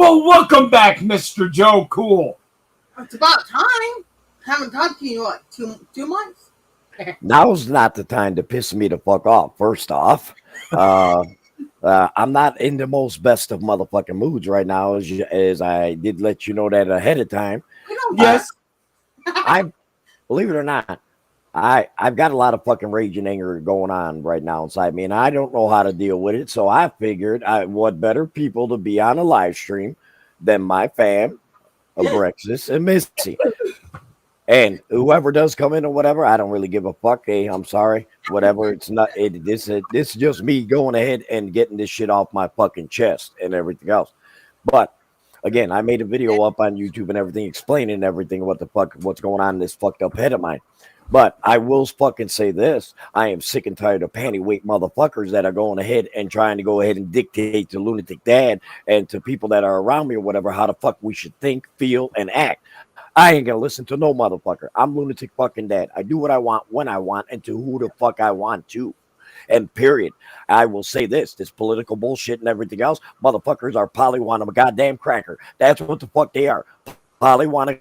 Well, welcome back, Mr. Joe Cool. It's about time. Haven't talked to you in what, two months? Now's not the time to piss me the fuck off. First off, I'm not in the most best of motherfucking moods right now, as I did let you know that ahead of time. We don't Yes. I believe it or not, I've got a lot of fucking rage and anger going on right now inside me, and I don't know how to deal with it. So I figured, what better people to be on a live stream than my fam, Brexis and Missy. And whoever does come in or whatever, I don't really give a fuck. Hey, I'm sorry. Whatever. It's not this is just me going ahead and getting this shit off my fucking chest and everything else. But again, I made a video up on YouTube and everything explaining everything what's going on in this fucked up head of mine. But I will fucking say this. I am sick and tired of panty weight motherfuckers that are going ahead and trying to go ahead and dictate to Lunatic Dad and to people that are around me or whatever how the fuck we should think, feel, and act. I ain't gonna listen to no motherfucker. I'm Lunatic fucking Dad. I do what I want when I want and to who the fuck I want to. And period. I will say this political bullshit and everything else, motherfuckers are probably want a goddamn cracker. That's what the fuck they are. Probably want a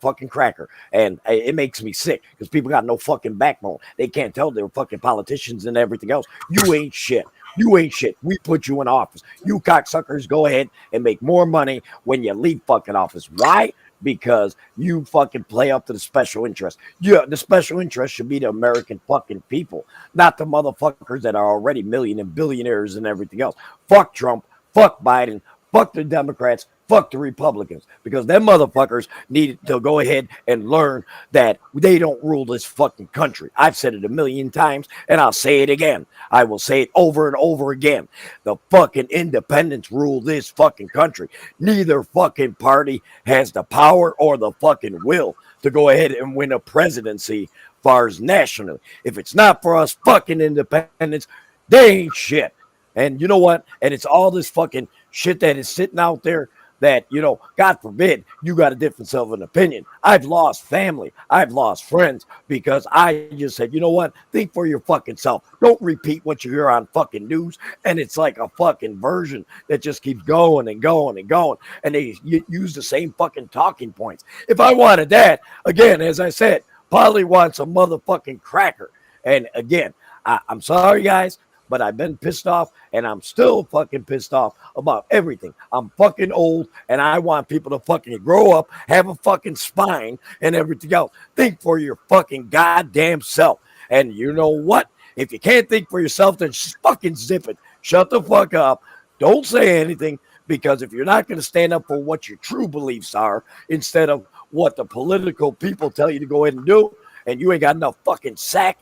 fucking cracker. And it makes me sick because people got no fucking backbone. They can't tell they're fucking politicians and everything else. You ain't shit. You ain't shit. We put you in office. You cocksuckers go ahead and make more money when you leave fucking office. Why? Because you fucking play up to the special interest. Yeah, the special interest should be the American fucking people, not the motherfuckers that are already million and billionaires and everything else. Fuck Trump, fuck Biden, fuck the Democrats, fuck the Republicans, because them motherfuckers need to go ahead and learn that they don't rule this fucking country. I've said it a million times, and I'll say it again. I will say it over and over again. The fucking independents rule this fucking country. Neither fucking party has the power or the fucking will to go ahead and win a presidency far as nationally. If it's not for us fucking independents, they ain't shit. And you know what? And it's all this fucking shit that is sitting out there that, you know, God forbid, you got a difference of an opinion. I've lost family. I've lost friends because I just said, you know what? Think for your fucking self. Don't repeat what you hear on fucking news. And it's like a fucking version that just keeps going and going and going. And they use the same fucking talking points. If I wanted that, again, as I said, Polly wants a motherfucking cracker. And again, I'm sorry, guys, but I've been pissed off, and I'm still fucking pissed off about everything. I'm fucking old, and I want people to fucking grow up, have a fucking spine, and everything else. Think for your fucking goddamn self. And you know what? If you can't think for yourself, then just fucking zip it. Shut the fuck up. Don't say anything, because if you're not going to stand up for what your true beliefs are, instead of what the political people tell you to go ahead and do, and you ain't got enough fucking sack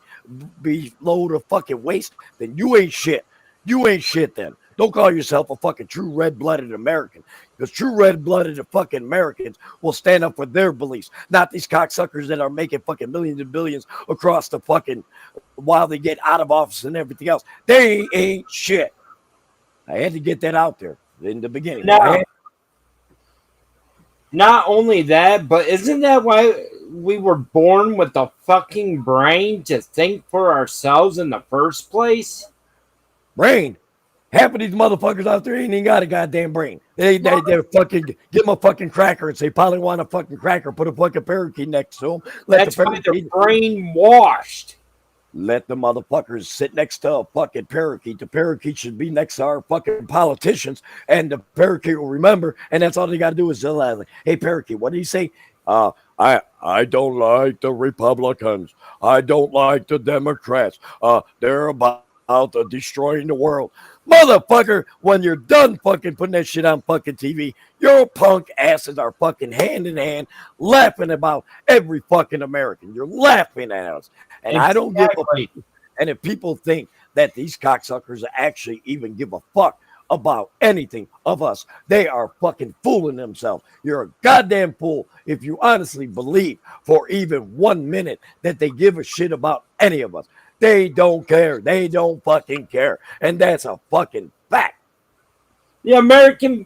below the fucking waist, then you ain't shit. You ain't shit then. Don't call yourself a fucking true red-blooded American, because true red-blooded fucking Americans will stand up for their beliefs, not these cocksuckers that are making fucking millions and billions across the fucking while they get out of office and everything else. They ain't shit. I had to get that out there in the beginning. Now, not only that, but isn't that why we were born with the fucking brain to think for ourselves in the first place? Brain? Half of these motherfuckers out there ain't even got a goddamn brain. They fucking give them a fucking cracker and say, probably want a fucking cracker. Put a fucking parakeet next to them. That's why they're brainwashed. Let the motherfuckers sit next to a fucking parakeet. The parakeet should be next to our fucking politicians, and the parakeet will remember. And that's all they got to do is like, hey, parakeet, what did he say? I don't like the Republicans. I don't like the Democrats. They're about destroying the world. Motherfucker, when you're done fucking putting that shit on fucking TV, your punk asses are fucking hand in hand laughing about every fucking American. You're laughing at us. And exactly. I don't give a fuck. And if people think that these cocksuckers actually even give a fuck about anything of us, they are fucking fooling themselves. You're a goddamn fool if you honestly believe for even 1 minute that they give a shit about any of us. They don't care. They don't fucking care. And that's a fucking fact. The American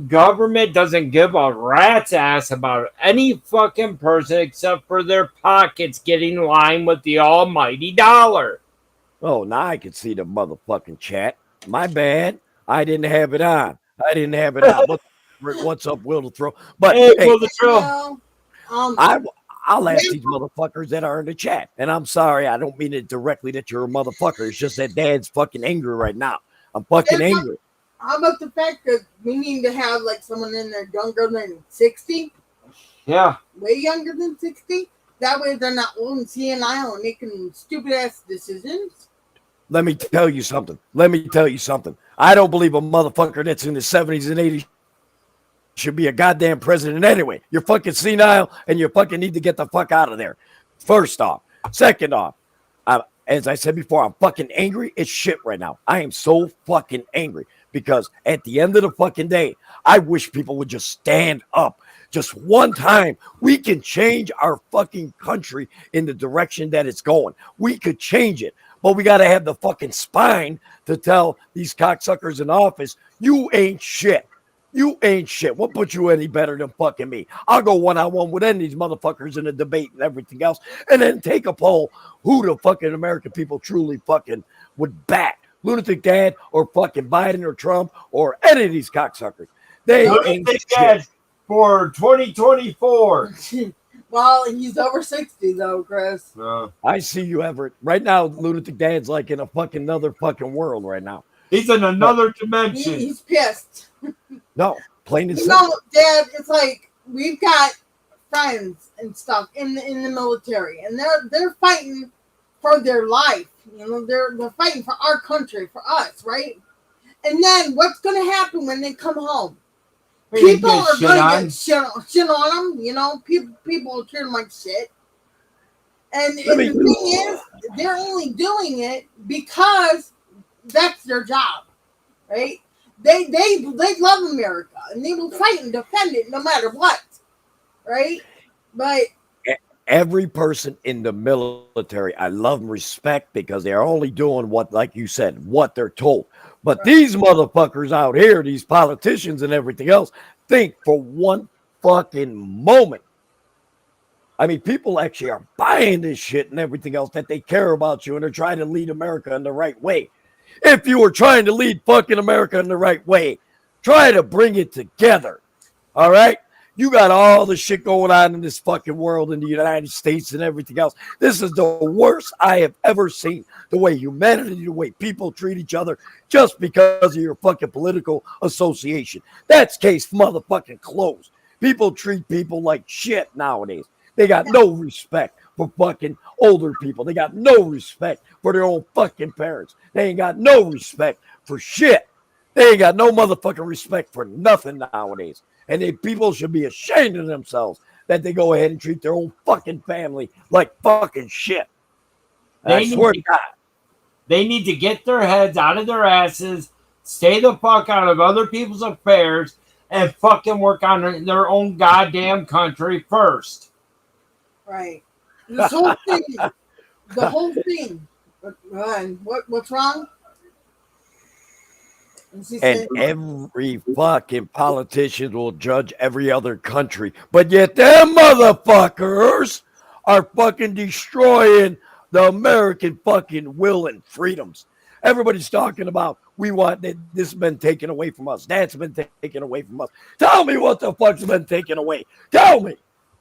government doesn't give a rat's ass about any fucking person except for their pockets getting lined with the almighty dollar. Oh, now I can see the motherfucking chat. My bad. I didn't have it on. I didn't have it out. What's up, Will the Throw? But Hey, hey, Will the Thrill. Well, I'll ask yeah, these motherfuckers that are in the chat. And I'm sorry, I don't mean it directly that you're a motherfucker. It's just that Dad's fucking angry right now. I'm fucking angry. how about the fact that we need to have like someone in there younger than 60? Yeah. Way younger than 60? That way they're not old and senile and making stupid ass decisions. Let me tell you something. I don't believe a motherfucker that's in the 70s and 80s should be a goddamn president anyway. You're fucking senile and you fucking need to get the fuck out of there. First off. Second off, as I said before, I'm fucking angry as shit right now. I am so fucking angry because at the end of the fucking day, I wish people would just stand up. Just one time, we can change our fucking country in the direction that it's going. We could change it, but we got to have the fucking spine to tell these cocksuckers in office, you ain't shit. You ain't shit. What puts you any better than fucking me? I'll go one-on-one with any of these motherfuckers in a debate and everything else, and then take a poll who the fucking American people truly fucking would back. Lunatic Dad or fucking Biden or Trump or any of these cocksuckers. They ain't shit. For 2024. Well, he's over 60 though, Chris. I see you, Everett. Right now, Lunatic Dad's like in a fucking another fucking world right now. He's in another dimension. He's pissed. No, plain and simple. No, Dad, it's like we've got friends and stuff in the military, and they're fighting for their life. You know, they're fighting for our country, for us, right? And then what's going to happen when they come home? People are going to get shit on them. You know, people will treat them like shit. And the thing is, they're only doing it because that's their job, right? They love America and they will fight and defend it no matter what, right? But every person in the military, I love and respect because they're only doing what, like you said, what they're told. But these motherfuckers out here, these politicians and everything else, think for one fucking moment. I mean, people actually are buying this shit and everything else that they care about you and they're trying to lead America in the right way. If you were trying to lead fucking America in the right way, try to bring it together. All right? You got all the shit going on in this fucking world in the United States and everything else. This is the worst I have ever seen. The way humanity, the way people treat each other just because of your fucking political association. That's case motherfucking closed. People treat people like shit nowadays. They got no respect for fucking older people. They got no respect for their own fucking parents. They ain't got no respect for shit. They ain't got no motherfucking respect for nothing nowadays. And people should be ashamed of themselves that they go ahead and treat their own fucking family like fucking shit. I swear to God. They need to get their heads out of their asses, stay the fuck out of other people's affairs, and fucking work on their own goddamn country first. Right. This whole thing, the whole thing. What's wrong? And every fucking politician will judge every other country. But yet them motherfuckers are fucking destroying the American fucking will and freedoms. Everybody's talking about we want that this has been taken away from us. That's been taken away from us. Tell me what the fuck's been taken away. Tell me.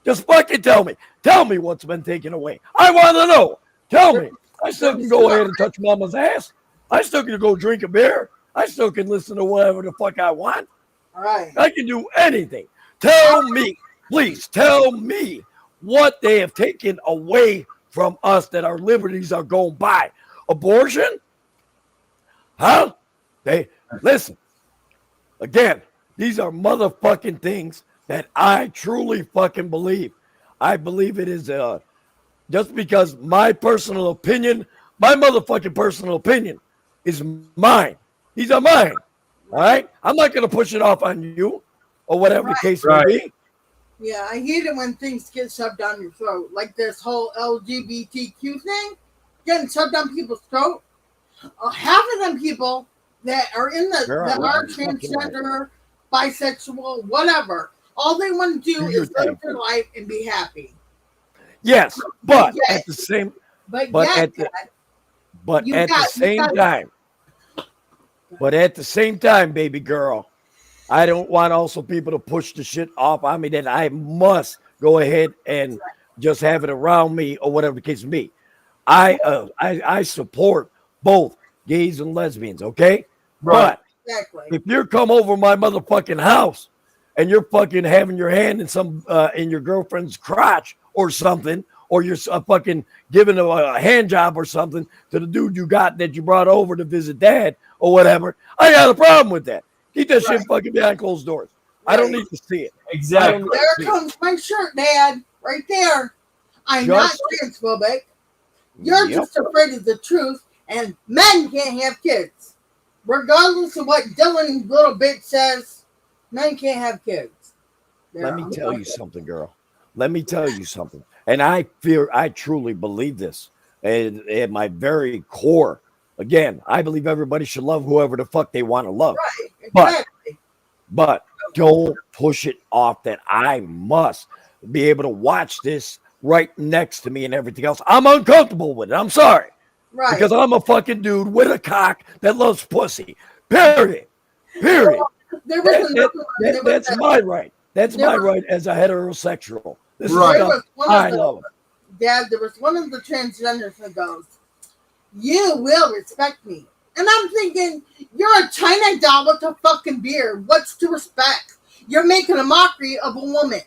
Just fucking tell me. Tell me what's been taken away. I want to know. Tell me. I still can go ahead and touch mama's ass. I still can go drink a beer. I still can listen to whatever the fuck I want. All right. I can do anything. Tell me, please tell me what they have taken away from us that our liberties are going by. Abortion? Huh? Listen. Again, these are motherfucking things that I truly fucking believe. I believe it is just because my personal opinion, my motherfucking personal opinion is mine. These are mine. All right? I'm not going to push it off on you or whatever the case may be. Yeah, I hate it when things get shoved down your throat. Like this whole LGBTQ thing getting shoved down people's throat. Half of them people that are in that are transgender, bisexual, whatever, all they want to do is live their life and be happy. Yes, but at the same time, baby girl, I don't want also people to push the shit off on me that I must go ahead and just have it around me or whatever the case may be. I support both gays and lesbians, okay? Right. But Exactly. if you come over my motherfucking house and you're fucking having your hand in your girlfriend's crotch or something, or you're fucking giving a hand job or something to the dude you got that you brought over to visit dad or whatever, I got a problem with that. Keep that shit fucking behind closed doors. I don't need to see it. Exactly. There comes my shirt, Dad, right there. I'm not transphobic. You're just afraid of the truth, and men can't have kids. Regardless of what Dylan little bitch says, men can't have kids. Let me tell you something, girl. Let me tell you something. And I truly believe this. And at my very core, again, I believe everybody should love whoever the fuck they want to love. Right, exactly. But don't push it off that I must be able to watch this right next to me and everything else. I'm uncomfortable with it. I'm sorry. Right. Because I'm a fucking dude with a cock that loves pussy. Period. That's my right. That's my right as a heterosexual. This is stuff I love. Dad, there was one of the transgenders that goes, "You will respect me." And I'm thinking, you're a China doll with a fucking beard. What's to respect? You're making a mockery of a woman.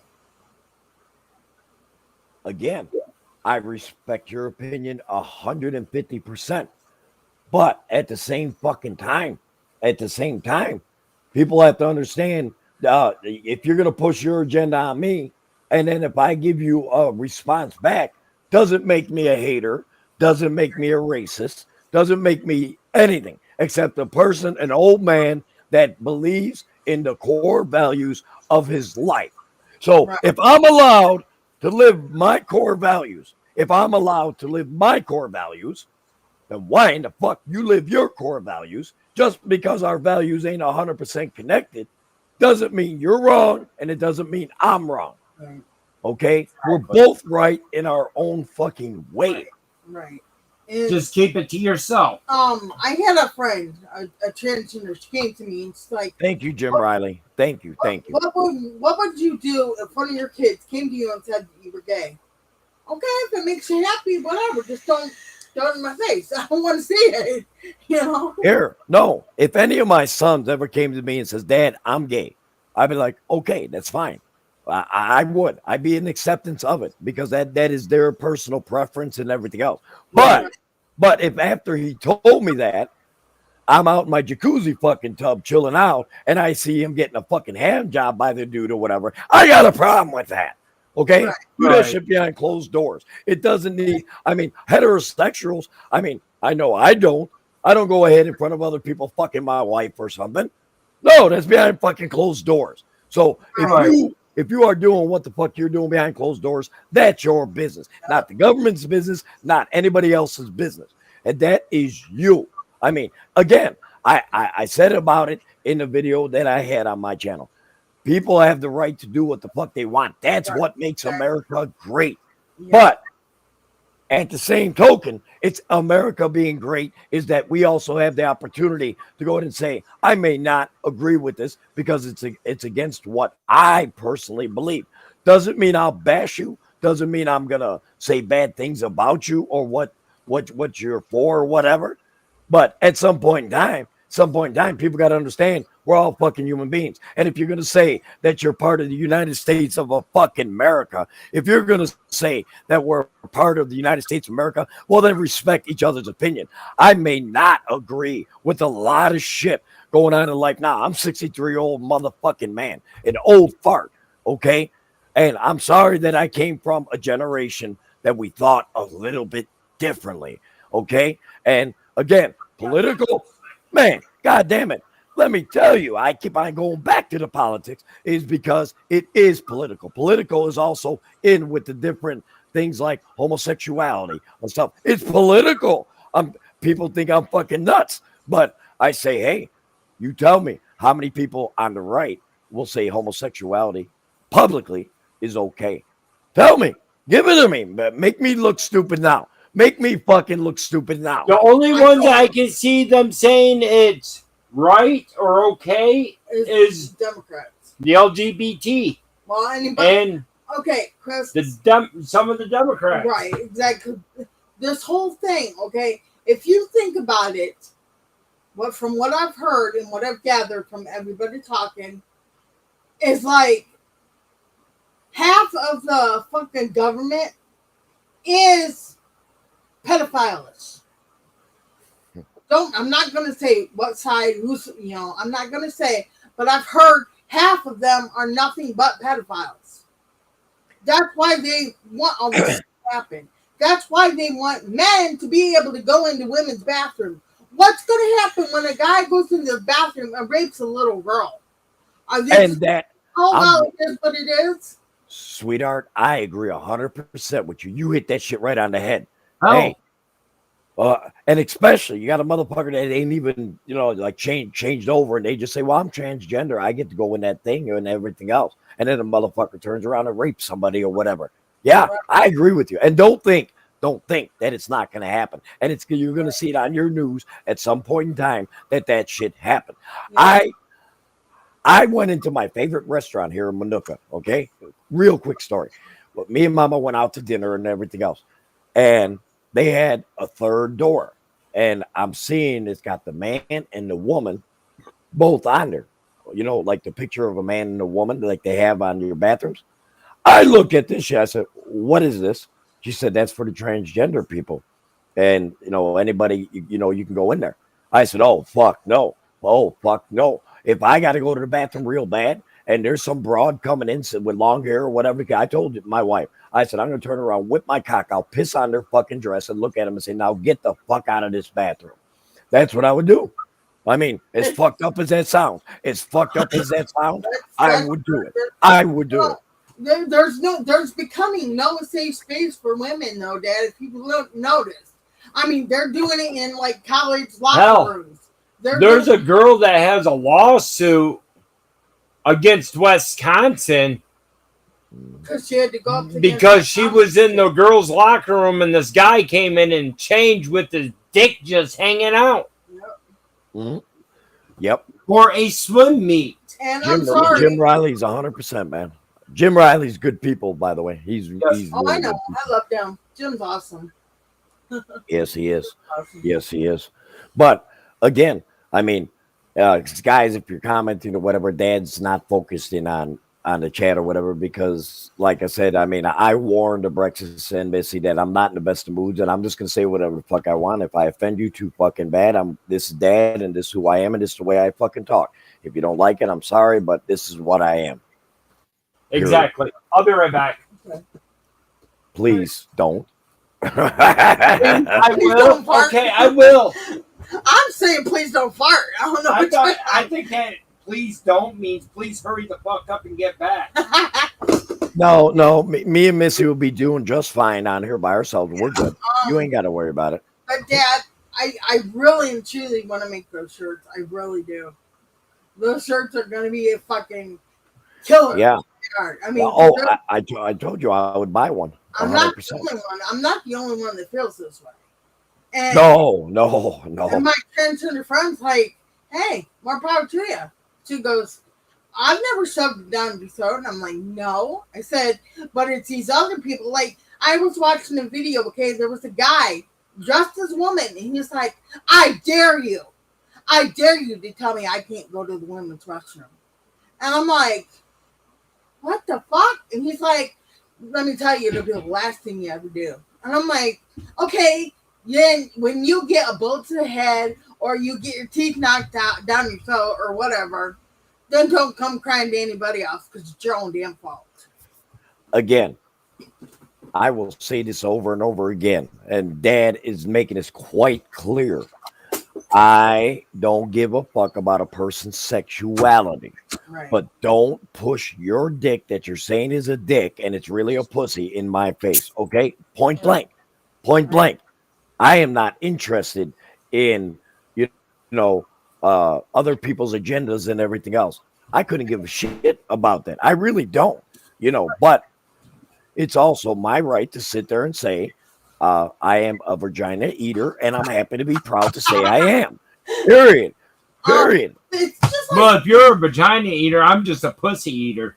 Again, I respect your opinion 150%. But at the same fucking time, people have to understand if you're going to push your agenda on me, and then if I give you a response back, doesn't make me a hater, doesn't make me a racist, doesn't make me anything except a person, an old man that believes in the core values of his life. So if I'm allowed to live my core values, then why in the fuck you live your core values? Just because our values ain't 100% connected doesn't mean you're wrong, and it doesn't mean I'm wrong. Right. Okay? We're both right in our own fucking way. Right. Just keep it to yourself. I had a friend, a transgender. She came to me and she's like, "Thank you, Jim Riley. Thank you. What would you do if one of your kids came to you and said you were gay? Okay, if it makes you happy, whatever. Just don't throw it in my face. I don't want to see it. You know. Here, no. If any of my sons ever came to me and says, "Dad, I'm gay," I'd be like, "Okay, that's fine." I would. I'd be in acceptance of it because that is their personal preference and everything else. But if after he told me that, I'm out in my jacuzzi fucking tub chilling out and I see him getting a fucking hand job by the dude or whatever, I got a problem with that. Okay? Do that shit behind closed doors. It doesn't need, heterosexuals, I know I don't go ahead in front of other people fucking my wife or something. No, that's behind fucking closed doors. So if you are doing what the fuck you're doing behind closed doors, that's your business, not the government's business, not anybody else's business. And that is you. Again, I said about it in the video that I had on my channel. People have the right to do what the fuck they want. That's what makes America great. But at the same token, it's America being great is that we also have the opportunity to go ahead and say, I may not agree with this because it's against what I personally believe. Doesn't mean I'll bash you. Doesn't mean I'm going to say bad things about you or what you're for or whatever. But at some point in time, people got to understand we're all fucking human beings. And if you're going to say that you're part of the United States of a fucking America, if you're going to say that we're part of the United States of America, well, then respect each other's opinion. I may not agree with a lot of shit going on in life now. I'm 63-year-old motherfucking man, an old fart, okay? And I'm sorry that I came from a generation that we thought a little bit differently, okay? And again, political, man, God damn it. Let me tell you, I keep on going back to the politics is because it is political. Political is also in with the different things like homosexuality and stuff. It's political. People think I'm fucking nuts, but I say, hey, you tell me how many people on the right will say homosexuality publicly is okay. Tell me, give it to me, make me look stupid now. Make me fucking look stupid now. The only one that I can see them saying it's right or okay is Democrats. the LGBT Well, anybody. and Okay, Chris. some of the Democrats. Right, exactly. This whole thing, okay, if you think about it, from what I've heard and what I've gathered from everybody talking, is like half of the fucking government is pedophiles. I'm not gonna say what side, I'm not gonna say, but I've heard half of them are nothing but pedophiles. That's why they want all this to happen. That's why they want men to be able to go into women's bathrooms. What's going to happen when a guy goes into the bathroom and rapes a little girl? And that, well, it is what it is. Sweetheart, I agree 100% with you. You hit that shit right on the head. Oh. Hey, and especially you got a motherfucker that ain't even, like changed over, and they just say, well, I'm transgender. I get to go in that thing and everything else. And then the motherfucker turns around and rapes somebody or whatever. Yeah, I agree with you. And don't think that it's not going to happen. And you're going to see it on your news at some point in time that shit happened. Yeah. I went into my favorite restaurant here in Manuka. Okay, real quick story. Well, me and Mama went out to dinner and everything else, and they had a third door, and I'm seeing it's got the man and the woman both on there. Like the picture of a man and a woman like they have on your bathrooms. I looked at this shit. I said, what is this? She said, that's for the transgender people. And, anybody, you can go in there. I said, oh, fuck no. Oh, fuck no. If I got to go to the bathroom real bad and there's some broad coming in with long hair or whatever, I told my wife, I said, I'm going to turn around, whip my cock out, piss on their fucking dress and look at them and say, now get the fuck out of this bathroom. That's what I would do. I mean, as fucked up as that sounds, I would do it. I would do it. There's becoming no safe space for women, though, Dad. If people don't notice, I mean, they're doing it in like college locker rooms. There's a girl that has a lawsuit against Wisconsin because she had to go up because she was in the girls' locker room and this guy came in and changed with his dick just hanging out. Mm-hmm. Yep. For a swim meet. And I'm sorry. Jim Riley's 100%, man. Jim Riley's good people, by the way. He's really I know. I love him. Jim's awesome. Yes, he is. Awesome. Yes, he is. But again, I mean, guys, if you're commenting or whatever, Dad's not focusing on the chat or whatever, because like I said, I mean, I warned the Brexit embassy that I'm not in the best of moods and I'm just going to say whatever the fuck I want. If I offend you too fucking bad, this is Dad and this is who I am and this is the way I fucking talk. If you don't like it, I'm sorry, but this is what I am. Exactly. I'll be right back. Please don't. I will. Okay, I will. I'm saying please don't fart. I don't know. I think that please don't means please hurry the fuck up and get back. No. Me and Missy will be doing just fine on here by ourselves. We're good. You ain't got to worry about it. But Dad, I really and truly want to make those shirts. I really do. Those shirts are going to be a fucking killer. Yeah. I mean, I told you I would buy one. 100%. I'm not the only one. I'm not the only one that feels this way. And no. And my transgender friend's like, hey, more power to you. She goes, I've never shoved it down your throat. And I'm like, no. I said, but it's these other people. Like, I was watching a video, okay? There was a guy dressed as a woman. And he was like, I dare you. I dare you to tell me I can't go to the women's restroom. And I'm like, what the fuck? And he's like, let me tell you, it'll be the last thing you ever do. And I'm like, okay, then when you get a bullet to the head or you get your teeth knocked out down your throat or whatever, then don't come crying to anybody else because it's your own damn fault. Again, I will say this over and over again, and Dad is making this quite clear. I don't give a fuck about a person's sexuality, right. But don't push your dick that you're saying is a dick and it's really a pussy in my face, okay? Point blank. I am not interested in, other people's agendas and everything else. I couldn't give a shit about that. I really don't, but it's also my right to sit there and say, I am a vagina eater, and I'm happy to be proud to say I am. Period. Period. It's just like Well, if you're a vagina eater, I'm just a pussy eater.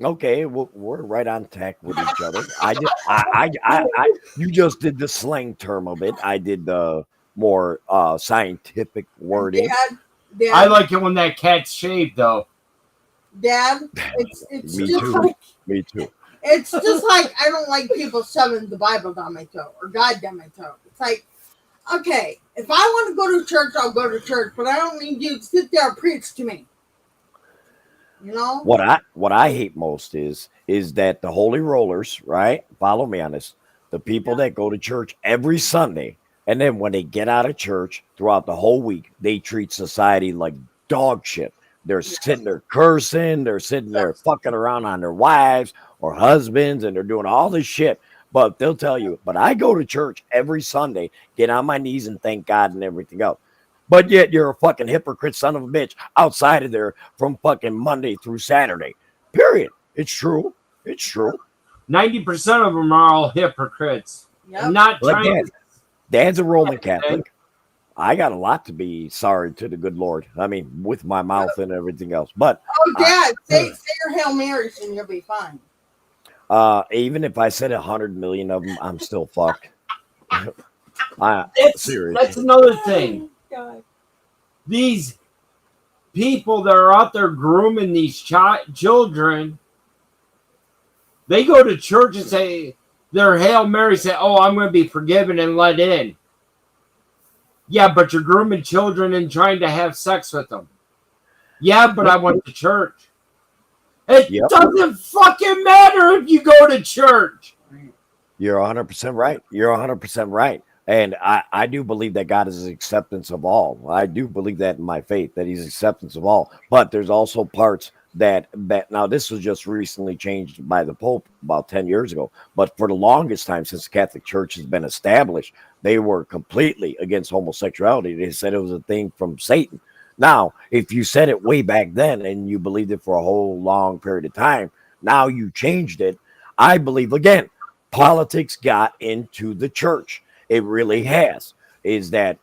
Okay, well, we're right on tack with each other. You just did the slang term of it. I did the more scientific wording. Dad, I like it when that cat's shaved, though. Dad. It's Me just too. like Me too. it's just like I don't like people shoving the Bible down my throat or God down my throat. It's like, okay, if I want to go to church, I'll go to church, but I don't need you to sit there and preach to me. You know? What I hate most is that the holy rollers, right? Follow me on this. The people that go to church every Sunday, and then when they get out of church throughout the whole week, they treat society like dog shit. They're sitting there cursing, they're sitting there fucking around on their wives or husbands, and they're doing all this shit. But they'll tell you, but I go to church every Sunday, get on my knees and thank God and everything else. But yet you're a fucking hypocrite son of a bitch outside of there from fucking Monday through Saturday. Period. It's true. It's true. 90% of them are all hypocrites. Yep. I'm not But trying to. Dad's a Roman Catholic. I got a lot to be sorry to the good Lord. I mean, with my mouth and everything else. But Oh, Dad, say your Hail Marys and you'll be fine. even if I said 100 million of them, I'm still fucked. Seriously. That's another thing. God. These people that are out there grooming these children, they go to church and say their Hail Mary, say, "Oh, I'm going to be forgiven and let in." Yeah, but you're grooming children and trying to have sex with them. Yeah, but I went to church. It doesn't fucking matter if you go to church. You're 100% right. You're 100% right. And I do believe that God is acceptance of all. I do believe that in my faith, that he's acceptance of all. But there's also parts that now this was just recently changed by the Pope about 10 years ago. But for the longest time since the Catholic Church has been established, they were completely against homosexuality. They said it was a thing from Satan. Now, if you said it way back then and you believed it for a whole long period of time, now you changed it. I believe, again, politics got into the church. It really has. Is that,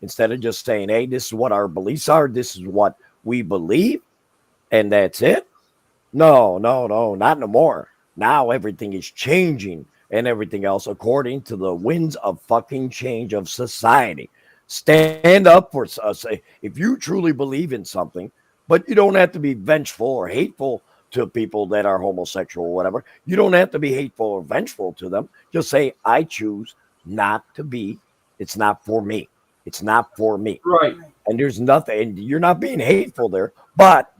instead of just saying, hey, this is what our beliefs are, this is what we believe, and that's it. No, not no more. Now everything is changing and everything else according to the winds of fucking change of society. Stand up for us. If you truly believe in something, but you don't have to be vengeful or hateful to people that are homosexual or whatever. You don't have to be hateful or vengeful to them. Just say, I choose not to be. It's not for me. It's not for me. Right. And there's nothing, and you're not being hateful there. But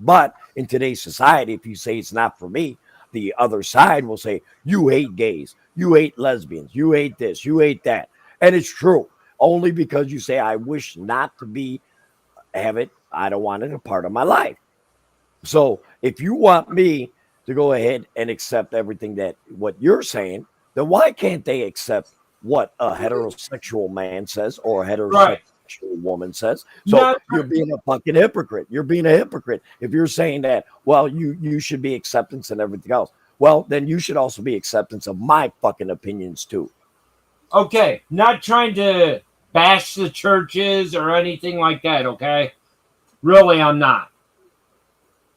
in today's society, if you say it's not for me, the other side will say, you hate gays, you hate lesbians, you hate this, you hate that. And it's true. Only because you say, I wish not to have it. I don't want it a part of my life. So if you want me to go ahead and accept everything what you're saying, then why can't they accept what a heterosexual man says or a heterosexual woman says? So you're being a fucking hypocrite. You're being a hypocrite if you're saying that, well, you should be acceptance and everything else. Well, then you should also be acceptance of my fucking opinions too. Okay, not trying to bash the churches or anything like that, okay? Really, I'm not.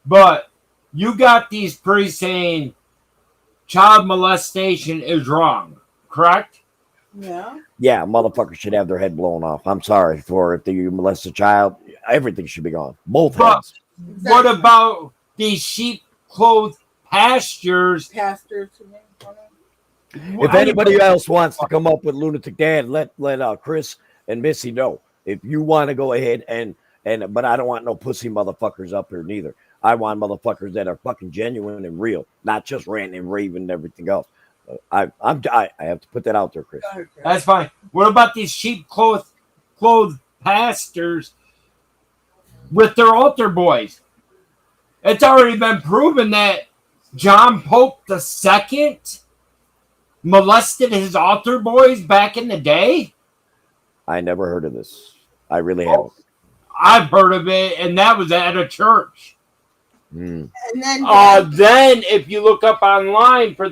But you got these priests saying child molestation is wrong, correct? Yeah. Yeah, motherfuckers should have their head blown off. I'm sorry for if you molest a child, everything should be gone. Both heads. Exactly. What about these sheep-clothed pastors? Pastors. If anybody else wants to come up with Lunatic Dad, let Chris and Missy know. If you want to go ahead but I don't want no pussy motherfuckers up here neither. I want motherfuckers that are fucking genuine and real, not just ranting and raving and everything else. I have to put that out there, Chris. That's fine. What about these sheep-clothed pastors with their altar boys? It's already been proven that John Pope II molested his altar boys back in the day. I never heard of this. I really haven't. I've heard of it, and that was at a church. Mm. And then, then if you look up online for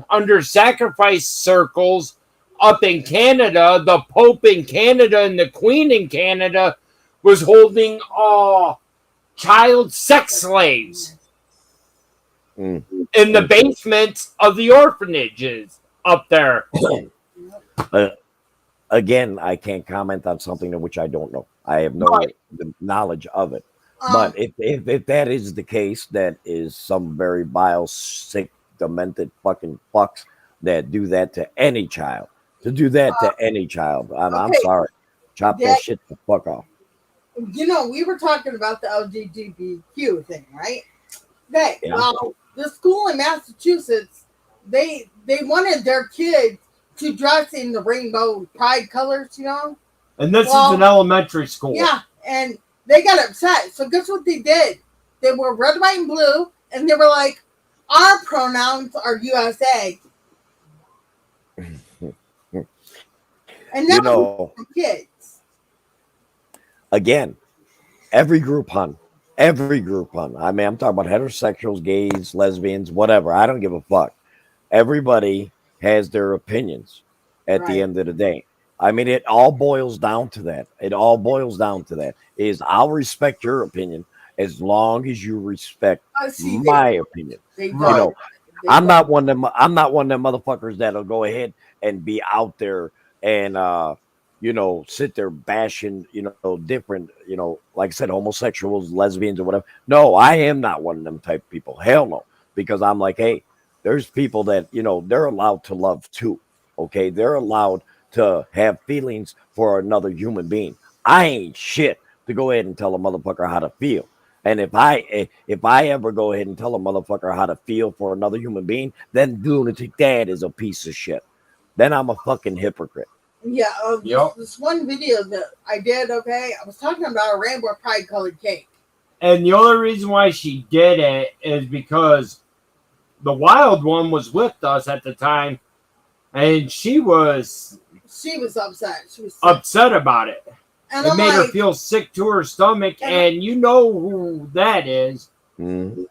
under sacrifice circles up in Canada, the Pope in Canada and the Queen in Canada was holding child sex slaves Mm. in the basements of the orphanages up there. Uh, again, I can't comment on something of which I don't know. I have no Right. knowledge of it. Um, But if that is the case, that is some very vile, sick, demented fucking fucks that do that to any child. To do that to any child, I'm okay, sorry. Chop that that shit the fuck off. we were talking about the LGBTQ thing, right? Okay, Yeah. well, the school in Massachusetts, they wanted their kids to dress in the rainbow pride colors, And this is an Well, elementary school. yeah, and they got upset. So guess what they did? They were red, white, and blue, and they were like, "Our pronouns are USA," and You that was know, the kids. again, every group, hun. Every group, hun. I mean, I'm talking about heterosexuals, gays, lesbians, whatever. I don't give a fuck. Everybody has their opinions at the Right. end of the day. I mean, it all boils down to that. It all boils down to that. Is I'll respect your opinion as long as you respect See, my opinion. they You Right. don't. know, They I'm don't. not one of them. I'm not one of them motherfuckers that'll go ahead and be out there and sit there bashing, different, like I said, homosexuals, lesbians, or whatever. No, I am not one of them type of people. Hell no, because I'm like, hey, there's people that they're allowed to love too. Okay, they're allowed to have feelings for another human being. I ain't shit to go ahead and tell a motherfucker how to feel. And if I ever go ahead and tell a motherfucker how to feel for another human being, then lunatic dad is a piece of shit. Then I'm a fucking hypocrite. Yeah, Yep. this one video that I did. Okay, I was talking about a rainbow pride colored cake. And the only reason why she did it is because the wild one was with us at the time, and she was She was upset. She was sick. upset about it. And It I'm made her like, feel sick to her stomach, and you know who that is. Mm-hmm.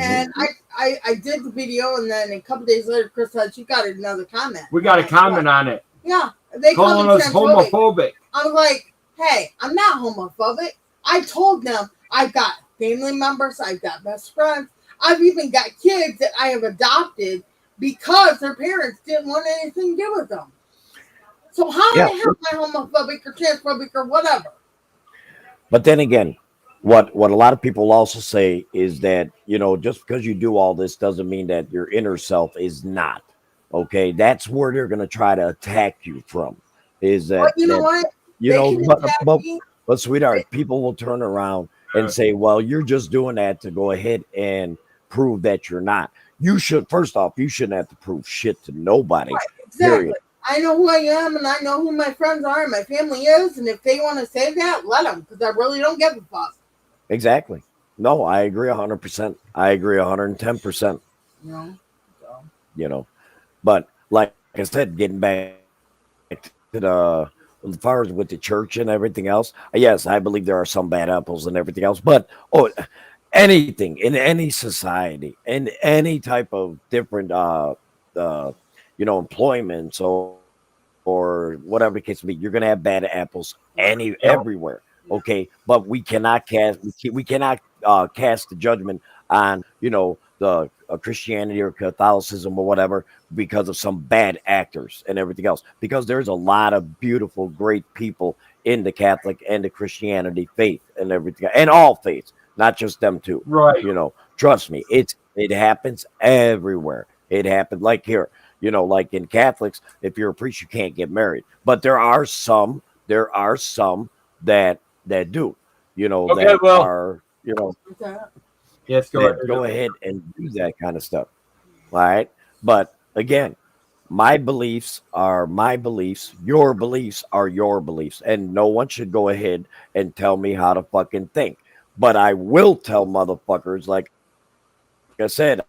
and I did the video, and then a couple days later, Chris said she got another comment. We got I'm a like, comment what? on it, Yeah, they called calling me us transphobic. homophobic. I was like, hey, I'm not homophobic. I told them I've got family members, I've got best friends, I've even got kids that I have adopted because their parents didn't want anything to do with them. So how Yeah, the hell am I homophobic or transphobic or whatever? but then again, what a lot of people also say is that just because you do all this doesn't mean that your inner self is not. Okay, that's where they're going to try to attack you from. Is But that you know that what? you They know can but attack but me. but sweetheart, people will turn around and say, well, you're just doing that to go ahead and prove that you're not. You should, first off, you shouldn't have to prove shit to nobody, Exactly. period. I know who I am, and I know who my friends are, and my family is. And if they want to say that, let them, because I really don't give a fuck. Exactly. No, I agree 100%. I agree 110%. You know. So. you know but like I said, getting back to the as far as with the church and everything else, yes, I believe there are some bad apples and everything else, but anything in any society, in any type of different uh employments or whatever the case may be, you're gonna have bad apples Yep. everywhere. Okay, but we cannot cast the judgment on the Christianity or Catholicism or whatever because of some bad actors and everything else. Because there's a lot of beautiful, great people in the Catholic and the Christianity faith and everything, and all faiths, not just them two. Right. Trust me, it happens everywhere. It happened like here, like in Catholics, if you're a priest, you can't get married. But there are some that do, Okay. that Well. are, Okay. Yes. Go that ahead. go ahead and do that kind of stuff. All right. But again, my beliefs are my beliefs. Your beliefs are your beliefs. And no one should go ahead and tell me how to fucking think. But I will tell motherfuckers, like I said, I'm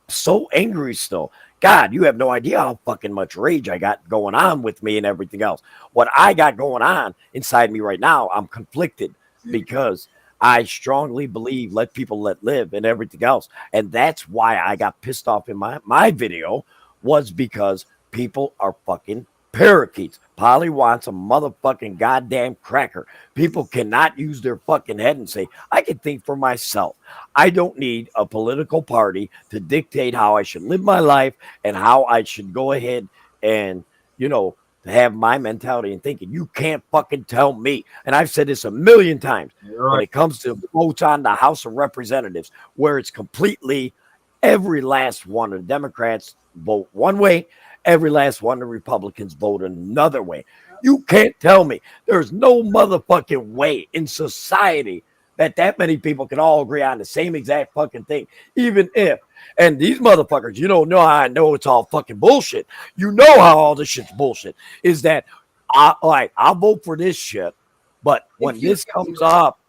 so angry still. God, you have no idea how fucking much rage I got going on with me and everything else. What I got going on inside me right now, I'm conflicted because I strongly believe let people let live and everything else. And that's why I got pissed off in my video, was because people are fucking Parakeets. Polly wants a motherfucking goddamn cracker. People cannot use their fucking head and say, I can think for myself. I don't need a political party to dictate how I should live my life and how I should go ahead and, you know, to have my mentality and thinking. You can't fucking tell me. And I've said this a million times when it comes to votes on the House of Representatives, where it's completely every last one of the Democrats vote one way, every last one of the Republicans vote another way. You can't tell me there's no motherfucking way in society that many people can all agree on the same exact fucking thing, even if, and these motherfuckers, you don't know how I know it's all fucking bullshit. You know how all this shit's bullshit is that I'll vote for this shit, but when this comes up,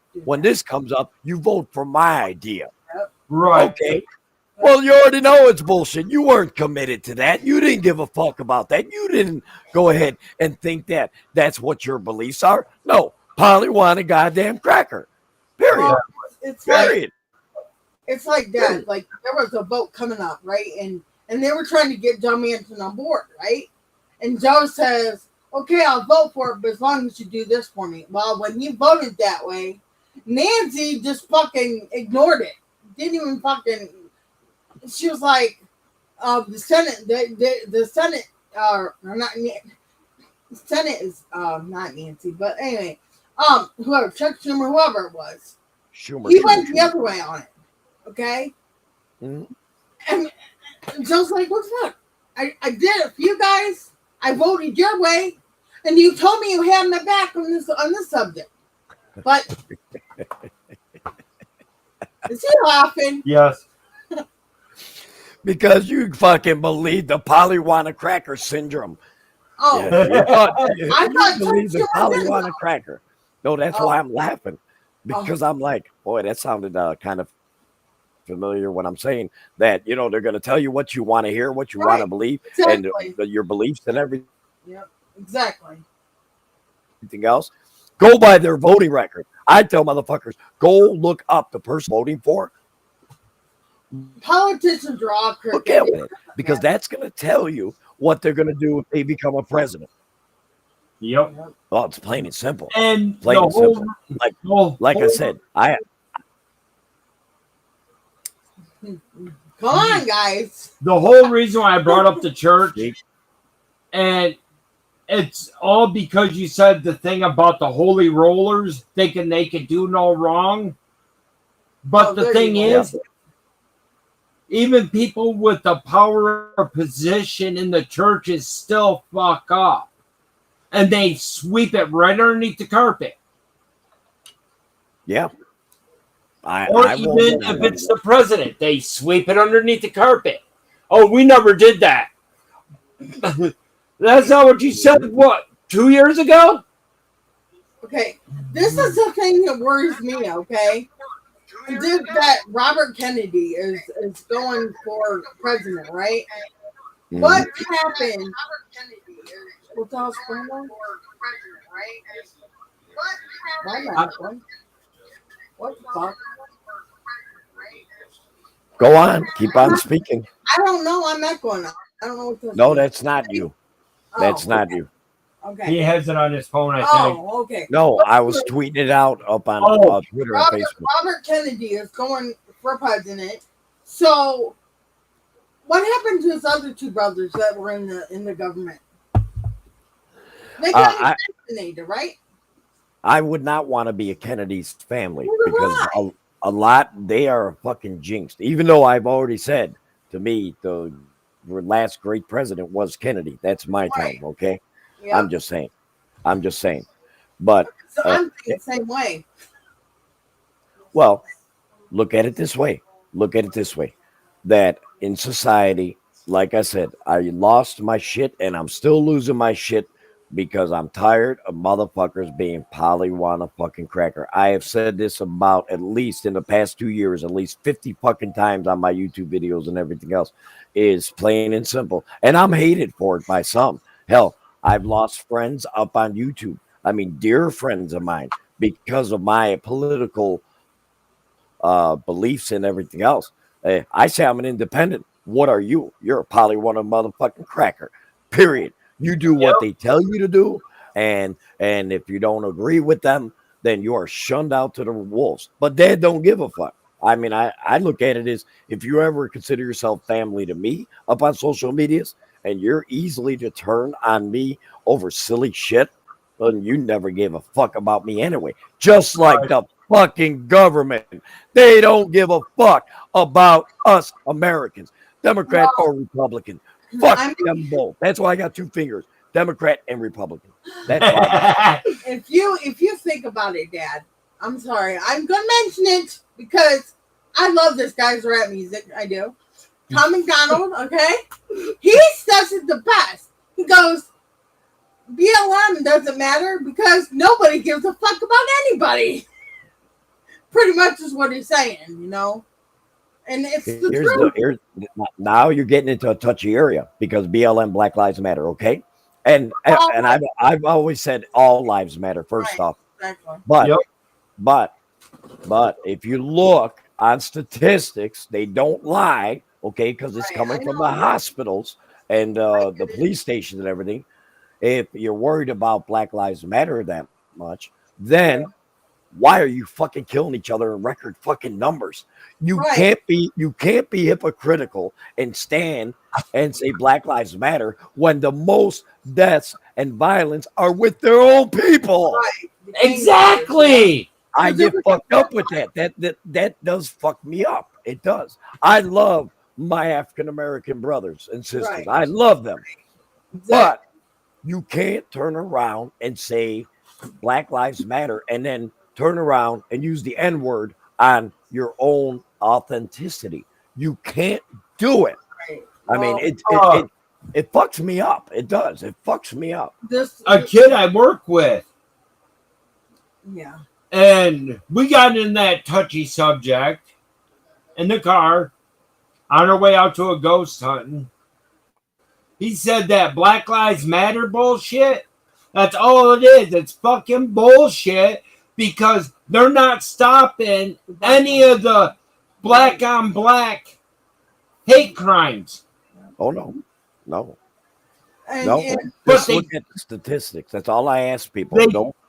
you vote for my idea. Right. Okay. Well, you already know it's bullshit. You weren't committed to that. You didn't give a fuck about that. You didn't go ahead and think that that's what your beliefs are. No, Polly want a goddamn cracker. Period. Well, it's Period. It's like that. Like there was a vote coming up, right? And they were trying to get Joe Manchin on board, right? And Joe says, "Okay, I'll vote for it, but as long as you do this for me." Well, when you voted that way, Nancy just fucking ignored it. Didn't even fucking. She was like, "The Senate, the Senate, or not Senate is not Nancy, but anyway, whoever Chuck Schumer, whoever it was, he went the other way on it." Okay. Mm-hmm. And Joe's like, "What's up? I did it for you guys. I voted your way, and you told me you had my back on this subject." But is he laughing? Yes. Because you fucking believe the Polywana cracker syndrome. Oh, Yeah, I thought you believe the Chuck Schumer Polywana did. cracker. No, that's why I'm laughing. Because I'm like, boy, that sounded kind of familiar when I'm saying that, you know, they're going to tell you what you want to hear, what you want to believe, Exactly. and your beliefs and everything Yep, exactly. else. Go by their voting record. I tell motherfuckers, go look up the person voting for. Politicians are all Look crooked. at it, because that's going to tell you what they're going to do if they become a president. Yep. Oh, it's plain and simple. And Plain the and whole, simple. Like I said, Come on, guys. the whole reason why I brought up the church, and it's all because you said the thing about the holy rollers thinking they could do no wrong. But the thing is, even people with the power or position in the churches still fuck up. And they sweep it right underneath the carpet. Yeah. Or even if it's the president, they sweep it underneath the carpet. Oh, we never did that. That's not what you said, what, 2 years ago? Okay, this is the thing that worries me, okay? That Robert Kennedy is going for president, right? Mhm. What happened? What's else going on? What the fuck? Go on. Keep on speaking. I don't know. I'm not going on. I don't know what to No, say. that's not you. That's not you. Okay. He has it on his phone, I think. Oh, okay. No, I was tweeting it out up on Twitter and Facebook. Robert Kennedy is going for president. So, what happened to his other two brothers that were in the government? They got assassinated, right? I would not want to be a Kennedy's family Neither because a lot, they are fucking jinxed. Even though I've already said, to me, the last great president was Kennedy. That's my time, okay? Yep. I'm just saying. But so I'm thinking the same way. Well, look at it this way. That in society, like I said, I lost my shit and I'm still losing my shit because I'm tired of motherfuckers being polywana fucking cracker. I have said this about, at least in the past 2 years, at least 50 fucking times on my YouTube videos and everything else, is plain and simple. And I'm hated for it by some. Hell, I've lost friends up on YouTube. I mean, dear friends of mine, because of my political beliefs and everything else. I say I'm an independent. What are you? You're a polywana motherfucking cracker. Period. You do what they tell you to do, and if you don't agree with them, then you are shunned out to the wolves. But Dad don't give a fuck. I mean, I look at it as if you ever consider yourself family to me up on social medias, and you're easily to turn on me over silly shit, then you never gave a fuck about me anyway. Just like the fucking government. They don't give a fuck about us Americans, Democrat or Republican. Fuck them both. That's why I got two fingers, Democrat and Republican. That's why. If you think about it, Dad, I'm sorry, I'm gonna mention it because I love this guy's rap music. I do. Tom McDonald, okay? He says it the best. He goes, BLM doesn't matter because nobody gives a fuck about anybody. Pretty much is what he's saying, you know? And it's the truth. Now you're getting into a touchy area because BLM, Black Lives Matter, okay? And I've always said all lives matter, first off. Exactly. But if you look on statistics, they don't lie, okay, because it's coming from the hospitals and the police stations and everything. If you're worried about Black Lives Matter that much, then why are you fucking killing each other in record fucking numbers? You can't be hypocritical and stand and say Black Lives Matter when the most deaths and violence are with their own people. Right. Exactly. I get fucked up with that. That does fuck me up. It does. I love my African American brothers and sisters. Right. I love them. Exactly. But you can't turn around and say Black Lives Matter and then turn around and use the N-word on your own authenticity. You can't do it. Right. I mean, it fucks me up. It does. It fucks me up. A kid I work with. Yeah. And we got in that touchy subject in the car on our way out to a ghost hunting. He said that Black Lives Matter bullshit. That's all it is. It's fucking bullshit because they're not stopping any of the black on black hate crimes. Oh, no. No. And Just look at the statistics. That's all I ask people.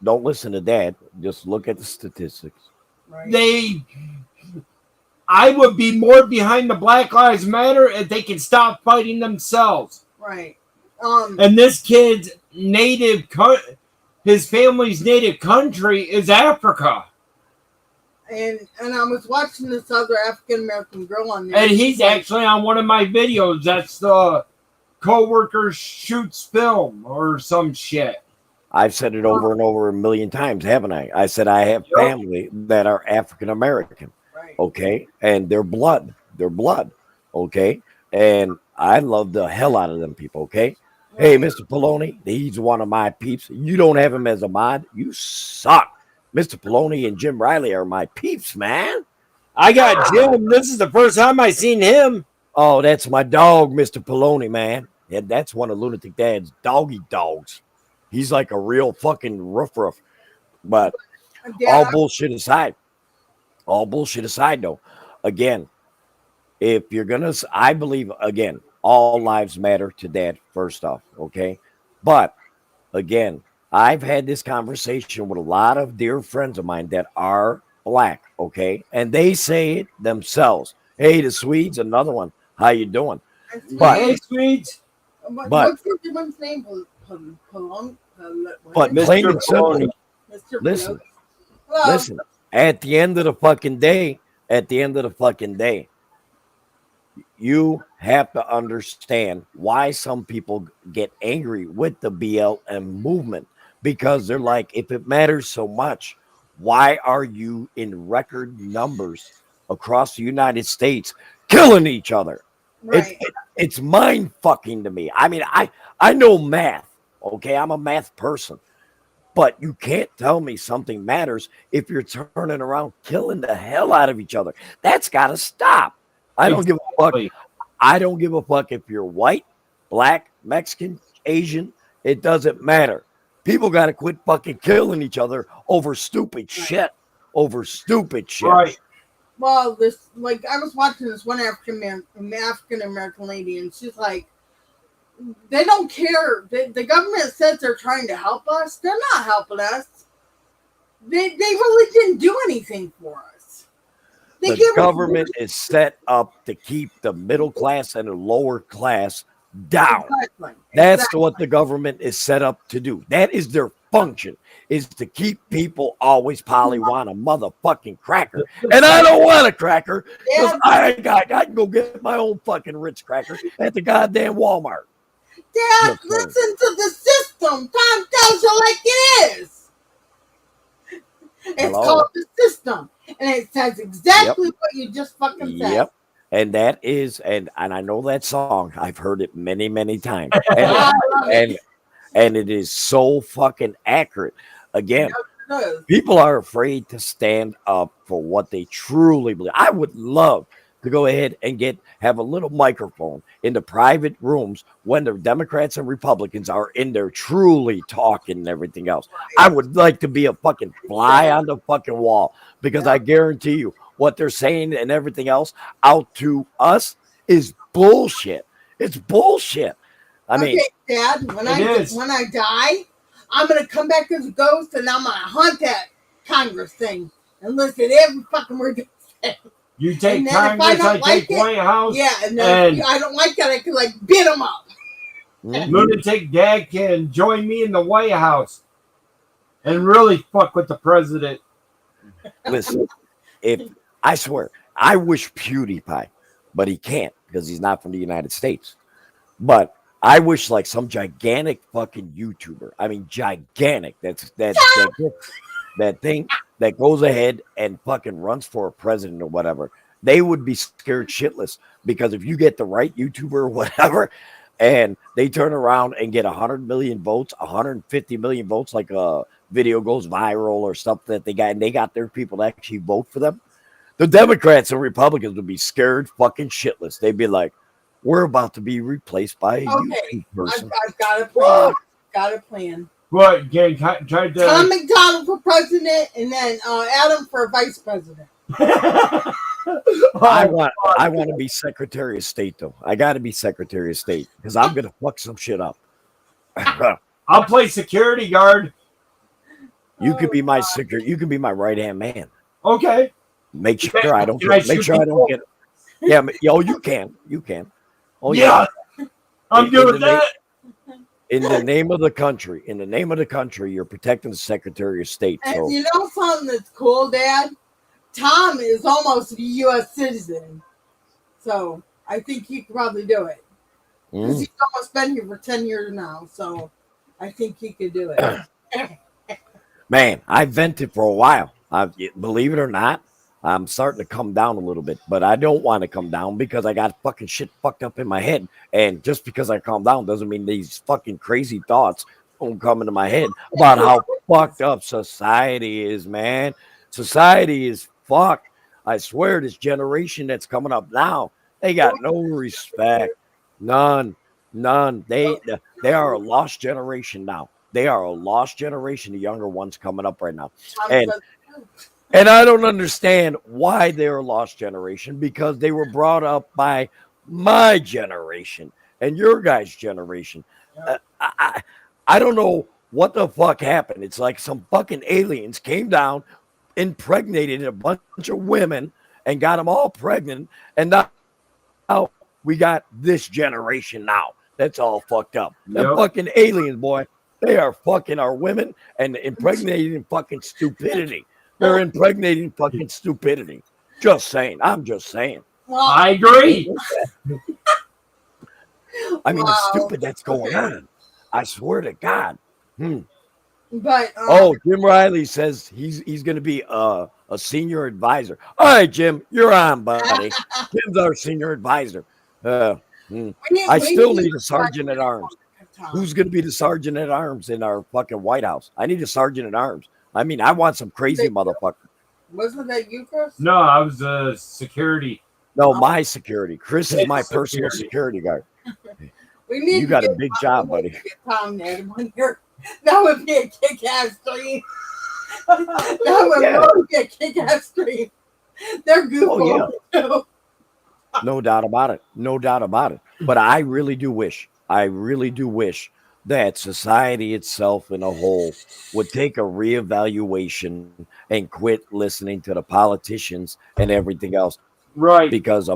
Don't listen to Dad. Just look at the statistics. Right. I would be more behind the Black Lives Matter if they can stop fighting themselves. Right. And this kid's his family's native country is Africa. And I was watching this other African American girl on there. And he's actually on one of my videos. That's the coworker shoots film or some shit. I've said it over and over a million times, haven't I? I said I have family that are African American, okay, and they're blood, okay, and I love the hell out of them people, okay. Hey, Mr. Poloni, he's one of my peeps. You don't have him as a mod, you suck. Mr. Poloni and Jim Riley are my peeps, man. I got Jim. This is the first time I seen him. Oh, that's my dog, Mr. Poloni, man. Yeah, that's one of Lunatic Dad's doggy dogs. He's like a real fucking rough. But all bullshit aside, though, again, if you're gonna, I believe, again, all lives matter to Dad, first off, okay? But again, I've had this conversation with a lot of dear friends of mine that are black, okay? And they say it themselves. Hey, the Swedes, another one. How you doing? But hey, Swedes. What's one's name? But plain and simple, listen. At the end of the fucking day, you have to understand why some people get angry with the BLM movement, because they're like, if it matters so much, why are you in record numbers across the United States killing each other? Right. It's mind fucking to me. I mean, I know math. Okay, I'm a math person, but you can't tell me something matters if you're turning around killing the hell out of each other. That's got to stop. I don't give a fuck. I don't give a fuck if you're white, black, Mexican, Asian. It doesn't matter. People got to quit fucking killing each other over stupid shit. Right. Well, I was watching this one African American lady, and she's like, they don't care. The government says they're trying to help us. They're not helping us. They really didn't do anything for us. They The government is set up to keep the middle class and the lower class down. Exactly. That's what the government is set up to do. That is their function, is to keep people always probably want a motherfucking cracker. And I don't want a cracker because I can go get my own fucking Ritz cracker at the goddamn Walmart. Dad, listen to the system. Tom tells you like it is. It's called the system. And it says exactly what you just fucking said. Yep. And that is, and I know that song. I've heard it many, many times. And it is so fucking accurate. Again, people are afraid to stand up for what they truly believe. I would love to go ahead and have a little microphone in the private rooms when the Democrats and Republicans are in there truly talking and everything else. I would like to be a fucking fly on the fucking wall, because I guarantee you what they're saying and everything else out to us is bullshit. It's bullshit. I mean, Dad, when I die, I'm gonna come back as a ghost and I'm gonna haunt that Congress thing and listen to every fucking word they say. You take Congress, I take White House. Yeah, and then I don't like that. I can like beat them up. Lunatic Dad can join me in the White House and really fuck with the president. Listen, I swear, I wish PewDiePie, but he can't because he's not from the United States. But I wish like some gigantic fucking YouTuber. I mean, gigantic. That thing that goes ahead and fucking runs for a president or whatever. They would be scared shitless, because if you get the right YouTuber or whatever, and they turn around and get 100 million votes, 150 million votes, like a video goes viral or stuff that they got, and they got their people to actually vote for them, the Democrats and Republicans would be scared fucking shitless. They'd be like, we're about to be replaced by a YouTube person. I've got a plan. Got a plan. What, gang? Try to Tom McDonald for president, and then Adam for vice president. I want to be Secretary of State, though. I got to be Secretary of State because I'm gonna fuck some shit up. I'll play security guard. You could be my security. You could be my right hand man. Okay. Make sure I don't get. Make sure I don't get. Yeah. You can. You can. Oh yeah. I'm doing that. In the name of the country, you're protecting the Secretary of State. And so. you know something that's cool, Dad? Tom is almost a U.S. citizen, so I think he could probably do it. Because he's almost been here for 10 years now, so I think he could do it. Man, I vented for a while. Believe it or not, I'm starting to come down a little bit, but I don't want to come down because I got fucking shit fucked up in my head. And just because I calm down doesn't mean these fucking crazy thoughts won't come into my head about how fucked up society is, man. Society is fucked. I swear, this generation that's coming up now, they got no respect. None. They are a lost generation now. They are a lost generation, the younger ones coming up right now. And I don't understand why they're a lost generation, because they were brought up by my generation and your guys' generation. I don't know what the fuck happened. It's like some fucking aliens came down, impregnated a bunch of women and got them all pregnant. And now we got this generation now. That's all fucked up. The fucking aliens, boy, they are fucking our women and impregnating fucking stupidity. They're impregnating fucking stupidity. Just saying. I'm just saying. Well, I agree. I mean, it's stupid that's going on. I swear to God. But Jim Riley says he's going to be a senior advisor. All right, Jim, you're on, buddy. Jim's our senior advisor. I still need a sergeant at arms. Who's going to be the sergeant at arms in our fucking White House? I need a sergeant at arms. I mean, I want some crazy motherfucker. Wasn't that you, Chris? No, I was security. No, my security. Chris is my personal security guard. You got a big job, buddy. Tom there one year. That would be a kick-ass dream. That would really be a kick-ass dream. They're goofball. No doubt about it. No doubt about it. But I really do wish I really do wish that society itself in a whole would take a reevaluation and quit listening to the politicians and everything else, Right. because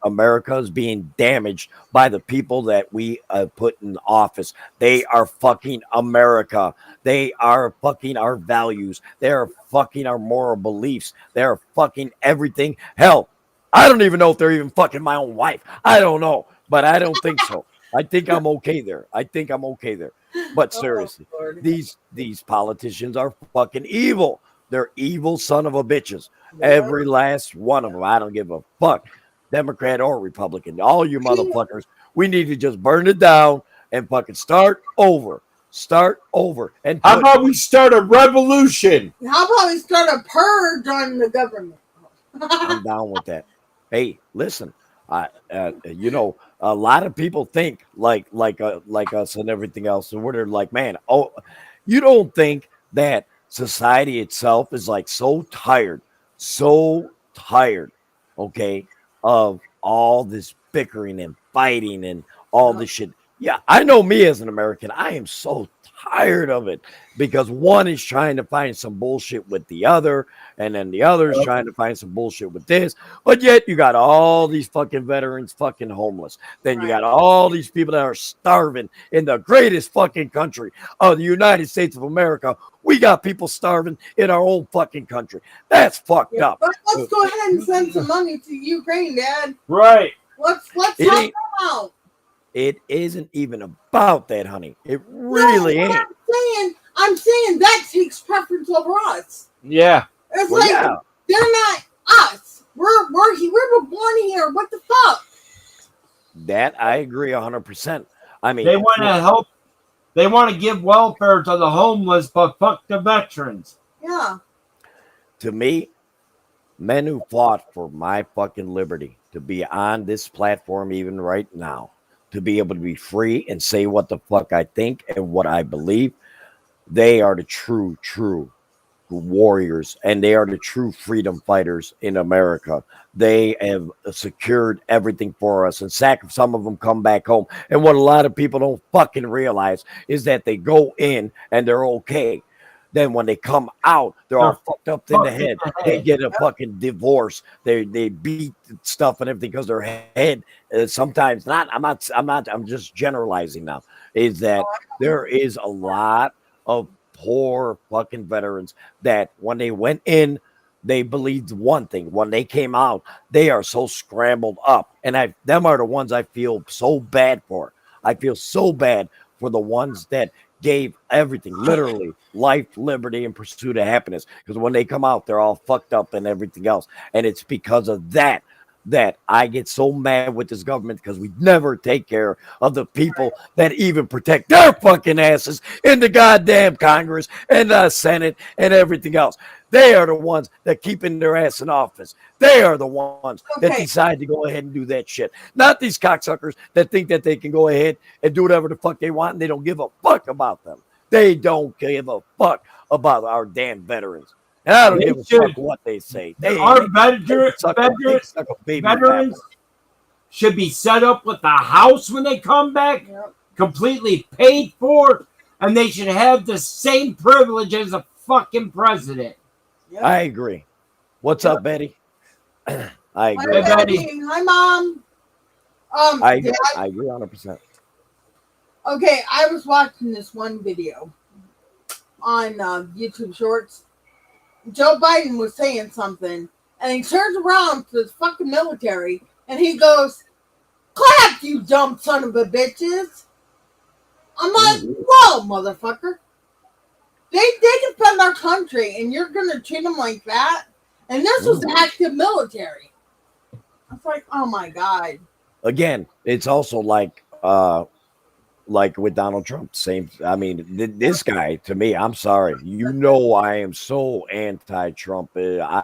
America is being damaged by the people that we put in office. They are fucking America. They are fucking our values. They are fucking our moral beliefs. They are fucking everything. Hell, I don't even know if they're even fucking my own wife. I don't know, but I don't think so. I think I'm okay there. I think I'm okay there. But Oh seriously, Lord. these politicians are fucking evil. They're evil son of a bitches. Yeah. Every last one of them. I don't give a fuck, Democrat or Republican. All you motherfuckers, we need to just burn it down and fucking start over. Start over and How put. about we start a revolution? How about we start a purge on the government? I'm down with that. Hey, listen, you know, a lot of people think like us and everything else, and where they're like, man, oh, you don't think that society itself is like so tired, okay, of all this bickering and fighting and all this shit. Yeah, I know me as an American, I am so tired of it because one is trying to find some bullshit with the other, and then the other is trying to find some bullshit with this. But yet you got all these fucking veterans fucking homeless. Then you Right. got all these people that are starving in the greatest fucking country of the United States of America. We got people starving in our own fucking country. That's fucked Yeah, up. but let's go ahead and send some money to Ukraine, Dad. Right. Let's It help them ain't. out. It isn't even about that, honey. It No, really what ain't. I'm saying that takes preference over us. Yeah. It's Well, like yeah, they're not us. We were born here. What the fuck? that I agree 100%. I mean, They want to help. They want to give welfare to the homeless, but fuck the veterans. Yeah. to me, men who fought for my fucking liberty to be on this platform even right now, to be able to be free and say what the fuck I think and what I believe, they are the true warriors, and they are the true freedom fighters in America. They have secured everything for us, and some of them come back home. And what a lot of people don't fucking realize is that they go in and they're okay. Then when they come out, they're They're all fucked up in the fucked in head. the They head. get a fucking divorce. They beat stuff and everything because their head sometimes not. I'm not. I'm just generalizing now. Is that there is a lot of poor fucking veterans that when they went in, they believed one thing. When they came out, they are so scrambled up. And them are the ones I feel so bad for. I feel so bad for the ones that gave everything, literally life, liberty, and pursuit of happiness. Because when they come out, they're all fucked up and everything else. And it's because of that I get so mad with this government because we never take care of the people that even protect their fucking asses in the goddamn Congress and the Senate and everything else. They are the ones that keeping their ass in office. They are the ones that Okay. decide to go ahead and do that shit. Not these cocksuckers that think that they can go ahead and do whatever the fuck they want and they don't give a fuck about them. They don't give a fuck about our damn veterans. And I don't They give a should. fuck what they say. They Our can suck a baby veterans fat. should be set up with a house when they come back, Yep. completely paid for, and they should have the same privilege as a fucking president. Yep. I agree. What's up, Betty? I Hi, agree. Hey, Betty. Betty. Hi, Mom. Dad, I agree 100%. okay, I was watching this one video on YouTube Shorts. Joe Biden was saying something, and he turns around to the fucking military, and he goes, "Clap, you dumb son of a bitches!" I'm like, "Whoa, motherfucker! They defend our country, and you're gonna treat them like that?" And this was active military. I was like, "Oh my god!" Again, it's also like with Donald Trump. Same. I mean, this guy to me. I'm sorry. You know, I am so anti-Trump. Yeah,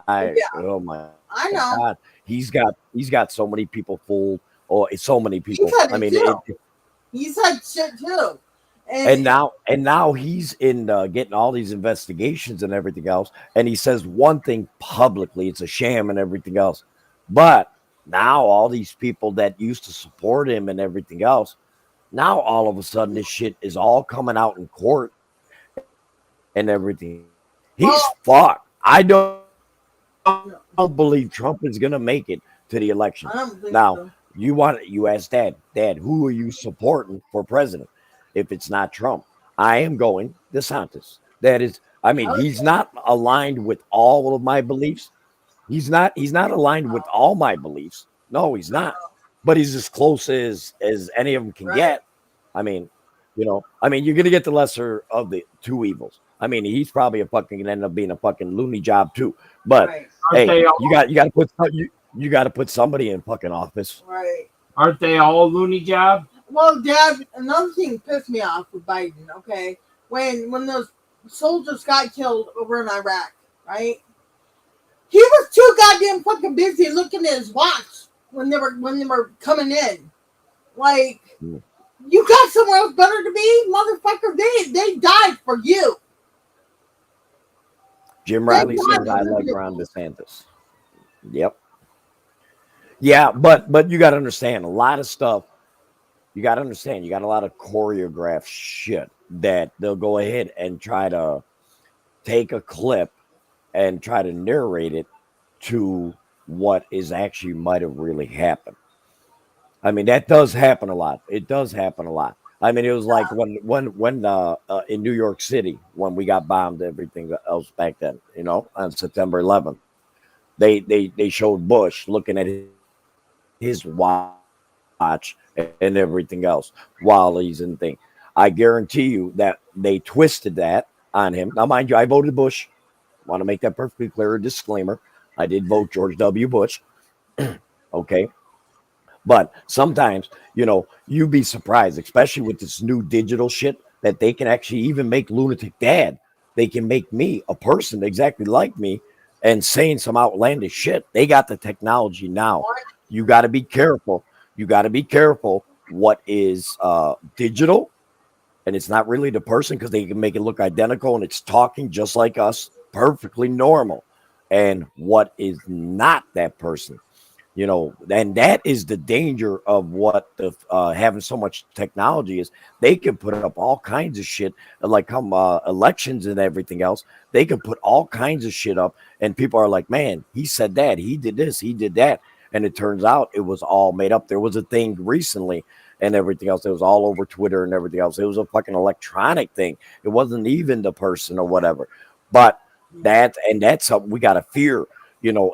Oh my I know. God. He's got so many people fooled. Oh, it's so many He people. said I it mean, too. He said shit too. and now he's in getting all these investigations and everything else. And he says one thing publicly, it's a sham and everything else. But now all these people that used to support him and everything else, Now all of a sudden this shit is all coming out in court and everything. He's Well, fucked. I don't believe Trump is gonna make it to the election. I don't think Now so. you ask Dad, who are you supporting for president? If it's not Trump, I am going DeSantis. That is, I mean, Oh, he's not aligned with all of my beliefs. He's not aligned with all my beliefs. No, he's not. But he's as close as any of them can right, get. I mean, I mean, you're gonna get the lesser of the two evils. I mean, he's probably a fucking gonna end up being a fucking loony job too. But right, Aren't hey, they all? you got to put somebody in fucking office. right. Aren't they all loony job? Well, Dad, another thing pissed me off with Biden. Okay, when those soldiers got killed over in Iraq, right? He was too goddamn fucking busy looking at his watch when they were coming in. Like, Mm. you got somewhere else better to be, motherfucker. They died for you. Jim They Riley died says I for like you. Ron DeSantis. Yep. Yeah, but you got to understand a lot of stuff. You got to understand you got a lot of choreographed shit that they'll go ahead and try to take a clip and try to narrate it to what is actually might have really happened. I mean, that does happen a lot. It does happen a lot. I mean, it was like when in New York City when we got bombed, everything else back then, on September 11th, they showed Bush looking at his watch and everything else while he's in thing. I guarantee you that they twisted that on him. Now, mind you, I voted Bush. Want to make that perfectly clear. A disclaimer: I did vote George W. Bush. Okay. But sometimes, you'd be surprised, especially with this new digital shit, that they can actually even make Lunatic Dad. They can make me a person exactly like me and saying some outlandish shit. They got the technology now. You got to be careful. You got to be careful what is digital and it's not really the person because they can make it look identical and it's talking just like us, perfectly normal. And what is not that person, and that is the danger of what the having so much technology is. They can put up all kinds of shit, like come elections and everything else. They can put all kinds of shit up, and people are like, "Man, he said that, he did this, he did that," and it turns out it was all made up. There was a thing recently and everything else. It was all over Twitter and everything else. It was a fucking electronic thing. It wasn't even the person or whatever. But that's something we got to fear,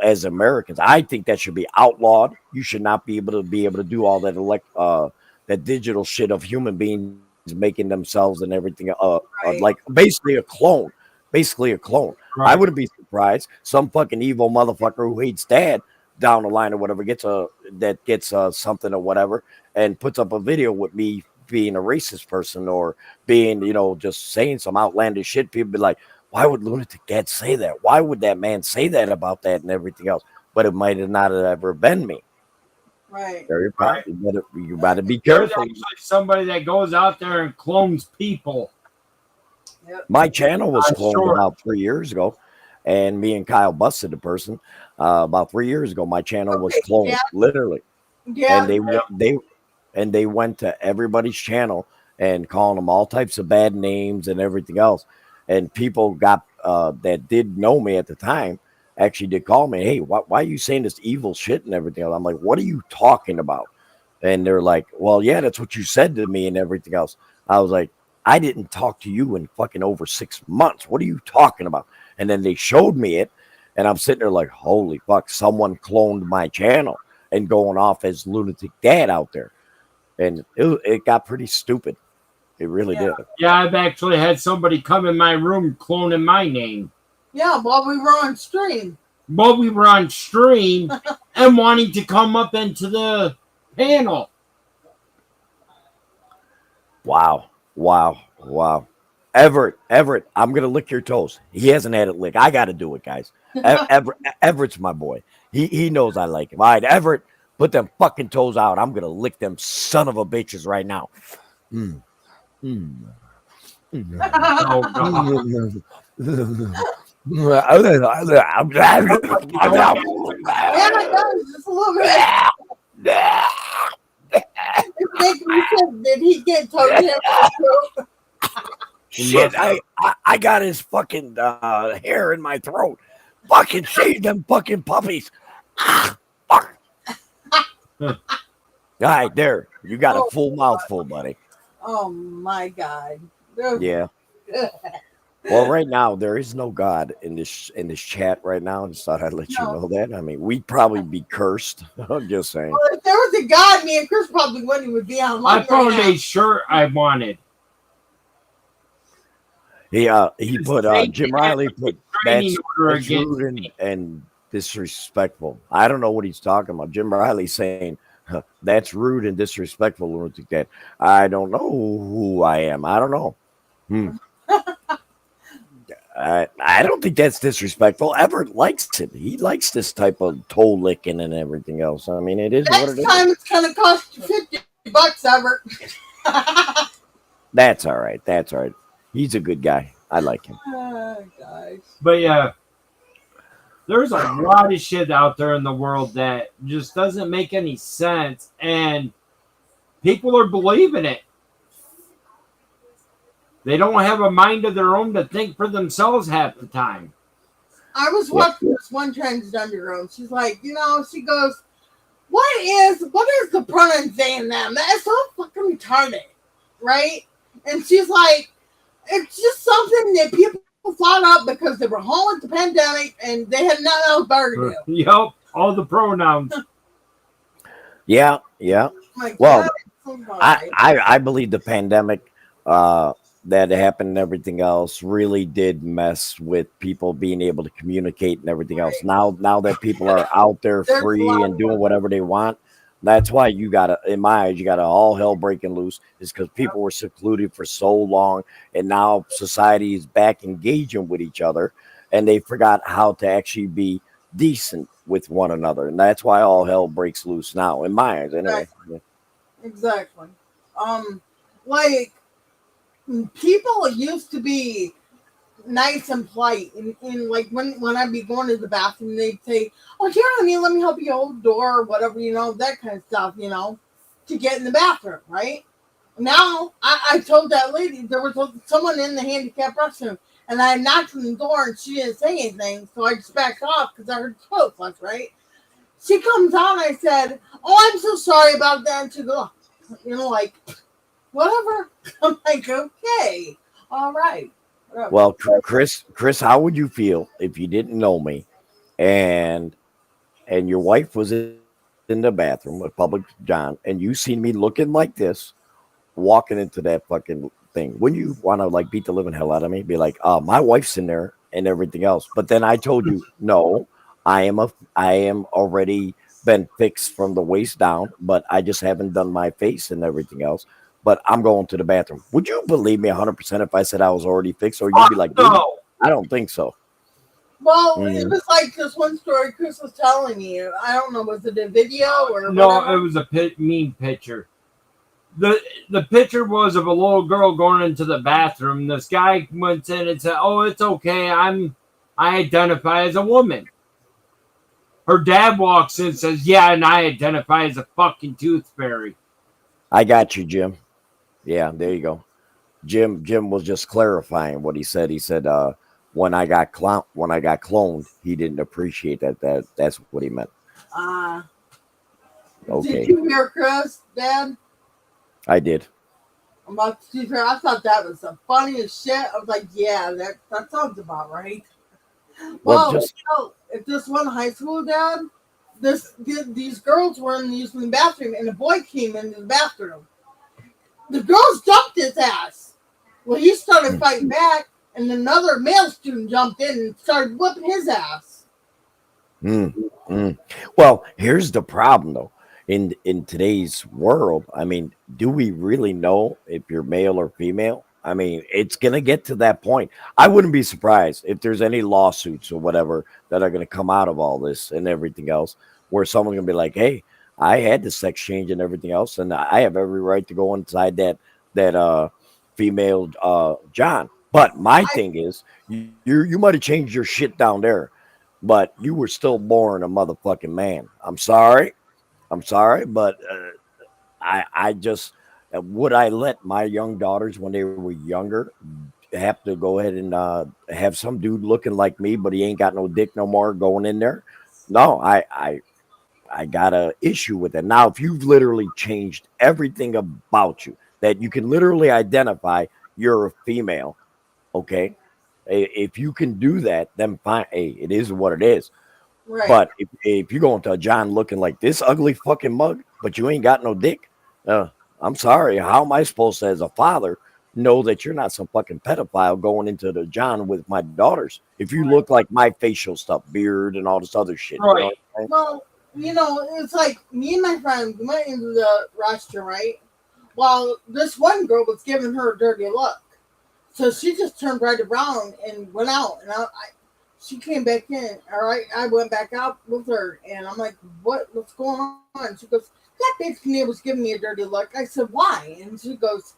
as Americans. I think that should be outlawed. You should not be able to do all that that digital shit of human beings making themselves and everything Right. like basically a clone. Basically a clone. I Right. wouldn't be surprised some fucking evil motherfucker who hates dad down the line or whatever gets something or whatever and puts up a video with me being a racist person or being, just saying some outlandish shit. People be like, why would Lunatic Dad say that? Why would that man say that about that and everything else? But it might have not have ever been me. Right. Very Right. probably. You got to be There's careful. actually somebody that goes out there and clones people. Yep. My channel was I'm cloned sure. about 3 years ago, and me and Kyle busted the person about 3 years ago. My channel was Okay, cloned, yeah. literally, Yeah. and they went to everybody's channel and calling them all types of bad names and everything else. And people got that did know me at the time actually did call me, hey, why are you saying this evil shit and everything else? I'm like, what are you talking about? And they're like, well, yeah, that's what you said to me and everything else. I was like, I didn't talk to you in fucking over 6 months. What are you talking about? And then they showed me it, and I'm sitting there like, holy fuck, someone cloned my channel and going off as Lunatic Dad out there. And it got pretty stupid. It really Yeah. did. Yeah, I've actually had somebody come in my room cloning my name Yeah, while we were on stream. while we were on stream and wanting to come up into the panel. Wow. Everett, I'm gonna lick your toes. He hasn't had it lick. I gotta do it, guys. Everett's my boy. He knows I like him. All right, Everett, put them fucking toes out. I'm gonna lick them son of a bitches right now. Mm. Mm. Oh, God. Yeah, it does. Just a little bit. It's making me so Did he get toe jam? Shit, I got his fucking hair in my throat. Fucking shave them fucking puppies. Ah, fuck. All right, there. You got a full mouthful, buddy. Oh my God. Yeah. Well, right now there is no God in this chat right now. I just thought I'd let you know that. I mean, we'd probably be cursed. I'm just saying. Well, if there was a God, me and Chris probably wouldn't even be online. I found a shirt I wanted. He put Jim Riley put that's rude and disrespectful. I don't know what he's talking about. Jim Riley saying that's rude and disrespectful. Lunatic Dad. I don't know who I am. I don't know. I don't think that's disrespectful. Everett likes it. He likes this type of toe licking and everything else. I mean, it is what it is. Next time it's gonna cost you $50, Everett. That's all right. That's all right. He's a good guy. I like him. Gosh. But yeah, there's a lot of shit out there in the world that just doesn't make any sense, and people are believing it. They don't have a mind of their own to think for themselves half the time. I was watching this one transgender girl. She's like, she goes, what is the pronouns they and them? That is so fucking retarded, right? And she's like, it's just something that people thought up because they were home with the pandemic and they had nothing else better to do. Yep, all the pronouns. Yeah. Like, well, I believe the pandemic that happened and everything else really did mess with people being able to communicate and everything else. Now that people are out there free and doing whatever they want, that's why you gotta, in my eyes, you gotta all hell breaking loose, is because people were secluded for so long, and now society is back engaging with each other, and they forgot how to actually be decent with one another, and that's why all hell breaks loose now, in my eyes, anyway. Exactly. Like, people used to be nice and polite, and like when I'd be going to the bathroom, they'd say, "Oh, here, let me help you hold the door," or whatever, that kind of stuff, to get in the bathroom, right? Now, I told that lady there was someone in the handicapped restroom, and I knocked on the door, and she didn't say anything, so I just backed off because I heard the toilet flush, right? She comes out, and I said, "Oh, I'm so sorry about that," and she goes, like, whatever. I'm like, okay, all right. Well, Chris, how would you feel if you didn't know me, and your wife was in the bathroom with public John, and you seen me looking like this, walking into that fucking thing? Wouldn't you want to like beat the living hell out of me? Be like, my wife's in there and everything else. But then I told you, no, I am already been fixed from the waist down, but I just haven't done my face and everything else. But I'm going to the bathroom. Would you believe me 100% if I said I was already fixed? Or you'd be like, no, I don't think so. Well, it was like this one story Chris was telling me. I don't know, was it a video or no? Whatever? It was a mean picture. The picture was of a little girl going into the bathroom. This guy went in and said, "Oh, it's okay. I identify as a woman." Her dad walks in and says, "Yeah, and I identify as a fucking tooth fairy." I got you, Jim. Yeah, there you go. Jim was just clarifying what he said. He said, when I got cloned, he didn't appreciate that. That's what he meant. Okay. Did you hear Chris, Dad? I did. About the tooth fairy. I thought that was the funniest shit. I was like, yeah, that sounds about right. Well, at this one high school, Dad, these girls were using the bathroom, and a boy came into the bathroom. The girls jumped his ass. Well, he started fighting back, and another male student jumped in and started whipping his ass. Well, here's the problem, though. In today's world, I mean, do we really know if you're male or female? I mean, it's going to get to that point. I wouldn't be surprised if there's any lawsuits or whatever that are going to come out of all this and everything else, where someone's going to be like, hey, I had the sex change and everything else, and I have every right to go inside that female John. But my thing is, you might have changed your shit down there, but you were still born a motherfucking man. I'm sorry, but I just would I let my young daughters, when they were younger, have to go ahead and have some dude looking like me, but he ain't got no dick no more going in there? No, I got a issue with it. Now, if you've literally changed everything about you, that you can literally identify you're a female, okay? If you can do that, then fine. Hey, it is what it is. Right. But if you're going to a John looking like this ugly fucking mug, but you ain't got no dick, I'm sorry. How am I supposed to, as a father, know that you're not some fucking pedophile going into the John with my daughters? If you look like my facial stuff, beard and all this other shit. Right. You know what I'm saying? Well, you know, it's like me and my friend went into the restroom, right? While this one girl was giving her a dirty look. So she just turned right around and went out. And she came back in. All right. I went back out with her. And I'm like, what's going on? She goes, that bitch Nia was giving me a dirty look. I said, why? And she goes,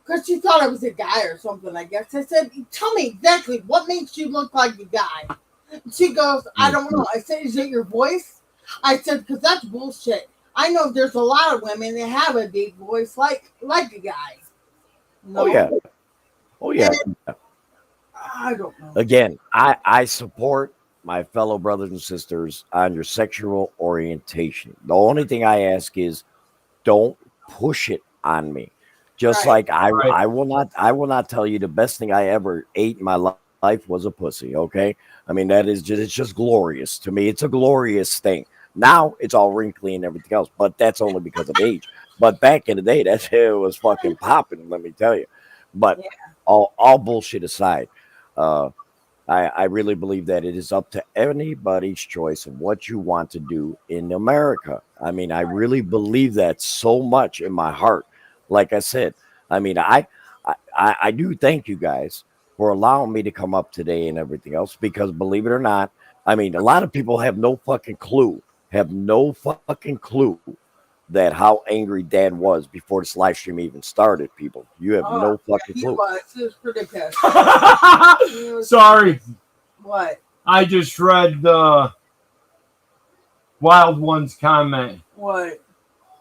because she thought I was a guy or something, I guess. I said, tell me exactly what makes you look like a guy. And she goes, I don't know. I said, is it your voice? I said, because that's bullshit. I know there's a lot of women that have a deep voice like a guy. No? Oh yeah. Oh yeah. I don't know. Again, I support my fellow brothers and sisters on your sexual orientation. The only thing I ask is don't push it on me. Just Right. like I will not tell you the best thing I ever ate in my life was a pussy. Okay, I mean that is just, it's just glorious to me. It's a glorious thing. Now it's all wrinkly and everything else, but that's only because of age. But back in the day, that's how it was fucking popping. Let me tell you. But Yeah. all bullshit aside, I really believe that it is up to anybody's choice of what you want to do in America. I mean, I really believe that so much in my heart. Like I said, I mean, I do thank you guys for allowing me to come up today and everything else, because believe it or not, I mean, a lot of people have no fucking clue, that how angry Dad was before this live stream even started. People, you have no fucking He clue. was. He was pretty pissed. Sorry, What? I just read the Wild One's comment. What?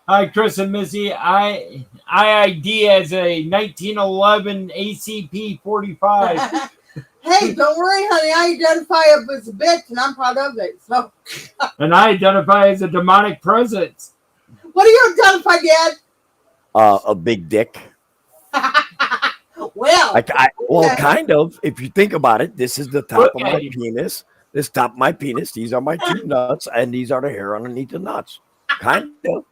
Hi, Chris and Missy. I ID as a 1911 ACP 45. Hey, don't worry, honey. I identify as a bitch, and I'm proud of it. So, And I identify as a demonic presence. what do you identify, Dad? A big dick. Well, Well, kind of. If you think about it, this is the top of my Okay. penis. This top of my penis. These are my two nuts, and these are the hair underneath the nuts. Kind of.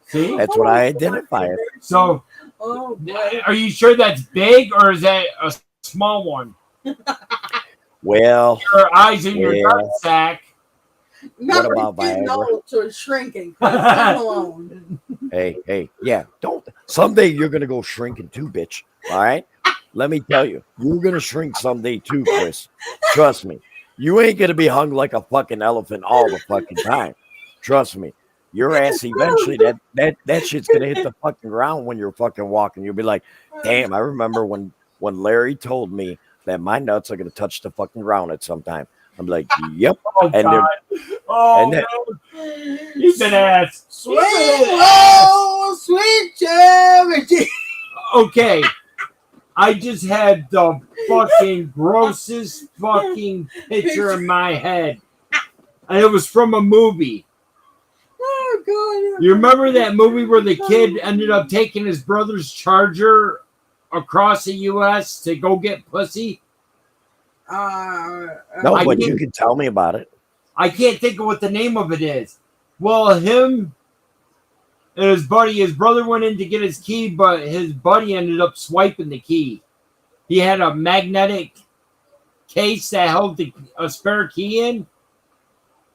See? That's what I identify as. So, oh boy. are you sure that's big or is that a small one? Well, Your eyes in your Yeah. nut sack. Remember, about he's getting Viagra? old, so it's shrinking. Leave him alone. hey, yeah. Don't. Someday you're gonna go shrinking too, bitch. All right. Let me tell you, you're gonna shrink someday too, Chris. Trust me. You ain't gonna be hung like a fucking elephant all the fucking time. Trust me. Your ass eventually that shit's gonna hit the fucking ground when you're fucking walking. You'll be like, damn, I remember when Larry told me that my nuts are gonna touch the fucking ground at some time. I'm like, yep. Oh, And God. Oh, and then- man. He's an ass. Sweet, oh, sweet charity. Okay. I just had the fucking grossest fucking picture in my head. And it was from a movie. Oh, God. You remember that movie where the kid ended up taking his brother's charger across the U.S. to go get pussy? no, I but can't- you can tell me about it. I can't think of what the name of it is. Well, him and his buddy, his brother went in to get his key, but his buddy ended up swiping the key. He had a magnetic case that held a spare key in.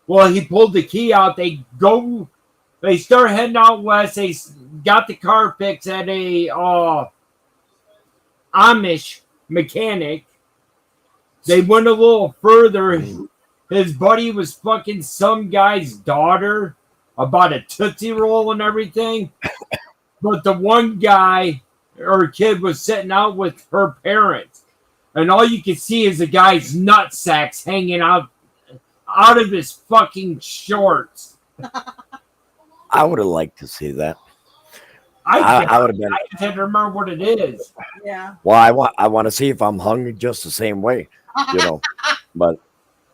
Well, he pulled the key out. They start heading out west. They got the car fixed at a Amish mechanic. They went a little further. His buddy was fucking some guy's daughter about a Tootsie Roll and everything. But the one guy or kid was sitting out with her parents. And all you can see is the guy's nut sacks hanging out of his fucking shorts. I would have liked to see that. I would have been. I just had to remember what it is. Yeah. Well, I want to see if I'm hung just the same way, you know. But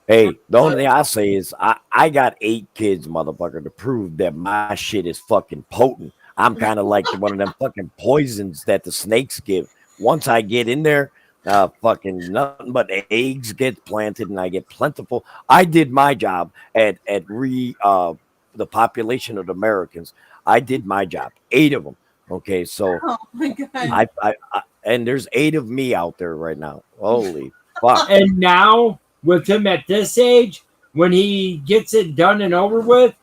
hey, the only thing I say is I got 8 kids, motherfucker, to prove that my shit is fucking potent. I'm kind of like one of them fucking poisons that the snakes give. Once I get in there, fucking nothing but eggs get planted and I get plentiful. I did my job at the population of the Americans. I did my job, 8 of them. Okay, so Oh my god. I and there's 8 of me out there right now. Holy fuck. And now, with him at this age, when he gets it done and over with,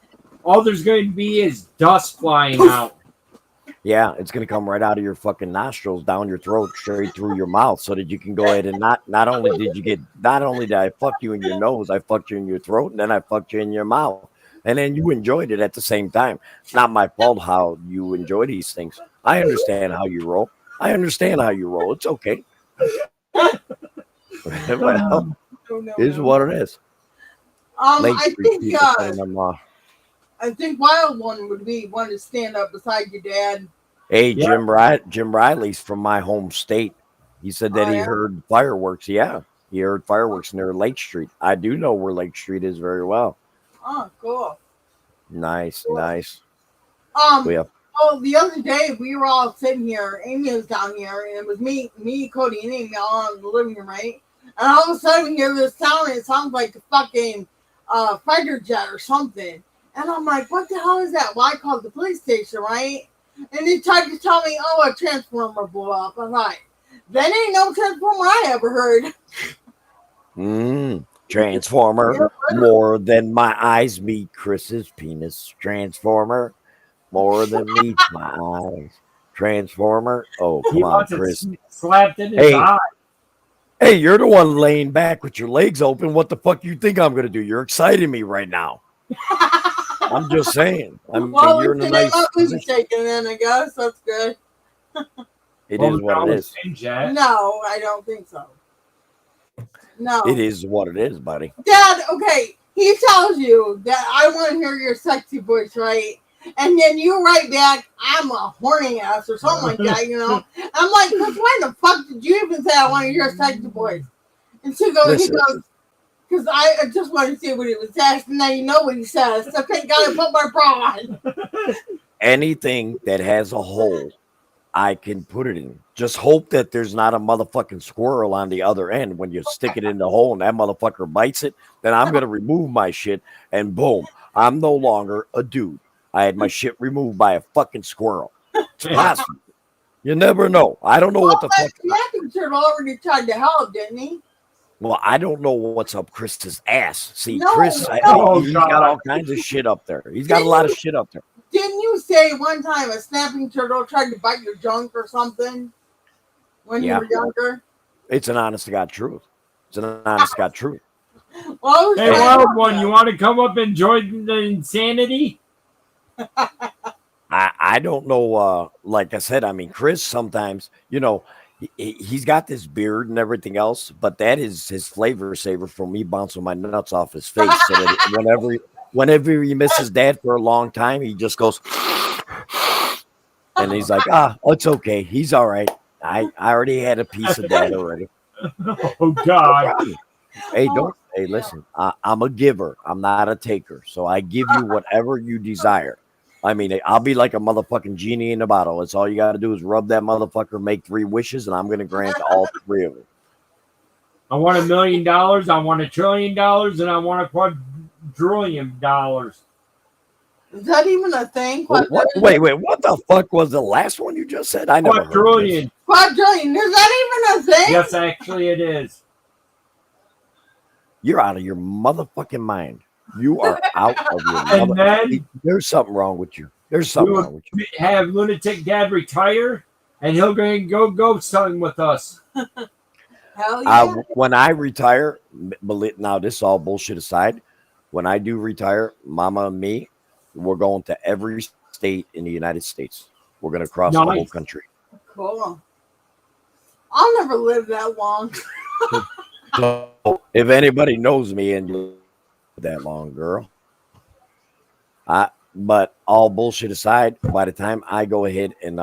all there's going to be is dust flying out. Yeah, it's gonna come right out of your fucking nostrils, down your throat, straight through your mouth, so that you can go ahead and not only did I fuck you in your nose, I fucked you in your throat, and then I fucked you in your mouth. And then you enjoyed it at the same time. It's not my fault how you enjoy these things. I understand how you roll. It's okay. Well, No, is no. what it is. Lake I Street think people putting them off. I think Wild One would be one to stand up beside your dad. Hey, Yeah. Jim Riley's from my home state. He said that Oh he yeah. heard fireworks. Yeah, he heard fireworks near Lake Street. I do know where Lake Street is very well. Oh, cool. Nice. Yeah. Oh, the other day we were all sitting here. Amy was down here, and it was me, Cody, and Amy all in the living room, right? And all of a sudden we hear this sound, and it sounds like a fucking fighter jet or something. And I'm like, what the hell is that? Well, I called the police station, right? And they tried to tell me, oh, a transformer blew up. I'm like, that ain't no transformer I ever heard. Transformer, more than my eyes meet Chris's penis. Transformer, more than meets my eyes. Transformer. Oh, He come on, wants Chris. it slapped in his Hey. eye. Hey, you're the one laying back with your legs open. What the fuck you think I'm gonna do? You're exciting me right now. I'm just saying. Well, You're in a nice position. position. Shaking then, I guess. That's good. It Well, is what it is. Jet. No, I don't think so. No. It is what it is, buddy. Dad, okay, he tells you that I want to hear your sexy voice, right? And then you write back, I'm a horny ass or something like that, you know? I'm like, Chris, why the fuck did you even say I want to hear a sexy voice? And he goes, because I just want to see what he was asking. Now you know what he says. So thank God I put my bra on. Anything that has a hole, I can put it in. Just hope that there's not a motherfucking squirrel on the other end when you stick it in the hole and that motherfucker bites it. Then I'm going to remove my shit and boom, I'm no longer a dude. I had my shit removed by a fucking squirrel. It's possible. You never know. I don't know what the fuck. Snapping turtle already tried to help, didn't he? Well, I don't know what's up Chris's ass. See, No, Chris, no. he's got all kinds of shit up there. He's got a lot of shit up there. Didn't you say one time a snapping turtle tried to bite your junk or something when you were younger? It's an honest to God truth. It's an honest to God truth. Well, Hey, Wild One, you want to come up and join the insanity? I don't know. Like I said, I mean, Chris sometimes, you know, he's got this beard and everything else, but that is his flavor saver for me bouncing my nuts off his face. So that whenever he misses dad for a long time, he just goes, and he's like, it's okay. He's all right. I already had a piece of dad already. Oh God. Hey, listen, I'm a giver. I'm not a taker. So I give you whatever you desire. I mean, I'll be like a motherfucking genie in a bottle. It's all you got to do is rub that motherfucker, make 3 wishes, and I'm going to grant all 3 of them. I want $1 million. I want $1 trillion, and I want $1 quadrillion. Is that even a thing? Wait, what the fuck was the last one you just said? I never Quadrillion. heard Quadrillion. Is that even a thing? Yes, actually, it is. You're out of your motherfucking mind. You are out of your And then there's something wrong with you. There's something wrong with you. Have Lunatic Dad retire, and he'll go ghost hunting with us. Hell yeah. When I retire, now this is all bullshit aside. When I do retire, Mama and me, we're going to every state in the United States. We're going to cross the whole country. Cool. I'll never live that long. So if anybody knows me and you that long, girl, but all bullshit aside, by the time I go ahead and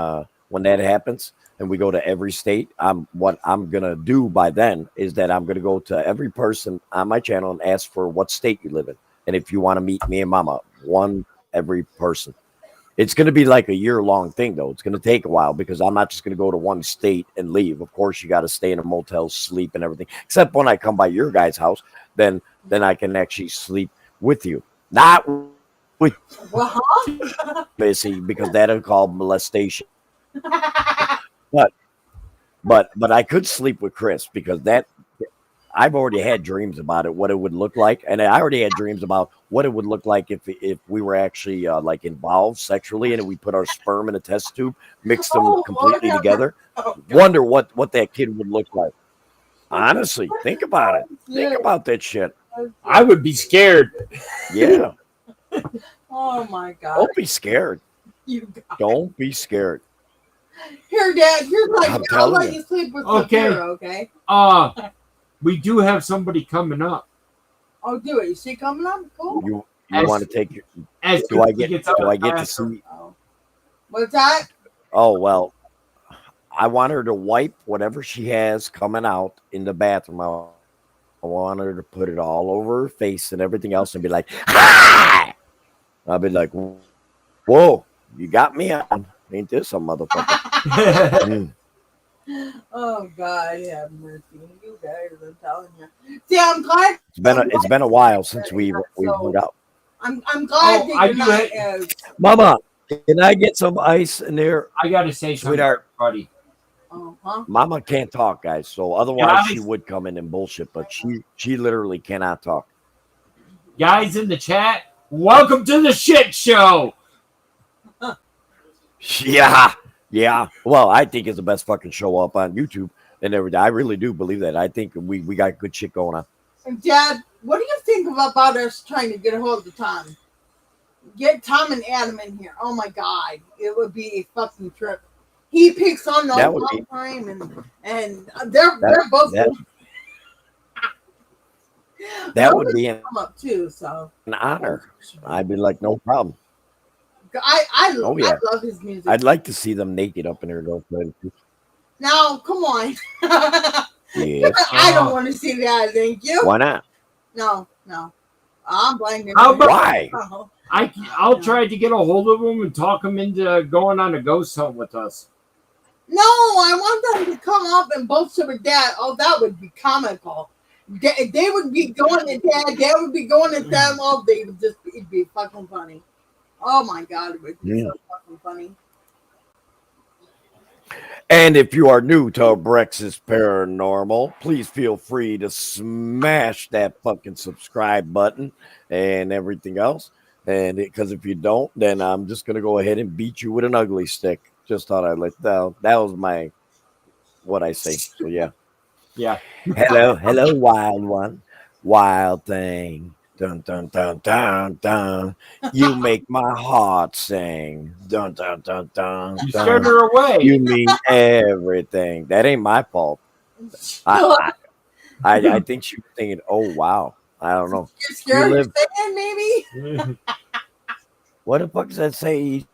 when that happens and we go to every state, what I'm gonna do by then is that I'm gonna go to every person on my channel and ask for what state you live in, and if you want to meet me and Mama, one every person. It's going to be like a year-long thing, though. It's going to take a while because I'm not just going to go to one state and leave. Of course, you got to stay in a motel, sleep, and everything. Except when I come by your guys' house, then I can actually sleep with you, not with Missy, because that'll call molestation. But but I could sleep with Chris because that I've already had dreams about it, what it would look like, and I already had dreams about what it would look like if we were actually like involved sexually, and we put our sperm in a test tube, mixed them completely together. Wonder what that kid would look like. Honestly, think about it. Think about that shit. I would be scared. Yeah. Oh my God! Don't be scared. You guys. Don't be scared. Here, Dad. You're like, I'm I'll let telling you sleep with Okay. Shapiro, okay? We do have somebody coming up. Oh, do it. You see coming up? Cool. You As- want to take your? As Do I soon as he get? gets out Do of I the get to classroom. see? Oh. What's that? Oh well, I want her to wipe whatever she has coming out in the bathroom. I want her to put it all over her face and everything else, and be like, "Hi!" I'll be like, "Whoa, you got me on? Ain't this a motherfucker?" Mm. Oh God, have mercy. You guys, I'm telling you. See, I'm glad. It's been a while since we hung out. I'm glad Oh, that I you're do not have- as. Mama, can I get some ice in there? I gotta say something, Sweetheart. buddy. Uh-huh. Mama can't talk, guys. So otherwise, she Guys. would come in and bullshit, but she literally cannot talk. Guys in the chat, welcome to the shit show. Yeah, yeah. Well, I think it's the best fucking show up on YouTube and everything. I really do believe that. I think we got good shit going on. And Dad, what do you think about us trying to get a hold of Tom? Get Tom and Adam in here. Oh my God, it would be a fucking trip. He picks on them That all would the be- time, and they're both that would be an come up too. So honor. I'd be like, no problem. I Oh, yeah. love his music. I'd like to see them naked up in their girlfriend. Now, come on. Yes. I don't want to see that. Thank you. Why not? No. I'm blanking. How about- Why? Oh. I'll try to get a hold of them and talk them into going on a ghost hunt with us. No, I want them to come up and bullshit with Dad. Oh, that would be comical. They would be going to Dad would be going to them. Oh, they would just it'd be fucking funny. Oh my God, it would be so fucking funny. And if you are new to Brex's Paranormal, please feel free to smash that fucking subscribe button and everything else. And because if you don't, then I'm just gonna go ahead and beat you with an ugly stick. Just thought I'd let that. That was my what I say. So yeah. Yeah. Hello, wild one, wild thing. Dun dun dun dun dun. You make my heart sing. Dun dun dun dun. You dun. scared her away. You mean everything. That ain't my fault. I think she was thinking, oh wow. I don't know. You're scared You of saying maybe? What the fuck does that say?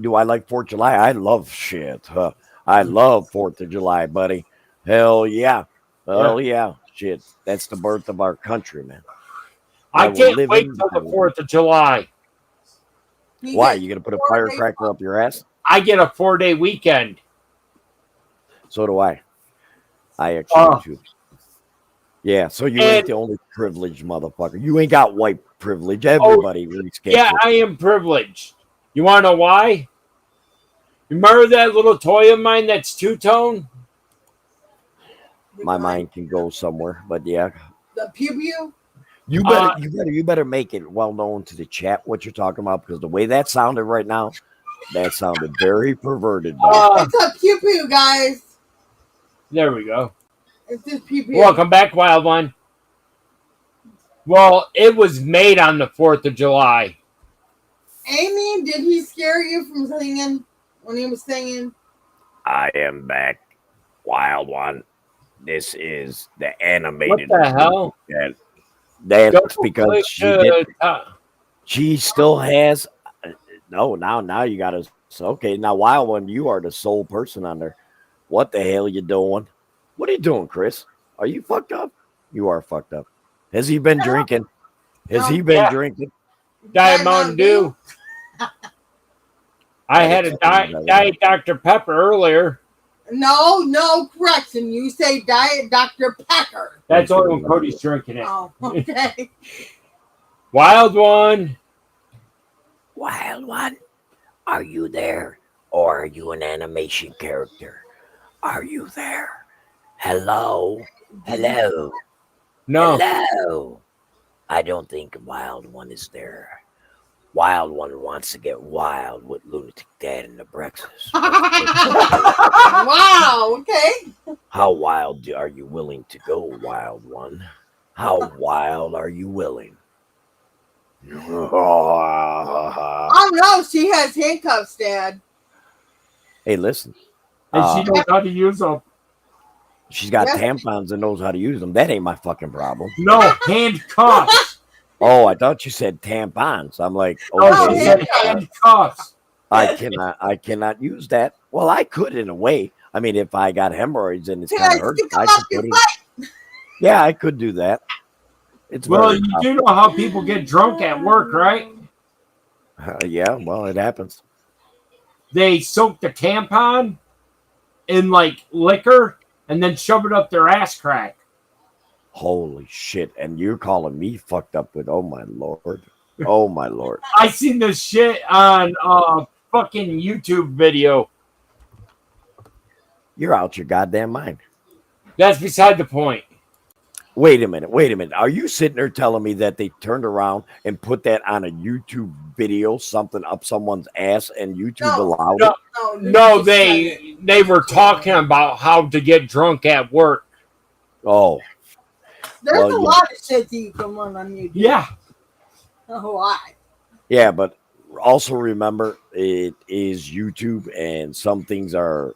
Do I like 4th of July? I love shit. Huh? I love 4th of July, buddy. Hell yeah. Hell yeah. Shit. That's the birth of our country, man. I will can't live wait in till the the- 4th of July. Why? You gonna put a firecracker up your ass? I get a 4-day weekend. So do I. I actually do. Yeah, so you ain't And- the only privileged motherfucker. You ain't got white privilege. Everybody really gets Yeah, it. I am privileged. You want to know why? Remember that little toy of mine that's two-tone? My mind can go somewhere, but yeah. The pew pew. You better make it well known to the chat what you're talking about, because the way that sounded right now, that sounded very perverted. Buddy. It's a pew pew, guys. There we go. It's just pew pew. Welcome back, Wild One. Well, it was made on the 4th of July. Amy, did he scare you from singing when he was singing? I am back, Wild One. This is the animated. What the hell? That's because she still has No, now you gotta. Okay, now Wild One, you are the sole person on there. What the hell you doing? What are you doing, Chris? Are you fucked up? You are fucked up. Has he been drinking? Has he been Yeah. drinking? Diet Mountain Dew. I had a Diet Dr. Pepper earlier. No, correction. You say Diet Dr. Pepper. That's only when Cody's drinking it. Oh, okay. Wild One. Wild One, are you there? Or are you an animation character? Are you there? Hello? Hello? No. Hello? I don't think Wild One is there. Wild One wants to get wild with Lunatic Dad and the breakfast. Wow, okay. How wild are you willing to go, Wild One? How wild are you willing? Oh no, she has handcuffs, Dad. Hey, listen. And she knows how to use them. She's got Yes. tampons and knows how to use them. That ain't my fucking problem. No, handcuffs. Oh, I thought you said tampons. I'm like, Oh, okay, she said handcuffs. I cannot use that. Well, I could in a way. I mean, if I got hemorrhoids and it's Can kind I of hurt, stick 'em I up could your put it. butt? Yeah, I could do that. It's Well, very you do know how people get drunk at work, right? yeah, well, it happens. They soak the tampon in like liquor and then shove it up their ass crack. Holy shit! And you're calling me fucked up with? Oh my lord! Oh my lord! I seen this shit on a fucking YouTube video. You're out your goddamn mind. That's beside the point. Wait a minute. Are you sitting there telling me that they turned around and put that on a YouTube video, something up someone's ass, and YouTube No. allowed No. it? No, they were talking about how to get drunk at work. Oh, There's Well, a yeah. lot of shit that you can learn on YouTube. Yeah. A lot. yeah, but also remember it is YouTube, and some things are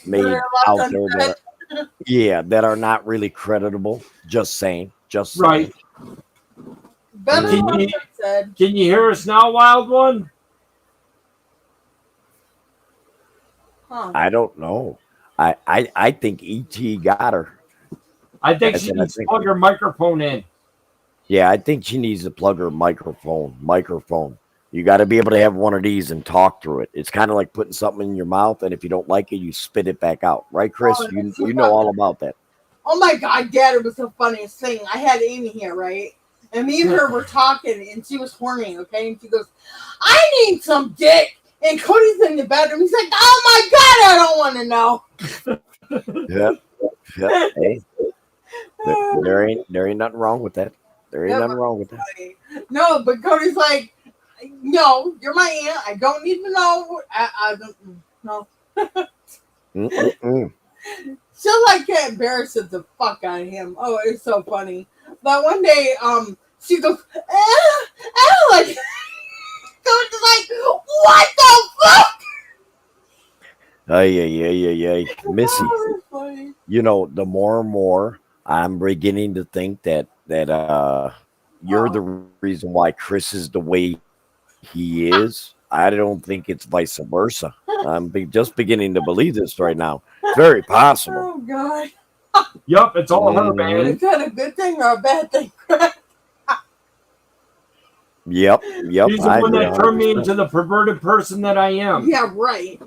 made There are out lots of there that that are not really creditable. Just saying. Right. better Can ones you- have said. Can you hear us now, Wild One? Huh. I don't know. I think ET got her. I think That's she what I needs to think. plug her microphone in. Yeah, I think she needs to plug her microphone. You got to be able to have one of these and talk through it. It's kind of like putting something in your mouth, and if you don't like it, you spit it back out. Right, Chris? Oh, You know all about that. Oh my god, Dad, it was the funniest thing. I had Amy here, right? And me and her were talking, and she was horny, okay? And she goes, I need some dick. And Cody's in the bedroom. He's like, oh my god, I don't want to know. Yeah. Hey, there ain't nothing wrong with that. There ain't Yeah, nothing wrong with that. No, but Cody's like, no, you're my aunt. I don't need to know. I don't no. Mm-mm-mm. She'll like get embarrassed the fuck out of him. Oh, it's so funny. But one day, she goes, like, Cody's like, what the fuck? Ay. Missy, Oh, it's funny. you know, the more and more I'm beginning to think that you're the reason why Chris is the way he is. I don't think it's vice versa. I'm just beginning to believe this right now. Very possible. Oh god. Yup, it's all her, Mhm. man. Is that a good thing or a bad thing? Yep. He's the I one agree that turned me 100%. into the perverted person that I am. Yeah, right.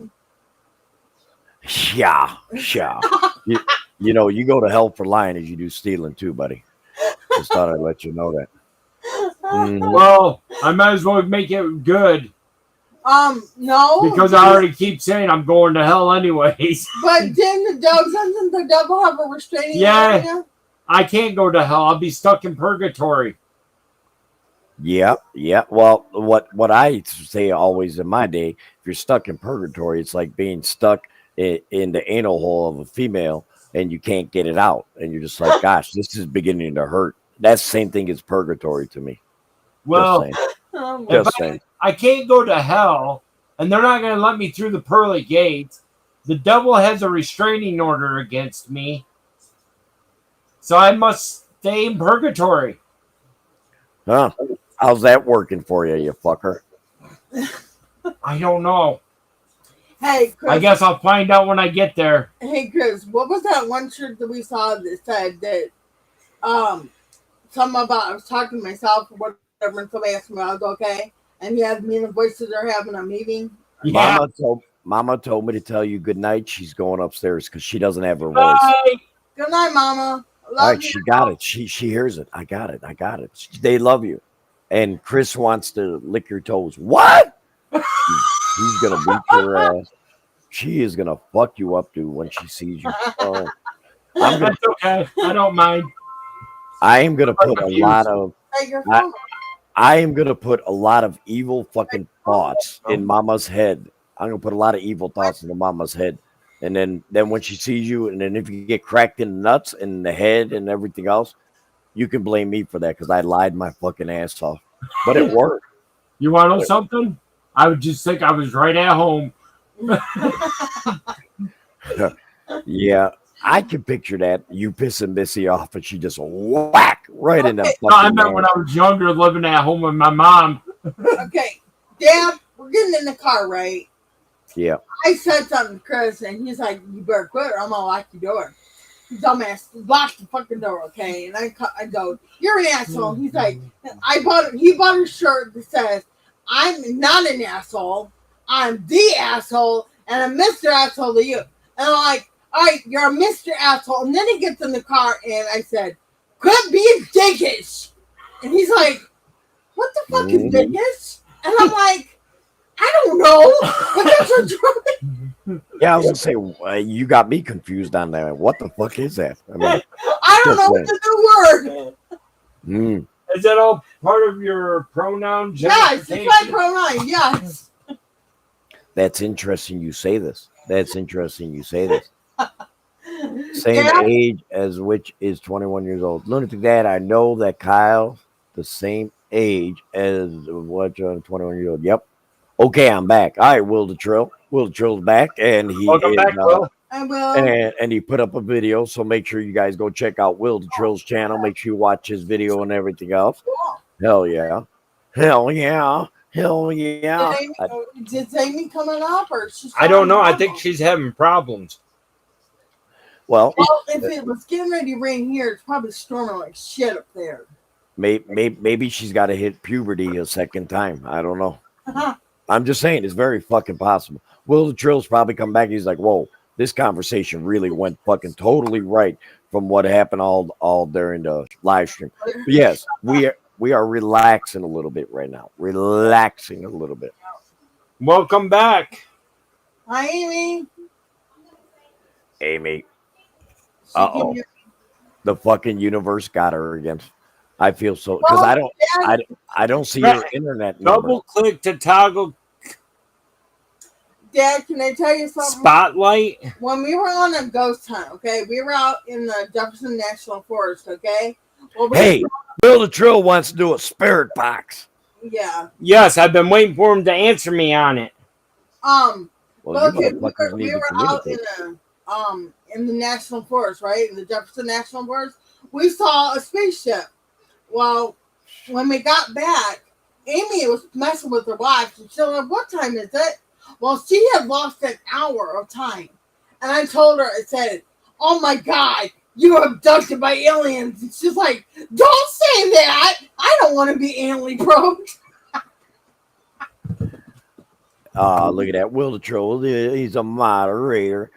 Yeah. You know, you go to hell for lying as you do stealing too, buddy. Just thought I'd let you know that. Mhm. Well, I might as well make it good No. because I already keep saying I'm going to hell anyways. But doesn't the devil have a restraining Yeah. order? I can't go to hell. I'll be stuck in purgatory. Yeah. Well, what I say always in my day, if you're stuck in purgatory, it's like being stuck in the anal hole of a female and you can't get it out, and you're just like, gosh, this is beginning to hurt. That's the same thing as purgatory to me. Well, Just saying. Oh, if Just saying. I can't go to hell, and they're not going to let me through the pearly gates. The devil has a restraining order against me, so I must stay in purgatory. Huh? How's that working for you, you fucker? I don't know. Hey, Chris. I guess I'll find out when I get there. Hey, Chris. What was that one shirt that we saw that said that something about I was talking to myself or whatever, and somebody asked me I was okay, and he had me and the voices are having a meeting. Yeah. Mama told me to tell you good night. She's going upstairs because she doesn't have her voice. Bye. Good night, Mama. All Love right, you. she got it. She hears it. I got it. They love you. And Chris wants to lick your toes. What? He's gonna beat your ass. She is gonna fuck you up, dude, when she sees you. Oh, That's okay. I don't mind. I am gonna put a lot of. Hey, your phone. I am gonna put a lot of evil fucking thoughts in Mama's head. I'm gonna put a lot of evil thoughts into Mama's head, and then when she sees you, and then if you get cracked in the nuts and the head and everything else, you can blame me for that because I lied my fucking ass off. But it worked. You want to know something? I would just think I was right at home. Yeah, I can picture that. You pissing Missy off, and she just whack right in that fucking. No, I meant when I was younger, living at home with my mom. Okay, Dad, we're getting in the car, right? Yeah. I said something to Chris, and he's like, "You better quit, or I'm gonna lock your door." Dumbass, lock the fucking door, okay? And I go, "You're an asshole." He's like, he bought a shirt that says, "I'm not an asshole. I'm the asshole, and I'm Mr. Asshole to you." And I'm like, "All right, you're a Mr. Asshole." And then he gets in the car, and I said, "Quit being dickish." And he's like, "What the fuck is dickish?" And I'm like, "I don't know." But that's what you're Yeah, I was gonna say you got me confused on that. What the fuck is that? I mean, I don't know what the new word. Is that all part of your pronoun? Yes, it's my pronoun. Yes. That's interesting. You say this. Same age as which is 21 years old. Lunatic Dad, I know that Kyle, the same age as what 21 years old. Yep. Okay, I'm back. All right, Will the Trill. Will the Trill's back, and he Welcome back, Will. I will. And he put up a video, so make sure you guys go check out Will the Trill's channel. Make sure you watch his video and everything else. Cool. Hell yeah. Hell yeah. Hell yeah. Did Amy coming up, or she's? I don't know. I think she's having problems. Well, if it was getting ready to rain here, it's probably storming like shit up there. maybe she's got to hit puberty a second time. I don't know. I'm just saying it's very fucking possible. Will the Trill's probably come back. He's like, whoa, this conversation really went fucking totally right from what happened all during the live stream. But yes, we are relaxing a little bit right now. Relaxing a little bit. Welcome back. Hi, Amy. Amy. Uh-oh. The fucking universe got her again. I feel so because I don't see her internet number. Double click to toggle Dad, can I tell you something? spotlight. When we were on a ghost hunt, okay, we were out in the Jefferson National Forest, okay. Well, Hey, Bill the Trill wants to do a spirit box. Yeah. Yes, I've been waiting for him to answer me on it. Well, okay, you we were out in the National Forest, right? In the Jefferson National Forest. We saw a spaceship. Well, when we got back, Amy was messing with her watch, and she was like, "What time is it?" Well, she had lost an hour of time. And I told her, I said, "Oh my God, you were abducted by aliens." And she's like, "Don't say that. I don't want to be alien probed." Look at that. Will the Troll, he's a moderator.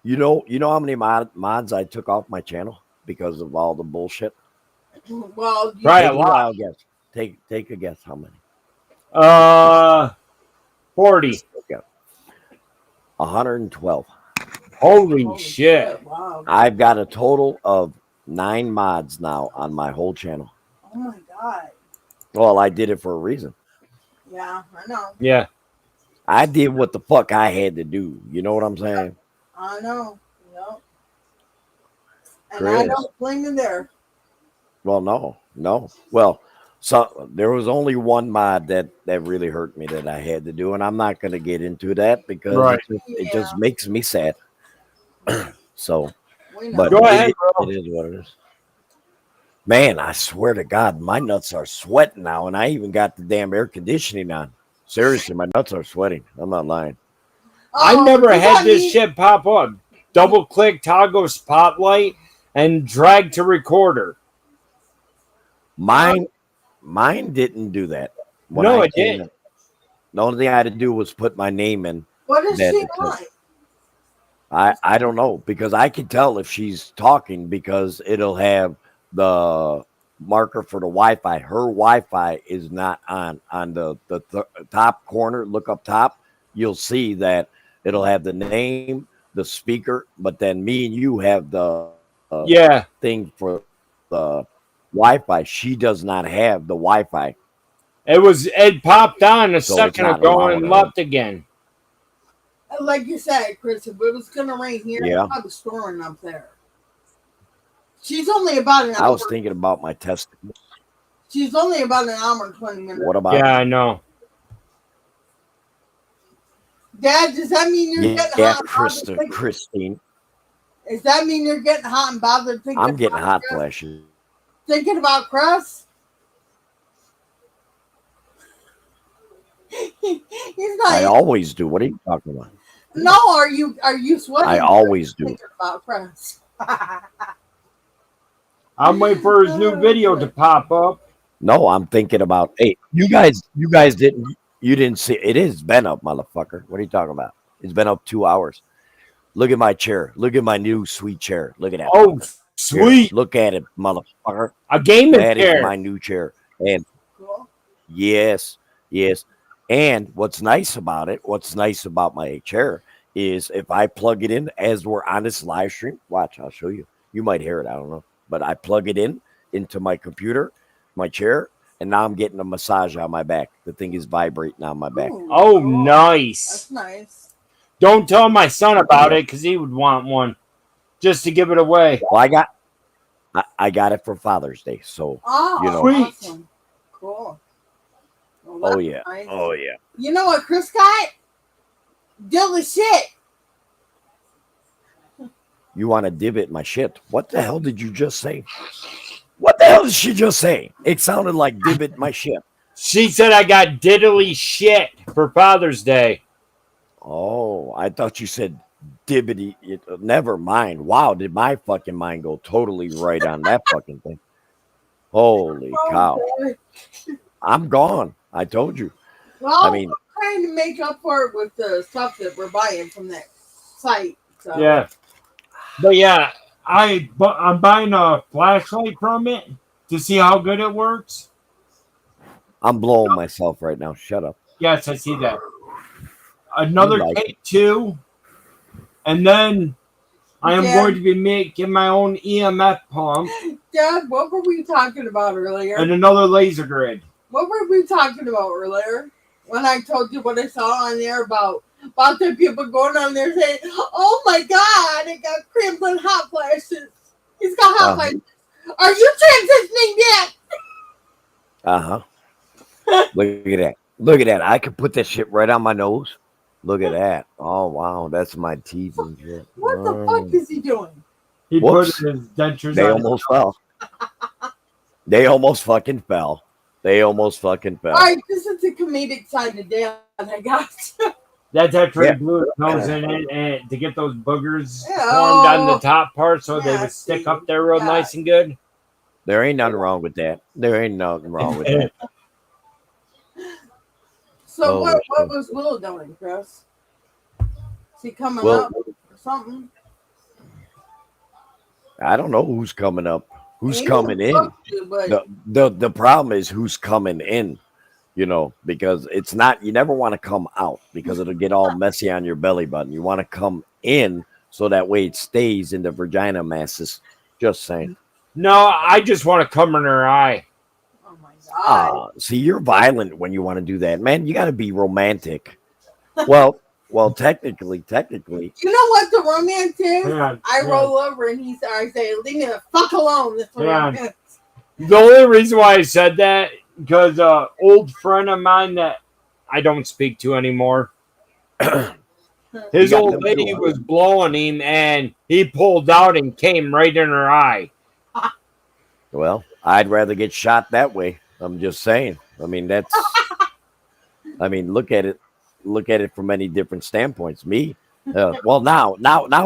You know how many mods I took off my channel because of all the bullshit? Well, Right, a lot. Guess. Take a guess how many. 40. Okay. 112. Holy shit. Wow. I've got a total of 9 mods now on my whole channel. Oh my God. Well, I did it for a reason. Yeah, I know. Yeah. I did what the fuck I had to do. You know what I'm saying? I know. Yep. And Chris. I don't blame you there. Well, no. Well, so there was only one mod that really hurt me that I had to do, and I'm not going to get into that because it just makes me sad. So, but go ahead, bro. It is what it is. Man, I swear to God, my nuts are sweating now, and I even got the damn air conditioning on. Seriously, my nuts are sweating. I'm not lying. I Oh, never does had that this mean- shit pop up. Double click, toggle spotlight, and drag to recorder. Mine didn't do that. When No, I it came did. in, the only thing I had to do was put my name in. What is That she it says- on? I don't know because I can tell if she's talking because it'll have the marker for the Wi-Fi. Her Wi-Fi is not on the top corner. Look up top, you'll see that it'll have the name, the speaker, but then me and you have the Yeah, thing for the Wi-Fi. She does not have the Wi-Fi, it popped on a so it's second not ago allowing and her. left again. Like you said, Chris, if it was gonna rain here, Yeah. it's probably storming up there. She's only about an I hour. was thinking about my testicles. She's only about an hour and 20 minutes. What about Yeah, I know. Dad, does that mean you're getting yeah, hot and bothered? Christine? Does that mean you're getting hot and bothered thinking I'm getting about hot Chris? flashes. Thinking about Chris? He's not. I always do. What are you talking about? No, are you sweating? I always do. Thinking about Chris. I'm waiting for his new video to pop up. No, I'm thinking about. Hey, you guys didn't see. It has been up, motherfucker. What are you talking about? It's been up 2 hours. Look at my chair. Look at my new sweet chair. Look at that. Oh, Here, sweet. look at it, motherfucker. A gaming That is chair. my new chair. And Cool. yes. And what's nice about it, what's nice about my chair is if I plug it in as we're on this live stream, watch, I'll show you. You might hear it, I don't know. But I plug it in into my computer, my chair, and now I'm getting a massage on my back. The thing is vibrating on my back. Ooh, Oh, cool. nice. That's nice. Don't tell my son about it because he would want one just to give it away. Well, I got it for Father's Day, so Oh, You know. Sweet. awesome. Cool. Well, oh that's yeah, nice. oh yeah. You know what Chris got? Dill of shit. You want to divot my shit? What the hell did you just say? What the hell did she just say? It sounded like divot my shit. She said I got diddly shit for Father's Day. Oh, I thought you said dibbity. Never mind. Wow, did my fucking mind go totally right on that fucking thing? Holy cow. boy. I'm gone. I told you. Well, I mean- we're trying to make up for it with the stuff that we're buying from that site. So. Yeah. But yeah, I'm buying a flashlight from it to see how good it works. I'm blowing myself right now. Shut up. Yes, I see that. Another You like cake too. And then I am Yeah. going to be making my own EMF pump Dad, what were we talking about earlier? and another laser grid. What were we talking about earlier? When I told you what I saw on there about the people going on there saying, "Oh my God, it got crimson hot flashes. He's got hot flashes. Are you transitioning yet?" Look at that. Look at that. I could put that shit right on my nose. Look at that. Oh wow, that's my teeth and shit. What the fuck is he doing? He Whoops. put his dentures They on. almost fell. They almost fucking fell. They almost fucking fell. All right, this is the comedic side of Dad, I got. That's after Yeah. he blew his nose in it and to get those boogers Yeah. formed on the top part so they Yeah, would stick see. up there real Yeah. nice and good. There ain't nothing wrong with that. There ain't nothing wrong with that. So Oh, what shit. was Will doing, Chris? Is he coming Well- up or something? I don't know who's coming up. Who's He coming was in? supposed to, but The problem is who's coming in, because it's not, you never want to come out because it'll get all messy on your belly button. You want to come in so that way it stays in the vagina masses. Just saying. No, I just want to come in her eye. oh my God. See, you're violent when you want to do that, man. You got to be romantic. Well, technically, You know what the romance is? Yeah, I yeah. roll over and I say, "Leave me the fuck alone." That's what Yeah. romance. The only reason why I said that because old friend of mine that I don't speak to anymore, his You got old them lady too, huh? was blowing him and he pulled out and came right in her eye. Well, I'd rather get shot that way. I'm just saying. I mean, that's I mean, look at it from many different standpoints. Me, well, now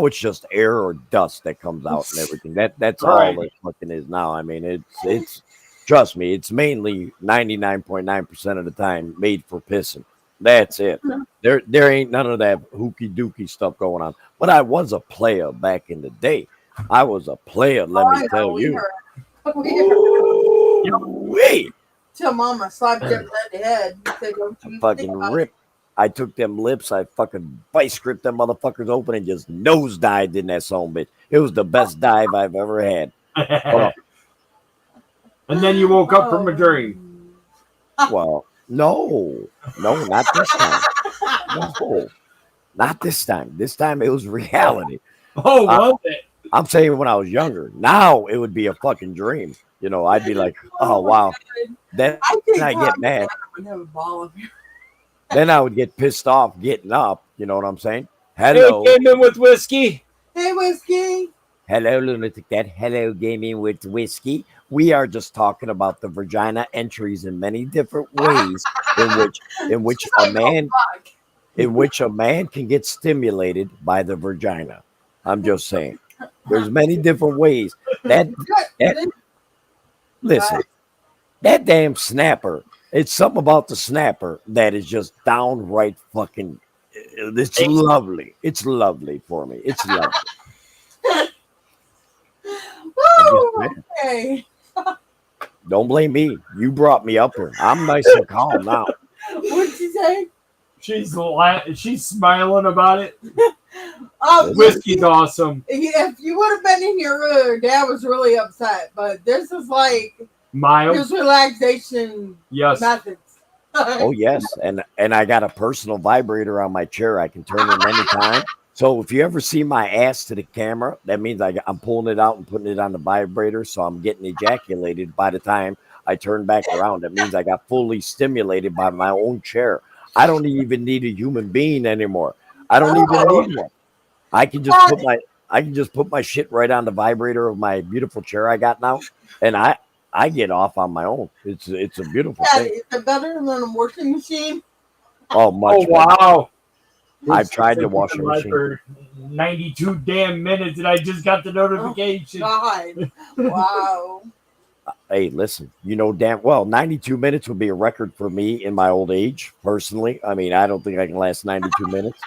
it's just air or dust that comes out and everything. That's all Right. that fucking is now. I mean, it's trust me, it's mainly 99.9% of the time made for pissing. That's it. There ain't none of that hooky dookie stuff going on. But I was a player back in the day. I was a player, let Oh, me I know, tell we you. heard. We heard. Wait, Till Mama slapped you upside the head and said, "Don't you think fucking about rip. I took them lips, I fucking vice gripped them motherfuckers open and just nose dived in that song, bitch. It was the best dive I've ever had. Oh, And then you woke up from a Oh. dream. well, no, not this time. No, not this time. This time it was reality. Oh, I, was it? I'm saying when I was younger. Now it would be a fucking dream. You know, I'd be like, oh, my wow. God. Then I think I get mad. would have a ball of you. Then I would get pissed off getting up. You know what I'm saying? Hey, Hello. came in with whiskey. Hey, Whiskey. Hello, Lunatic. That hello gaming with whiskey. We are just talking about the vagina entries in many different ways in which She's a like, oh, man fuck. in which a man can get stimulated by the vagina. I'm just saying. There's many different ways. That listen, that damn snapper. It's something about the snapper that is just downright fucking. It's lovely. It's lovely for me. It's lovely. I'm just Woo! saying. Okay. Don't blame me. You brought me up here. I'm nice and calm now. What'd she say? She's smiling about it. Oh, Whiskey's awesome. if you would have been in here earlier, Dad was really upset. But this is like Mild. his relaxation Yes. methods. Oh yes, and I got a personal vibrator on my chair. I can turn it anytime. So if you ever see my ass to the camera, that means I'm pulling it out and putting it on the vibrator, so I'm getting ejaculated by the time I turn back around. That means I got fully stimulated by my own chair. I don't even need a human being anymore. I don't even need one. I can just put my shit right on the vibrator of my beautiful chair I got now, and I get off on my own. It's a beautiful Dad, thing. is it better than a washing machine? Oh, much Oh, better. wow. I've tried the washing machine. For 92 damn minutes, and I just got the notification. God. Wow. Hey, listen, you know damn well 92 minutes would be a record for me in my old age, personally. I mean, I don't think I can last 92 minutes,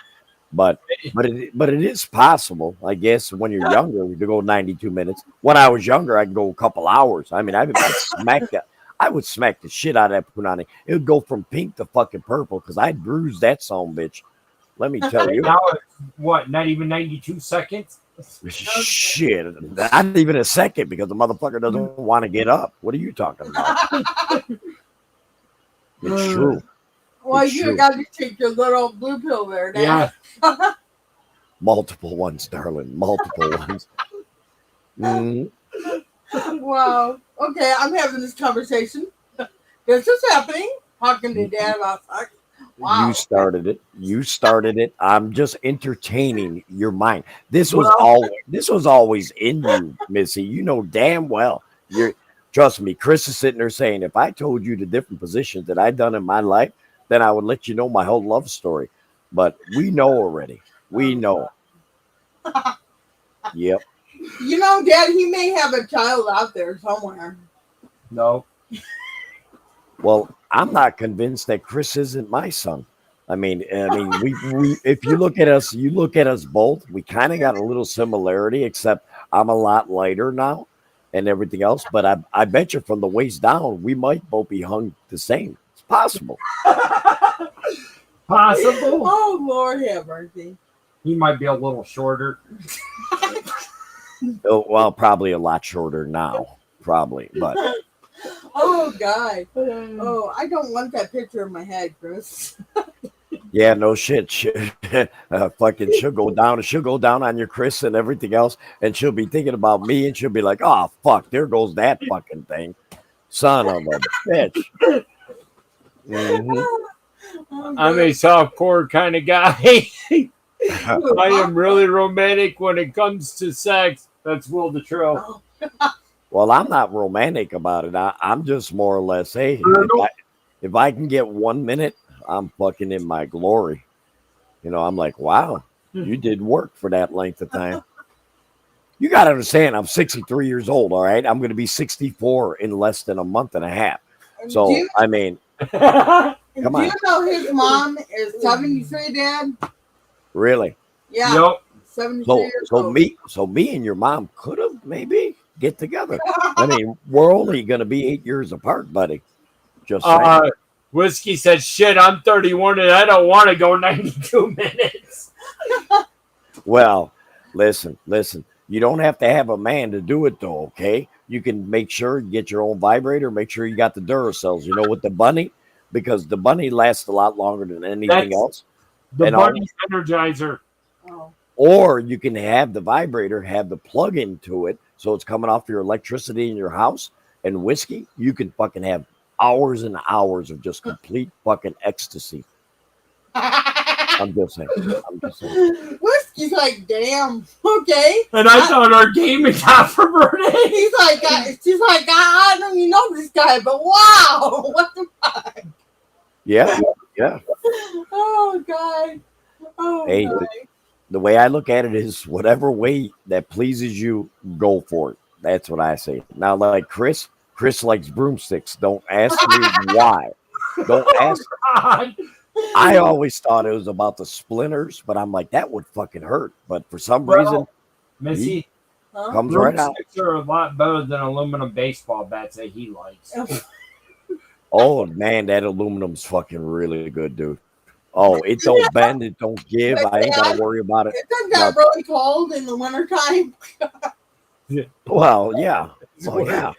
but it is possible, I guess, when you're younger to go 92 minutes. When I was younger, I could go a couple hours. I mean, I would smack the shit out of that punani. It would go from pink to fucking purple because I'd bruise that son bitch. Let me tell you. Now it's what? Not even 92 seconds. Shit, not even a second because the motherfucker doesn't want to get up. What are you talking about? It's true. Well, It's you true. got to take your little blue pill there, Dad. Yeah. Multiple ones, darling. Multiple ones. Mhm. Wow. Okay, I'm having this conversation. This is happening. Talking to Dad about sex. Wow. You started it. You started it. I'm just entertaining your mind. This was always in you, Missy. You know damn well. Trust me. Chris is sitting there saying, if I told you the different positions that I've done in my life, then I would let you know my whole love story. But we know already. We know. Yep. You know, Dad, he may have a child out there somewhere. No. Well, I'm not convinced that Chris isn't my son. I mean, we if you look at us both, we kind of got a little similarity, except I'm a lot lighter now and everything else. But I bet you from the waist down, we might both be hung the same. It's possible. Possible. Oh, Lord have mercy. He might be a little shorter. Oh, well, probably a lot shorter now, probably. But Oh, God. Oh, I don't want that picture in my head, Chris. yeah, no shit. Fucking she'll go down. She'll go down on your Chris and everything else, and she'll be thinking about me, and she'll be like, "Oh fuck, there goes that fucking thing, son of a bitch." Mhm. Oh, I'm a softcore kind of guy. I am really romantic when it comes to sex. That's Will the Trill. Well, I'm not romantic about it. I'm just more or less, hey, if I can get 1 minute, I'm fucking in my glory. You know, I'm like, wow, you did work for that length of time. You got to understand, I'm 63 years old, all right? I'm going to be 64 in less than a month and a half. So, I mean, come Do on. you know his mom is 73, Dad? Really? Yeah. Yep. 73 years old. So me and your mom could have maybe get together. I mean, we're only going to be 8 years apart, buddy. Just saying. Whiskey said, shit, I'm 31 and I don't want to go 92 minutes. Well, listen. You don't have to have a man to do it, though, okay? You can make sure you get your own vibrator, make sure you got the Duracells, you know, with the bunny, because the bunny lasts a lot longer than anything else. The bunny energizer. Oh. Or you can have the vibrator, have the plug into it, so it's coming off your electricity in your house. And whiskey, you can fucking have hours and hours of just complete fucking ecstasy. I'm just saying. Whiskey's like, damn, okay. And I thought our gaming got perverted. She's like, I don't even know this guy, but wow, what the fuck? Yeah. Oh God. Oh Hey, God. the way I look at it is whatever way that pleases you, go for it. That's what I say. Now, like Chris likes broomsticks. Don't ask me why. Don't ask. God. I always thought it was about the splinters, but I'm like, that would fucking hurt. But for some reason, Missy, comes right out. broomsticks are a lot better than aluminum baseball bats that he likes. Oh man, that aluminum's fucking really good, dude. Oh, it don't bend, it don't give. I ain't gotta worry about it. Isn't that really cold in the wintertime? Well, yeah. Well, yeah.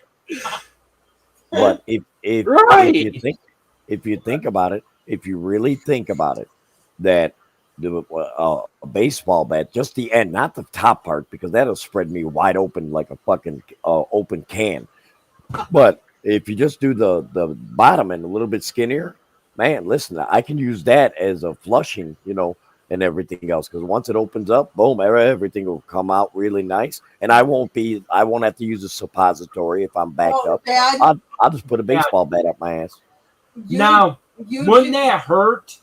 But if you think about it, if you really think about it, that a baseball bat, just the end, not the top part, because that'll spread me wide open like a fucking open can. But if you just do the bottom and a little bit skinnier, man, listen, I can use that as a flushing, you know, and everything else. Because once it opens up, boom, everything will come out really nice. And I won't have to use a suppository if I'm backed up. Dad, I'll just put a baseball bat up my ass. Wouldn't that hurt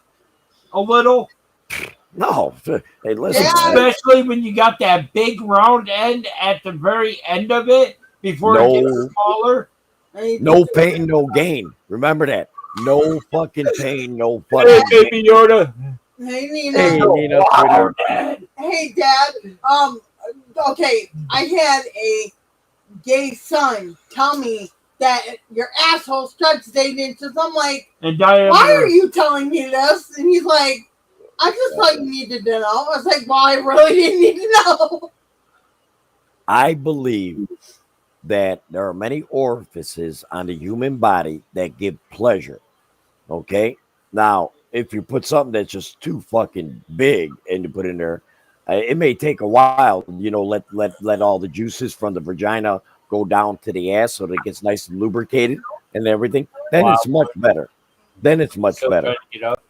a little? No, hey, listen, especially when you got that big round end at the very end of it before it gets smaller. No pain, no gain. Remember that. No fucking pain, no fucking Hey, baby Yoda. Hey, Nina. Hey, Nina. Wow, Dad. Hey, Dad. Okay, I had a gay son tell me that your asshole stretches 8 inches. I'm like, why are you telling me this? And he's like, I just thought you needed to know. I was like, well, I really didn't need to know. I believe that there are many orifices on the human body that give pleasure. Okay? Now, if you put something that's just too fucking big and you put in there, it may take a while, you know, let all the juices from the vagina go down to the ass so that it gets nice and lubricated and everything. Then it's much better. Better. Get up.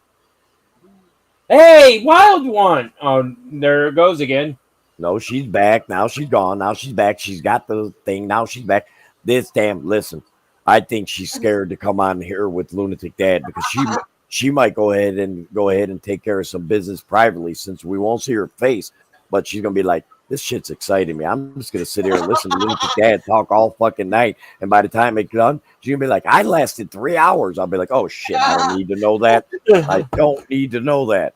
Hey, wild one. Oh, there it goes again. No, she's back. Now she's gone. Now she's back. She's got the thing. Now she's back. Listen, I think she's scared to come on here with Lunatic Dad because she might go ahead and take care of some business privately since we won't see her face. But she's going to be like, this shit's exciting me. I'm just going to sit here and listen to Lunatic Dad talk all fucking night. And by the time it's done, she's going to be like, I lasted 3 hours. I'll be like, oh, shit, I don't need to know that. I don't need to know that.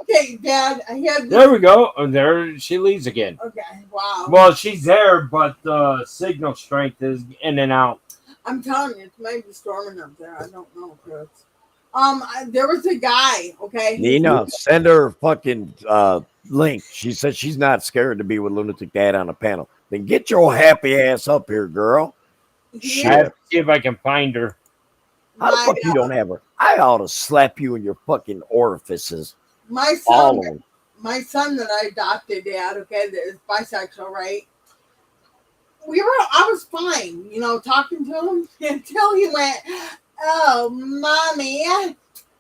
Okay, Dad, I have. There we go. And there she leaves again. Okay, wow. Well, she's there, but the signal strength is in and out. I'm telling you, it might be storming up there. I don't know, Chris. There was a guy. Okay, Nina, send her fucking link. She said she's not scared to be with Lunatic Dad on a panel. Then get your happy ass up here, girl. I have to see if I can find her. How the fuck you don't have her? I ought to slap you in your fucking orifices. My son that I adopted, Dad, okay, that is bisexual, right? I was fine, you know, talking to him until he went, oh, mommy.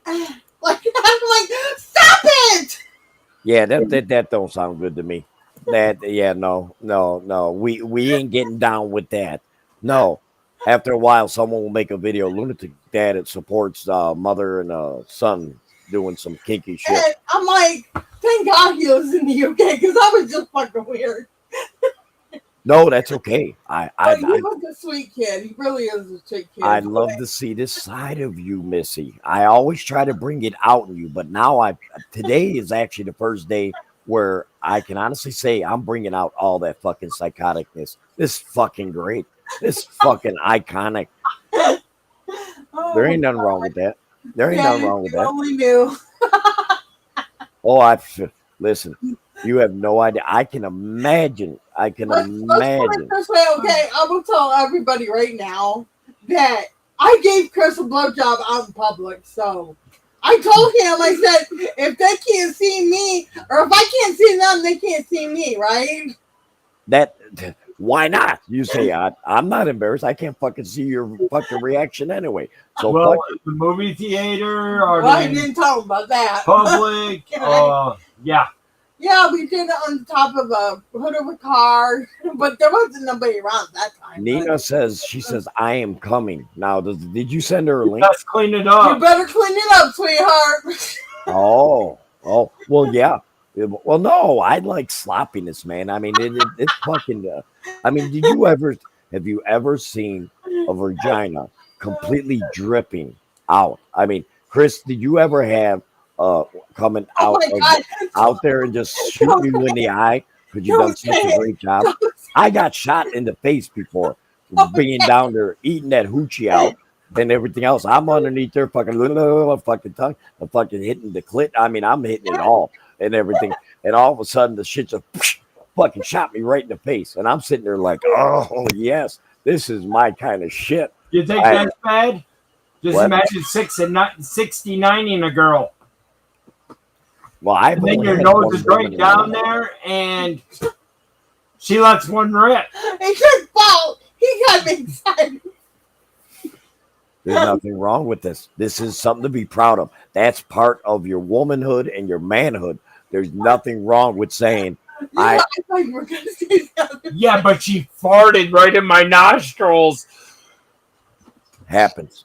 Like, I'm like, stop it! Yeah, that don't sound good to me. No. We ain't getting down with that. No. After a while, someone will make a video. Lunatic dad that supports mother and son doing some kinky shit. And I'm like, thank God he lives in the UK because I was just fucking weird. No, that's okay. But he was a sweet kid. He really is a sweet kid. I love to see this side of you, Missy. I always try to bring it out in you, but now today is actually the first day where I can honestly say I'm bringing out all that fucking psychoticness. This is fucking great. This is fucking iconic. Oh, There ain't nothing wrong with that. There ain't nothing wrong with you that. only knew. Oh, listen. You have no idea. I can imagine. Let's put it this way, okay? I will tell everybody right now that I gave Chris a blowjob out in public. So I told him, I said, if they can't see me, or if I can't see them, they can't see me, right? Why not? You say I'm not embarrassed. I can't fucking see your fucking reaction anyway. So well, the movie theater or I didn't tell him about that. Public, yeah. Yeah, we did it on the top of a hood of a car, but there wasn't nobody around that time. Nina says, I am coming. Now, did you send her a link? Let's clean it up. You better clean it up, sweetheart. Oh, well, yeah. Well, no, I like sloppiness, man. I mean, it's fucking. I mean, have you ever seen a vagina completely dripping out? I mean, Chris, did you ever have coming out there and just shoot you in the eye because you've done such a great job? I got shot in the face before being down there eating that hoochie out and everything else. I'm underneath there fucking tongue, I'm fucking hitting the clit. I mean, I'm hitting it all and everything. And all of a sudden the shit just fucking shot me right in the face. And I'm sitting there like, oh yes, this is my kind of shit. You think that's bad? Just imagine 69ing a girl. Well, and then your nose is right down there, and she lets one rip. It's his fault. He got me excited. There's nothing wrong with this. This is something to be proud of. That's part of your womanhood and your manhood. There's nothing wrong with saying, I thought you were going to say something. Yeah, but she farted right in my nostrils. Happens.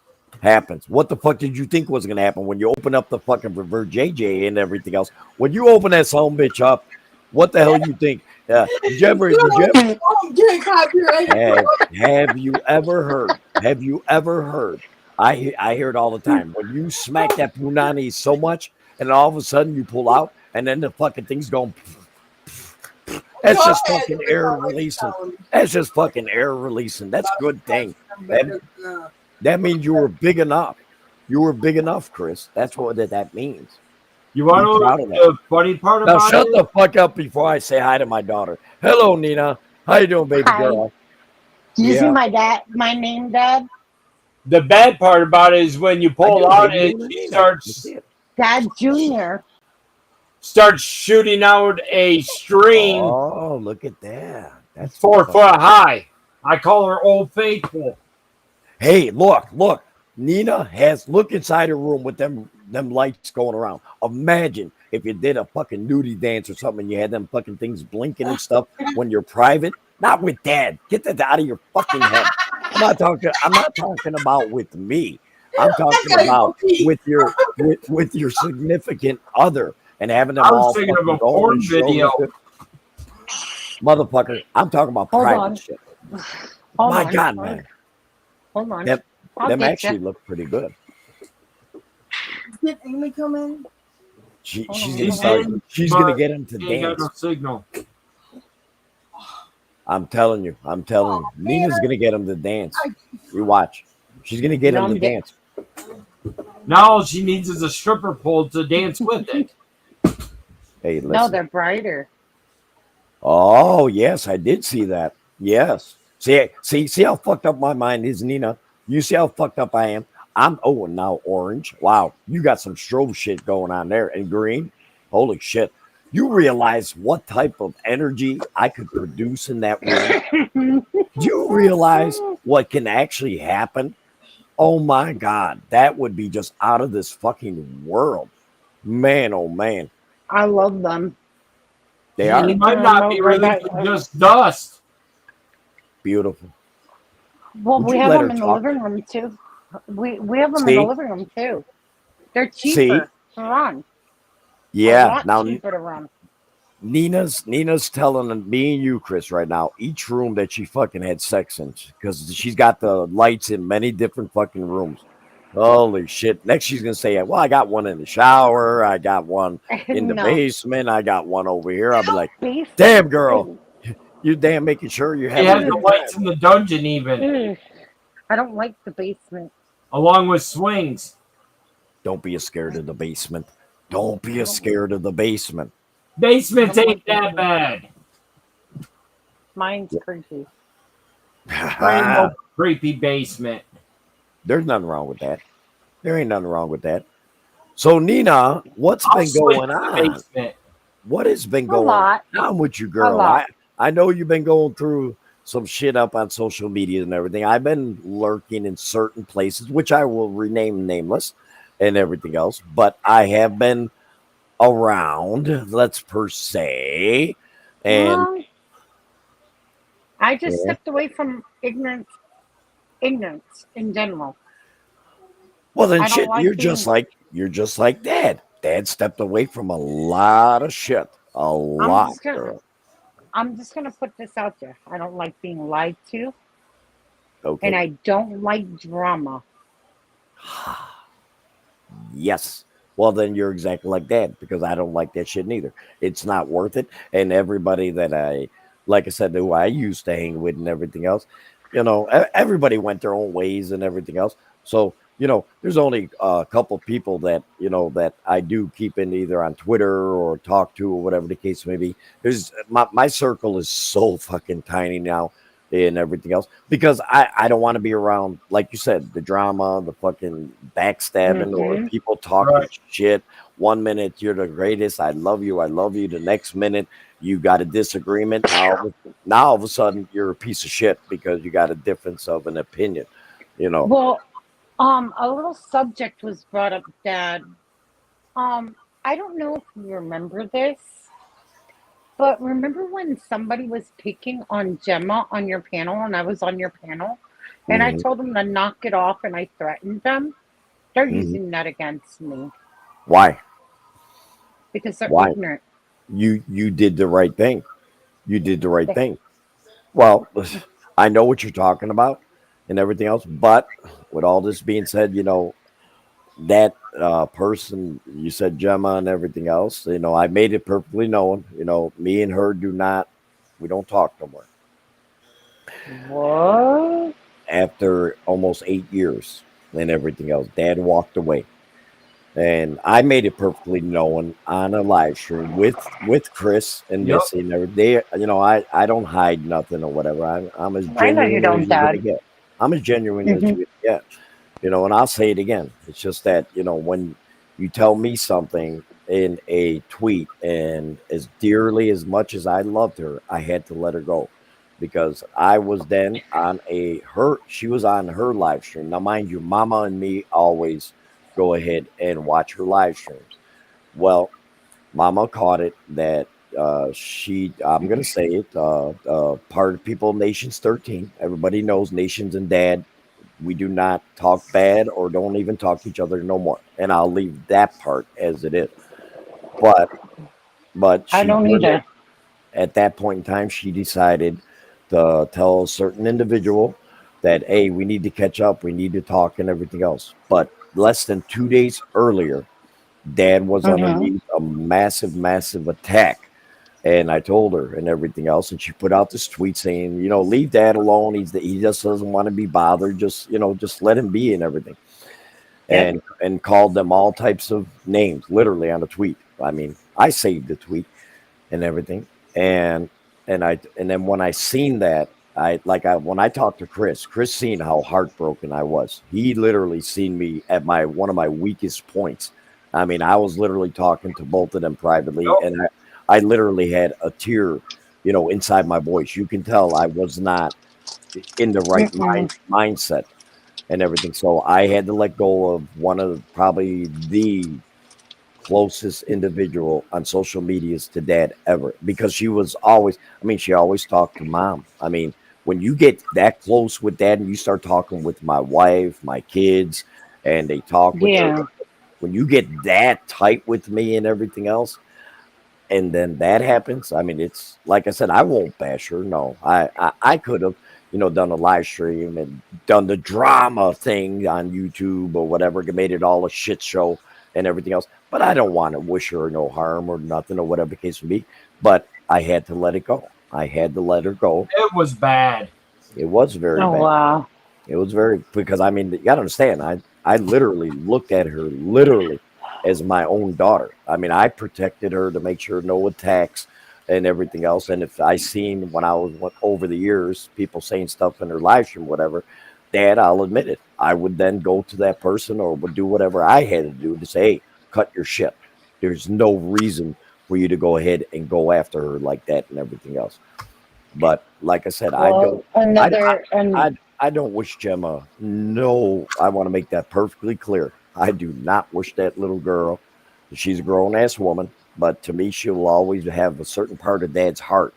What the fuck did you think was going to happen when you open up the fucking revert JJ and everything else? When you open that son bitch up, what the hell you think? Have you ever heard? I hear it all the time. When you smack that punani so much, and all of a sudden you pull out, and then the fucking thing's going. That's just fucking air releasing. That's just fucking air releasing. That's a good thing. That means you were big enough. You were big enough, Chris. That's what that means. You want to know the funny part about it? Now shut the fuck up before I say hi to my daughter. Hello, Nina. How you doing, baby girl? Do you see my name, Dad? The bad part about it is when you pull out and she starts... Dad Jr. starts shooting out a stream. Oh, look at that. That's 4 foot high. I call her Old Faithful. Hey, look. Nina look inside her room with them lights going around. Imagine if you did a fucking nudie dance or something and you had them fucking things blinking and stuff when you're private. Not with Dad. Get that out of your fucking head. I'm not talking about with me. I'm talking about with your significant other and having them all thinking of a porn video. Motherfucker, I'm talking about private shit. My God, man. Hold on. Them actually look pretty good. Did Amy come in? She's gonna get him to dance. No signal. I'm telling you. Nina's gonna get him to dance. You watch. She's gonna get him to dance. Now all she needs is a stripper pole to dance with it. Hey, listen. No, they're brighter. Oh yes, I did see that. Yes. See how fucked up my mind is, Nina. You see how fucked up I am. Now orange. Wow, you got some strobe shit going on there. And green. Holy shit. You realize what type of energy I could produce in that room? Do you realize what can actually happen? Oh my God, that would be just out of this fucking world. Man, oh man. I love them. They are. It might not be really just dust. Beautiful. Well, Would we you have let them her in the talk? living room too. We have them in the See, living room too. They're see, cheaper to run. A yeah. lot Now cheaper to run. Nina's telling me and you, Chris, right now, each room that she fucking had sex in, because she's got the lights in many different fucking rooms. Holy shit! Next, she's gonna say, "Well, I got one in the shower. I got one in the No. basement. I got one over here." I'll be like, Basement "Damn, girl, is you damn making sure you're They having a had good the ugh, lights time." in the dungeon even, ugh. I don't like the basement. along with swings. Don't be scared of the basement. Don't be I don't scared of the basement. I Basements don't ain't like that basement. bad. Mine's creepy. There ain't no creepy basement. There's nothing wrong with that. There ain't nothing wrong with that. So, Nina, what's I'll been switch going to the on? basement. What has been A going lot. on with you, A girl? lot. I know you've been going through some shit up on social media and everything. I've been lurking in certain places, which I will rename nameless and everything else, but I have been around, let's per se. And Well, I just yeah, stepped away from ignorance in general. well then I don't shit, like being you're just like dad. Dad stepped away from a lot of shit. A I'm lot, just gonna girl. I'm just gonna put this out there. I don't like being lied to and Okay. I don't like drama. Yes. Well, then you're exactly like dad because I don't like that shit neither. It's not worth it. And everybody that like I said, who I used to hang with and everything else, everybody went their own ways and everything else. So, there's only a couple people that, that I do keep in either on Twitter or talk to or whatever the case may be. There's my circle is so fucking tiny now and everything else because I don't want to be around, like you said, the drama, the fucking backstabbing, or Mm-hmm. people talking Right. shit. One minute you're the greatest, I love you, I love you. The next minute you got a disagreement. Now all of a sudden you're a piece of shit because you got a difference of an opinion. You know, Well, a little subject was brought up, Dad. Um, I don't know if you remember this, but remember when somebody was picking on Gemma on your panel and I was on your panel and I hmm told them to knock it off and I threatened them? They're hmm using that against me why? because they're Why? ignorant. You did the right thing. You did the right They, thing. Well, I know what you're talking about and everything else, but with all this being said, that person you said Gemma and everything else, I made it perfectly known. Me and her we don't talk no more what? after almost 8 years and everything else. Dad walked away. And I made it perfectly known on a live stream with Chris and Yep. Missy and everything. I don't hide nothing or whatever. I'm as I know you genuine as don't, you're gonna Dad. get. I'm as genuine as Hmm. you get. And I'll say it again. It's just that, when you tell me something in a tweet, and as dearly as much as I loved her, I had to let her go because I was then on she was on her live stream. Now, mind you, Mama and me always go ahead and watch her live streams. Well, Mama caught it that I'm going to say it, part of People Nations 13. Everybody knows Nations and Dad, we do not talk bad or don't even talk to each other no more. And I'll leave that part as it is. But I she don't did it either. at that point in time. She decided to tell a certain individual that, hey, we need to catch up, we need to talk and everything else. But less than 2 days earlier, Dad was Hmm. underneath a massive, massive attack. And I told her and everything else, and she put out this tweet saying, leave Dad alone. He just doesn't want to be bothered. Just let him be and everything. Yep. And called them all types of names, literally on a tweet. I mean, I saved the tweet and everything, and and then when I seen that, when I talked to Chris seen how heartbroken I was. He literally seen me at my one of my weakest points. I mean, I was literally talking to both of them privately, Yep. and I literally had a tear, inside my voice. You can tell I was not in the right Mm-mm. mindset and everything. So I had to let go of one of probably the closest individual on social medias to Dad ever, because she was always, I mean, she always talked to Mom. I mean, when you get that close with dad and you start talking with my wife, my kids, and they talk with their, Yeah. when you get that tight with me and everything else, and then that happens. I mean, it's like I said, I won't bash her. No, I could have, done a live stream and done the drama thing on YouTube or whatever, made it all a shit show and everything else. But I don't want to wish her no harm or nothing or whatever the case may be. But I had to let it go. I had to let her go. It was bad. It was very Oh bad. wow. It was very, because I mean, you gotta understand, I literally looked at her literally as my own daughter. I mean, I protected her to make sure no attacks and everything else. And if I seen when I was over the years, people saying stuff in their live stream, whatever, Dad, I'll admit it. I would then go to that person or would do whatever I had to do to say, hey, cut your shit. There's no reason for you to go ahead and go after her like that and everything else. But like I said, I don't. Well, I, another and I don't wish Gemma. No, I want to make that perfectly clear. I do not wish that little girl. She's a grown ass woman, but to me, she will always have a certain part of Dad's heart.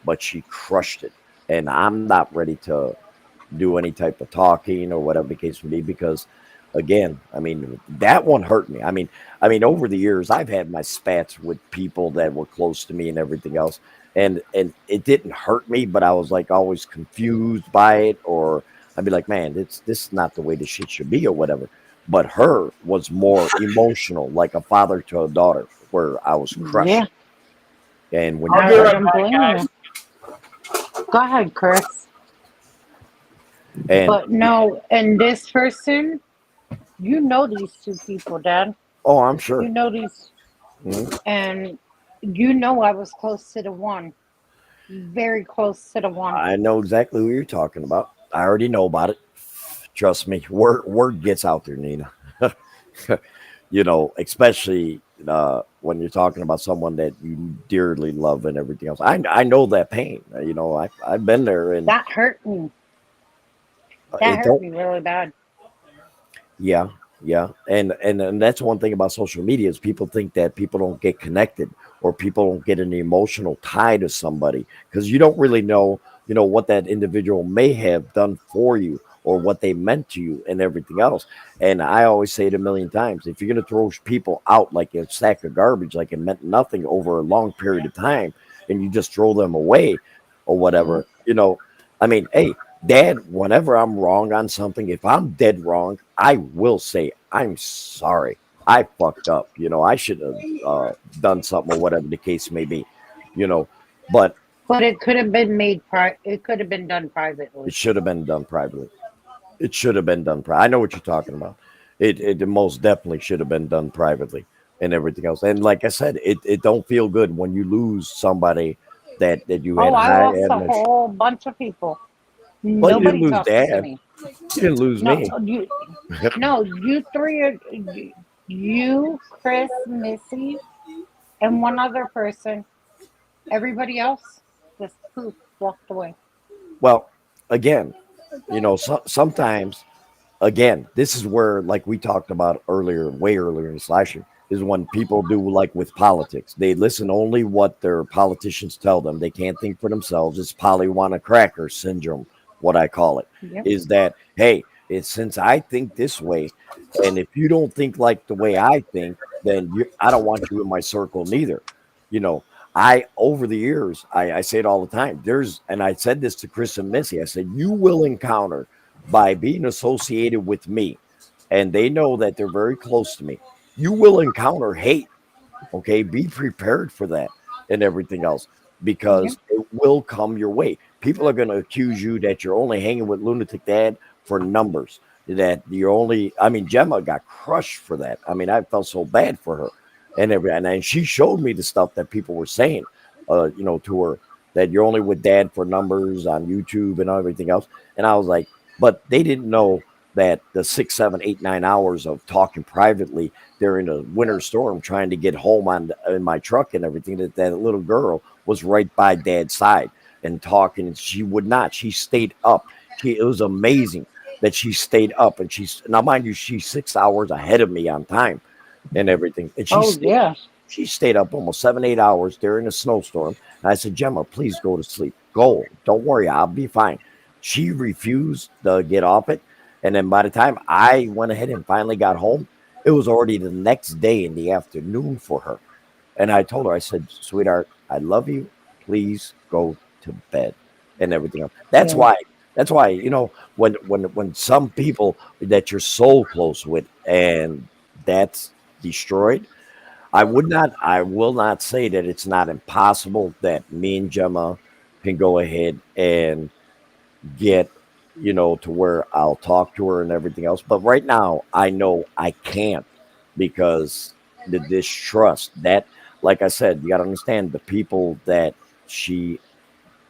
But she crushed it, and I'm not ready to do any type of talking or whatever the case may be because, again, I mean that one hurt me. I mean, over the years, I've had my spats with people that were close to me and everything else, and it didn't hurt me, but I was like always confused by it, or I'd be like, man, this is not the way this shit should be, or whatever. But her was more emotional, like a father to a daughter, where I was crushed. yeah, And when you I'll I, be crush, I right don't back, blame guys. you. Go ahead, Chris. and But no, and this person, you know these two people, Dad. oh, I'm You sure. know these, Mhm. and you know I was close to the one, very close to the one. I know exactly who you're talking about. I already know about it. Trust me, word gets out there, Nina. Especially when you're talking about someone that you dearly love and everything else. I know that pain. I've been there, and That hurt me. That it hurt don't. me really bad. Yeah, yeah, and that's one thing about social media is people think that people don't get connected or people don't get an emotional tie to somebody because you don't really know, what that individual may have done for you or what they meant to you and everything else. And I always say it a million times: if you're gonna throw people out like a sack of garbage, like it meant nothing over a long period of time, and you just throw them away or Mhm. whatever, I mean, hey, Dad, whenever I'm wrong on something, if I'm dead wrong, I will say, I'm sorry. I fucked up. I should have done something or whatever the case may be, you know, but But it could have been It could have been done it privately. should have been done privately. It should have been done. I know what you're talking about. It most definitely should have been done privately and everything else. And like I said, it don't feel good when you lose somebody that you Oh, had I high lost a admiration. whole bunch of people. But you didn't Nobody lose talks to Dad. me. You didn't lose No, me. no, you three are you, Chris, Missy, and one other person. Everybody else just poof walked away. Well, again, sometimes, again, this is where, like we talked about earlier, way earlier in the slasher, is when people do like with politics. They listen only what their politicians tell them. They can't think for themselves. It's Pollyanna cracker syndrome, what I call it. Yep. Is that, hey, it's since I think this way, and if you don't think like the way I think, then I don't want you in my circle neither. You know, over the years, I say it all the time. And I said this to Chris and Missy. I said, you will encounter by being associated with me, and they know that they're very close to me, you will encounter hate. Okay. Be prepared for that and everything else Yep. because it will come your way. People are going to accuse you that you're only hanging with Lunatic Dad for numbers, that you're only, I mean, Gemma got crushed for that. I mean, I felt so bad for her and she showed me the stuff that people were saying, to her, that you're only with Dad for numbers on YouTube and everything else. And I was like, but they didn't know that the 6, 7, 8, 9 hours of talking privately during a winter storm, trying to get home in my truck and everything, that little girl was right by Dad's side and talking. And she would not. She stayed up. It was amazing that she stayed up. And she's now, mind you, she's 6 hours ahead of me on time and everything. And she Oh stayed yeah. She stayed up almost 7, 8 hours during a snowstorm. And I said, Gemma, please go to sleep. Go. Don't worry. I'll be fine. She refused to get off it. And then by the time I went ahead and finally got home, it was already the next day in the afternoon for her. And I told her, I said, sweetheart, I love you. Please go to bed and everything else. That's Yeah. why. That's why, when some people that you're so close with and that's destroyed, I will not say that it's not impossible that me and Gemma can go ahead and get, to where I'll talk to her and everything else. But right now, I know I can't because the distrust that, like I said, you got to understand the people that she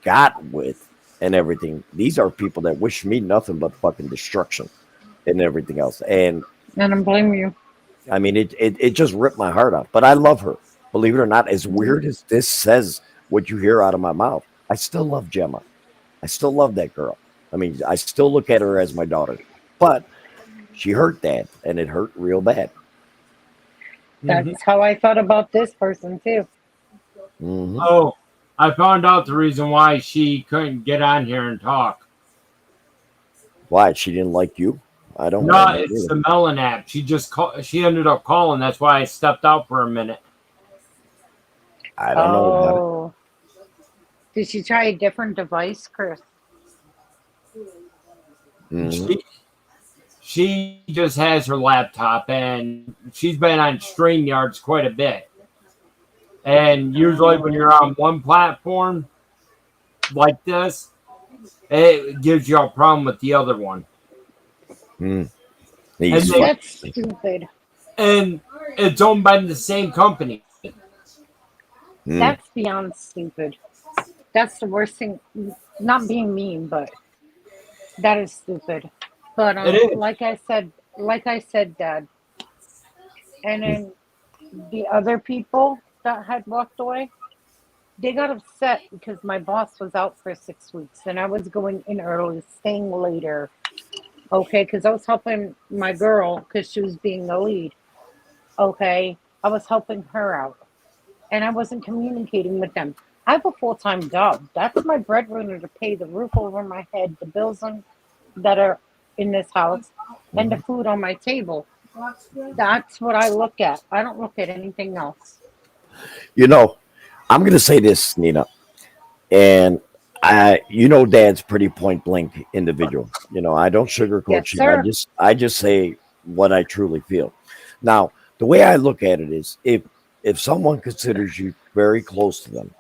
got with and everything. These are people that wish me nothing but fucking destruction and everything else. And I don't blame you. I mean, it just ripped my heart out. But I love her. Believe it or not, as Mhm. weird as this says what you hear out of my mouth, I still love Gemma. I still love that girl. I mean, I still look at her as my daughter. But she hurt dad, and it hurt real bad. Mhm. That's how I thought about this person too. Hmm. Oh, I found out the reason why she couldn't get on here and talk. Why? She didn't like you? I don't No, blame her it's either. the Melon app. She ended up calling. That's why I stepped out for a minute. I don't know about it. Oh, did she try a different device, Chris? Hmm. She just has her laptop and she's been on StreamYards quite a bit. And usually when you're on one platform like this, it gives you a problem with the other one. Mm. And These they fucking. That's stupid. and it's owned by the same company. Mm. That's beyond stupid. That's the worst thing. Not being mean, but that is stupid. But It is. like I said, Dad, and Mm. then the other people that had walked away, they got upset because my boss was out for 6 weeks and I was going in early, staying later. Okay, because I was helping my girl because she was being the lead. Okay, I was helping her out and I wasn't communicating with them. I have a full time job. That's my breadwinner to pay the roof over my head, the bills that are in this house, and the Mhm. food on my table. That's what I look at. I don't look at anything else. You know, I'm gonna say this, Nina, and Dad's pretty point blank individual. I don't sugarcoat Yes, shit. sir. I just say what I truly feel. Now, the way I look at it is, if someone considers you very close to them,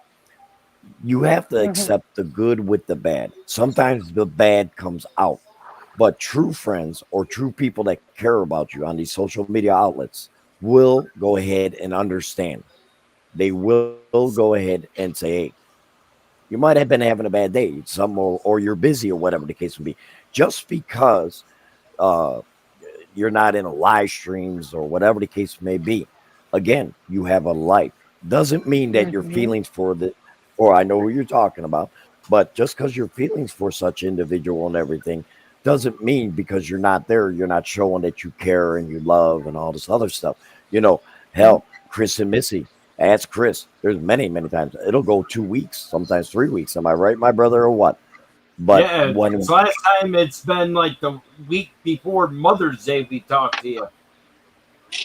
you have to Hmm. accept the good with the bad. Sometimes the bad comes out, but true friends or true people that care about you on these social media outlets will go ahead and understand. They will go ahead and say, hey, you might have been having a bad day, or you're busy or whatever the case may be. Just because uh, you're not in a live streams or whatever the case may be, again, you have a life. Doesn't mean that your Hmm. feelings for I know who you're talking about, but just because your feelings for such individual and everything doesn't mean because you're not there, you're not showing that you care and you love and all this other stuff. You know, hell, Chris and Missy. Ask Chris. There's many, many times. It'll go 2 weeks, sometimes 3 weeks. Am I right, my brother, or what? But Yeah, when this last time it's been like the week before Mother's Day we talked to you.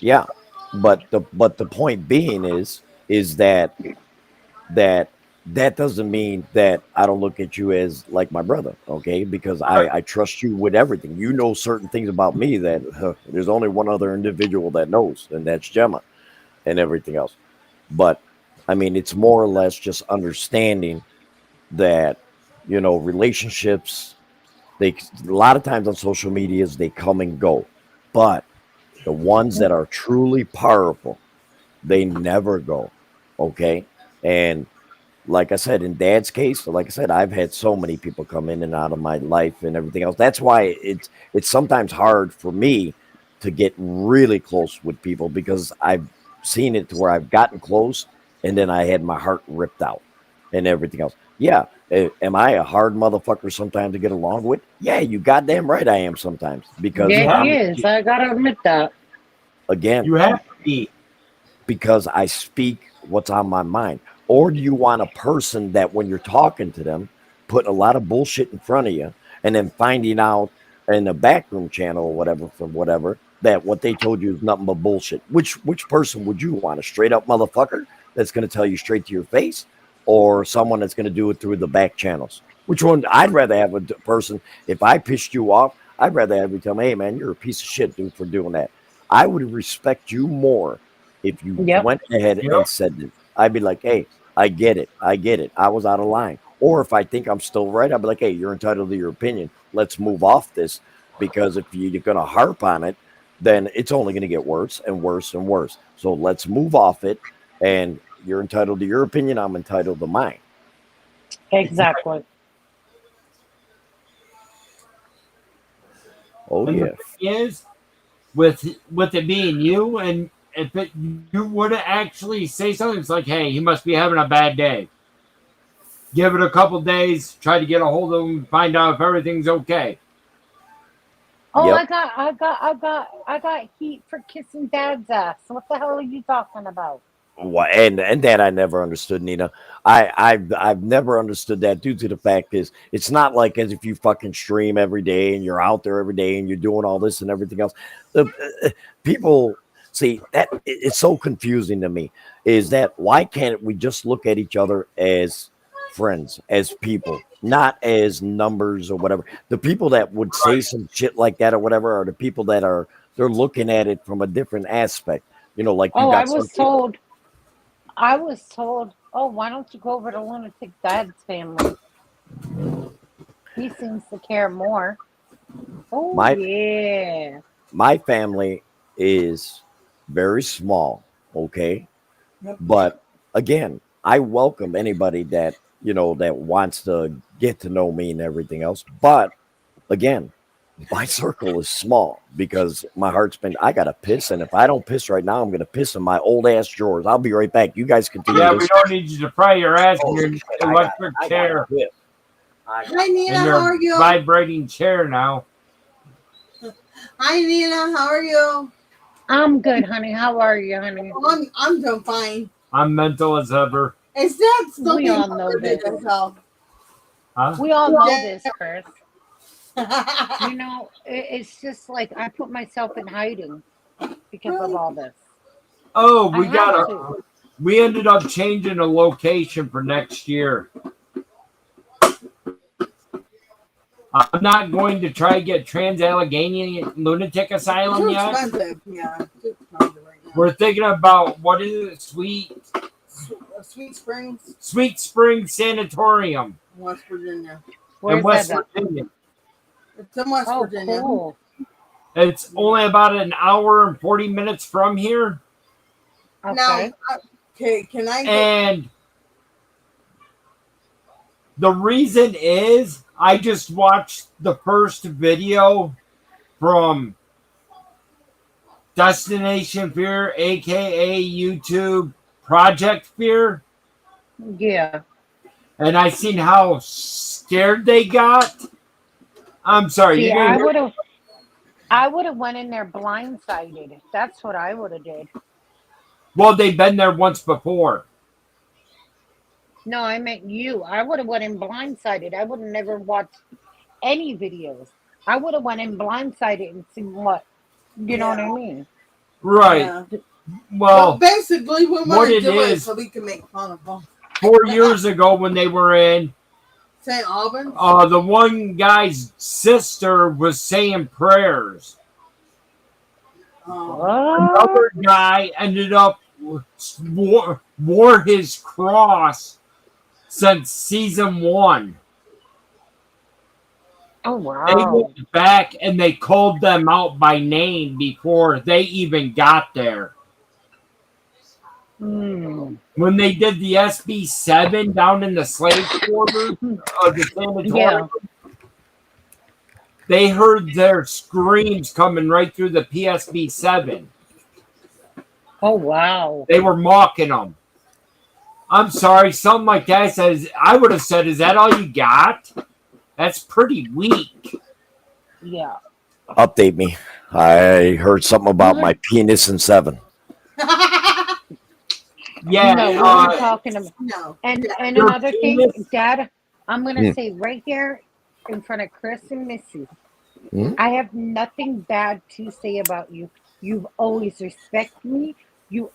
Yeah, but the point being is that that doesn't mean that I don't look at you as like my brother, okay? Because Right. I trust you with everything. You know certain things about me that there's only one other individual that knows, and that's Gemma and everything else. But I mean, it's more or less just understanding that relationships, they a lot of times on social medias they come and go, but the ones that are truly powerful, they never go. Okay. And like I said, in dad's case, like I said, I've had so many people come in and out of my life and everything else. That's why it's sometimes hard for me to get really close with people because I've seen it to where I've gotten close and then I had my heart ripped out and everything else. Yeah. Am I a hard motherfucker sometimes to get along with? Yeah, you goddamn right I am sometimes You Yeah, because have he I'm is. I gotta admit that. again you have to be. because I speak what's on my mind? Or do you want a person that when you're talking to them, putting a lot of bullshit in front of you and then finding out in the backroom channel or whatever from whatever that what they told you is nothing but bullshit? Which person would you want? A straight up motherfucker that's going to tell you straight to your face, or someone that's going to do it through the back channels? Which one? I'd rather have a person. If I pissed you off, I'd rather have you tell me, "Hey man, you're a piece of shit, dude, for doing that." I would respect you more if you Yep. went ahead Yep. and said this. I'd be like, "Hey, I get it. I get it. I was out of line." Or if I think I'm still right, I'd be like, "Hey, you're entitled to your opinion. Let's move off this, because if you're going to harp on it, then it's only going to get worse and worse and worse. So let's move off it. And you're entitled to your opinion. I'm entitled to mine." Exactly. Oh And yeah. the thing is, with it being you, and if you were to actually say something, it's like, hey, he must be having a bad day. Give it a couple days, try to get a hold of him, find out if everything's okay. Oh, Yep. I got heat for kissing Dad's ass. What the hell are you talking about? And that I never understood, Nina. I've never understood that, due to the fact is it's not like as if you fucking stream every day and you're out there every day and you're doing all this and everything else. People see that it's so confusing to me. Is that why can't we just look at each other as friends, as people, not as numbers or whatever? The people that would say some shit like that or whatever are the people that are they're looking at it from a different aspect. You know, like you Oh, got some people. I was told, oh, why don't you go over to Lunatic Dad's family? He seems to care more. Oh, My yeah. my family is very small, okay? Yep. But again, I welcome anybody that, that wants to get to know me and everything else. But again, my circle is small because my heart's been, I got to piss. And if I don't piss right now, I'm going to piss in my old ass drawers. I'll be right back. You guys continue Yeah, we this. don't need you to pry your ass in your Holy shit, electric I chair got piss. I got Hi Nina, and how are your you? vibrating chair now. Hi Nina, how are you? I'm good, honey. How are you, honey? Oh, I'm doing fine. I'm mental as ever. Is that still We being all know recorded this. as well? Huh? We all know Yeah. this, Chris. You know, it's just like I put myself in hiding because of all this. Oh, I have to. we ended up changing a location for next year. I'm not going to try to get Trans-Allegheny Lunatic Asylum Too yet. expensive. Yeah, too expensive right now. We're thinking about, what is it? Sweet Springs, Sweet Spring Sanatorium West Virginia. Where's in West that at? Virginia. It's in West Oh, Virginia. cool. It's only about an hour and 40 minutes from here. Okay. Now, okay, can I? And the reason is I just watched the first video from Destination Fear, aka YouTube Project Fear, Yeah. and I seen how scared they got. I'm sorry, See, you didn't. I would have went in there blindsided. That's what I would have did. Well, they've been there once before. No, I meant you. I would have went in blindsided. I would have never watched any videos. I would have went in blindsided and seen what, you know what I mean? Right. Yeah. Well, basically, we what want to it do it is- so we can make fun of them. 4 years ago when they were in, St. Albans. the one guy's sister was saying prayers. Another guy ended up wore his cross since season 1. Oh, They wow. went back and they called them out by name before they even got there. Hmm. When they did the SB7 down in the slave quarters of the sanatorium, Yeah. they heard their screams coming right through the PSB7. Oh, wow. They were mocking them. I'm sorry, something like that says, I would have said, is that all you got? That's pretty weak. Yeah. Update me. I heard something about my penis in 7. Yeah, No, we weren't talking about. No. And your another thing, penis. Dad, I'm gonna Mm, say right here in front of Chris and Missy, mm, I have nothing bad to say about you. You've always respected me. You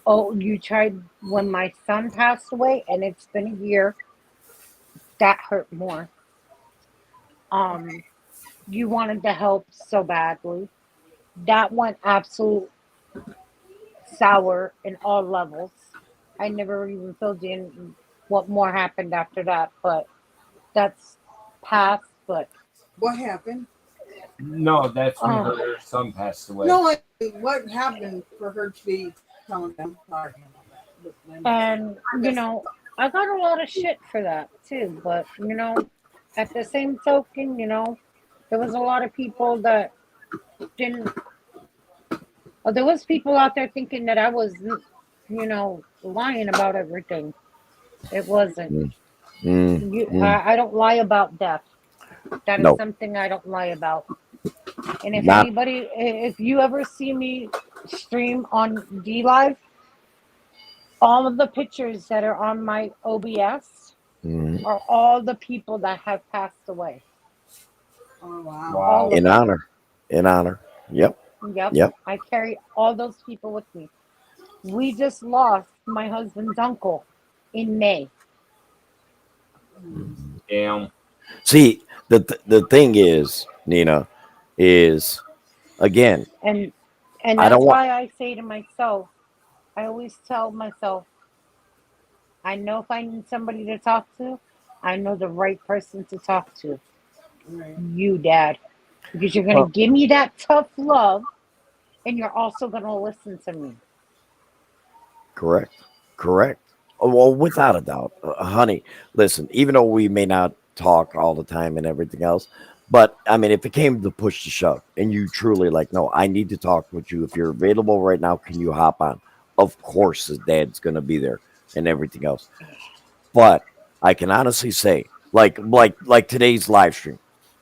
tried when my son passed away, and it's been a year. That hurt more. Um, you wanted to help so badly. That went absolute sour in all levels. I never even filled in what more happened after that, but that's past. But What happened? No, that's when uh, her son passed away. No, what happened for her to be telling them sorry about that? and I guess I got a lot of shit for that too. But at the same token, there was a lot of people that didn't. There was people out there thinking that I was, lying about everything. It wasn't. mm, mm, mm. I don't lie about death. That is No, something I don't lie about. And not. if you ever see me stream on D Live, all of the pictures that are on my OBS Mm. are all the people that have passed away. oh wow. All Wow. of In them. honor. In honor. Yep. Yep. Yep. I carry all those people with me. We just lost my husband's uncle in May. Damn. See, the thing is, Nina, is again, And and I don't that's want. why I say to myself, I always tell myself, I know if I need somebody to talk to, I know the right person to talk to. Right. You, Dad. Because you're going Well, to give me that tough love and you're also going to listen to me. correct. Correct. Oh, well, without a doubt, honey. Listen, even though we may not talk all the time and everything else, but I mean, if it came to push to shove, and you truly like, no, I need to talk with you. If you're available right now, can you hop on? Of course, his dad's gonna be there and everything else. But I can honestly say, like today's live stream.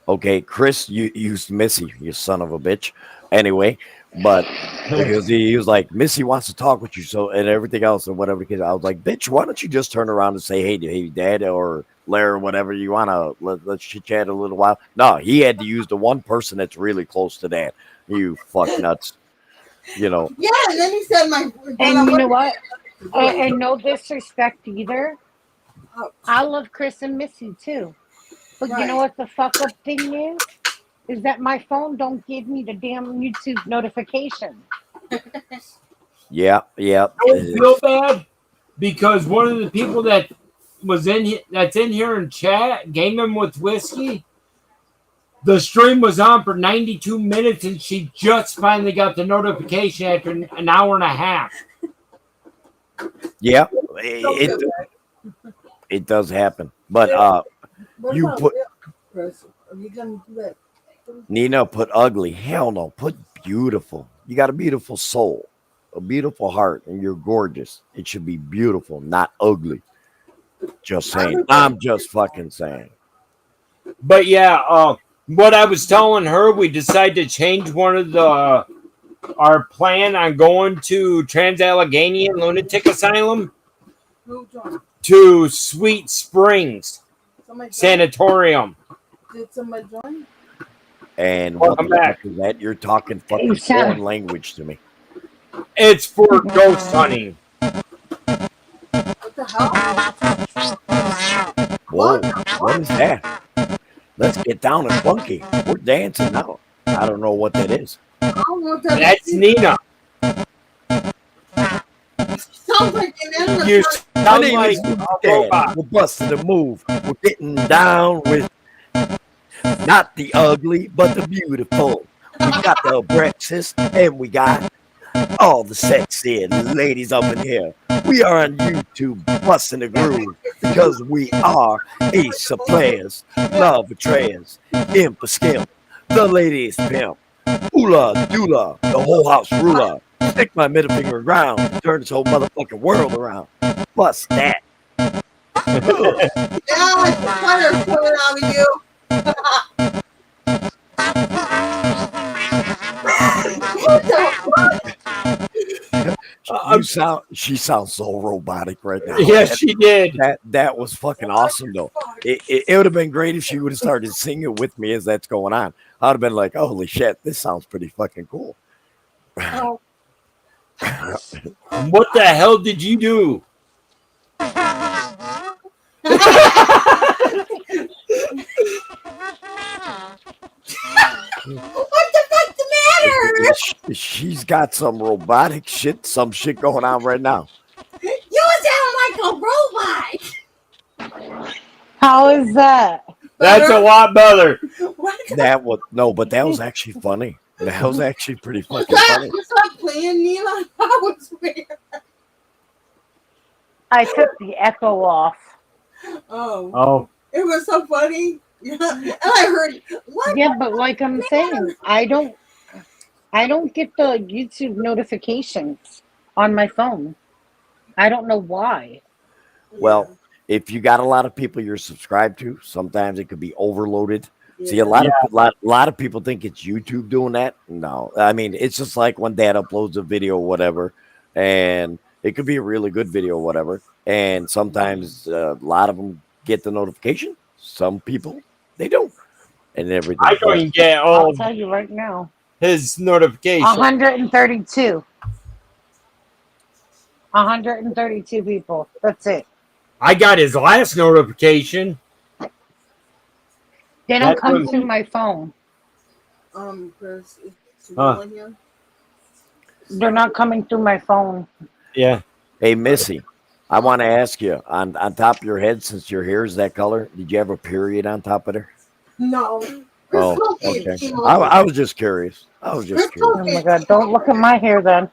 Okay, Chris, you used Missy, you son of a bitch. Anyway, but because he was like, Missy wants to talk with you, so and everything else and whatever. Because I was like, bitch, why don't you just turn around and say, hey, dad or Larry or whatever you wanna let's chit chat a little while. No, he had to use the one person that's really close to that. You fuck nuts, you know. Yeah, and then he said my And you know what? voice. And no disrespect either. Oh, I love Chris and Missy too. But you know right. what the fuck up thing is? Is that my phone don't give me the damn YouTube notification. Yeah, yeah. Don't feel bad because one of the people that that's in here in chat, gaming with whiskey. The stream was on for 92 minutes, and she just finally got the notification after an hour and a half. Yeah, Don't it feel bad. it does happen. But What you about put Chris? Are you gonna do that? Nina put ugly. Hell no. Put beautiful. You got a beautiful soul, a beautiful heart, and you're gorgeous. It should be beautiful, not ugly. Just saying. I'm just fucking saying. But yeah, what I was telling her, we decided to change one of our plan on going to Trans Allegheny Lunatic Asylum Who joined? to Sweet Springs Somebody joined? Sanatorium. Did somebody join? And what Welcome the fuck back. is that? You're talking Hey, fucking Sam. foreign language to me. It's for ghost hunting. What the hell? Whoa, what is that? Let's get down and funky. We're dancing now. I don't know what that is. I don't know what that That's is. Nina. Sounds like an animal. You My sound name like is a Dad. robot. We're busting a move. We're getting down with not the ugly, but the beautiful. We got the breakfast and we got all the sexy ladies up in here. We are on YouTube busting the groove because we are ace of players, love betrayers, imp of skimp, the ladies pimp, hula dula, the whole house ruler. Stick my middle finger around, turn this whole motherfucking world around. Bust that. Ugh. Yeah, the fire's coming out of you. What the fuck? She sounds so robotic right now. Yes, she did. That was fucking awesome though. It would have been great if she would have started singing with me as that's going on. I'd have been like, holy shit, this sounds pretty fucking cool. Oh, What the hell did you do? what the fuck's the matter? She's got some robotic shit, some shit going on right now. You sound like a robot. How is that? That's a lot better. What? But that was actually funny. That was actually pretty fucking funny. Stop playing, Neela. That was weird. I took the echo off. Oh, it was so funny. Yeah, and I heard what? Yeah, but like I'm saying, I don't get the YouTube notifications on my phone. I don't know why. Well, if you got a lot of people you're subscribed to, sometimes it could be overloaded. See, a lot of people think it's YouTube doing that. No, I mean it's just like when Dad uploads a video, or whatever, and it could be a really good video, or whatever. And sometimes a lot of them get the notification. Some people they don't, and everything. I don't even get I'll all tell you right now. his notifications. 132. 132 people. That's it. I got his last notification. They don't come through my phone. Chris, is Huh. in here? They're not coming through my phone. Yeah. Hey, Missy, I want to ask you on top of your head, since your hair is that color, did you have a period on top of there? No. Oh, okay. I was just curious. Oh my God! Don't look at my hair then.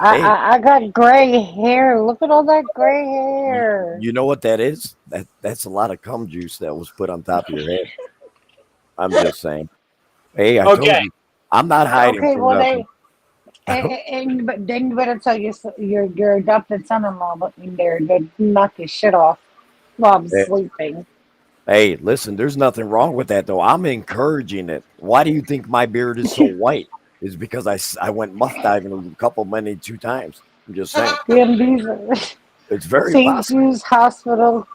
I got gray hair. Look at all that gray hair. You know what that is? That's a lot of cum juice that was put on top of your head. I'm just saying. Hey, I told you, I'm not hiding Okay, from well nothing. but then you better tell your adopted son-in-law but there to knock his shit off while I'm sleeping. Hey, listen, there's nothing wrong with that though. I'm encouraging it. Why do you think my beard is so white? Is because I went muff diving a couple many 2 times. I'm just saying. Damn, these It's very St. possible. Jude's Hospital.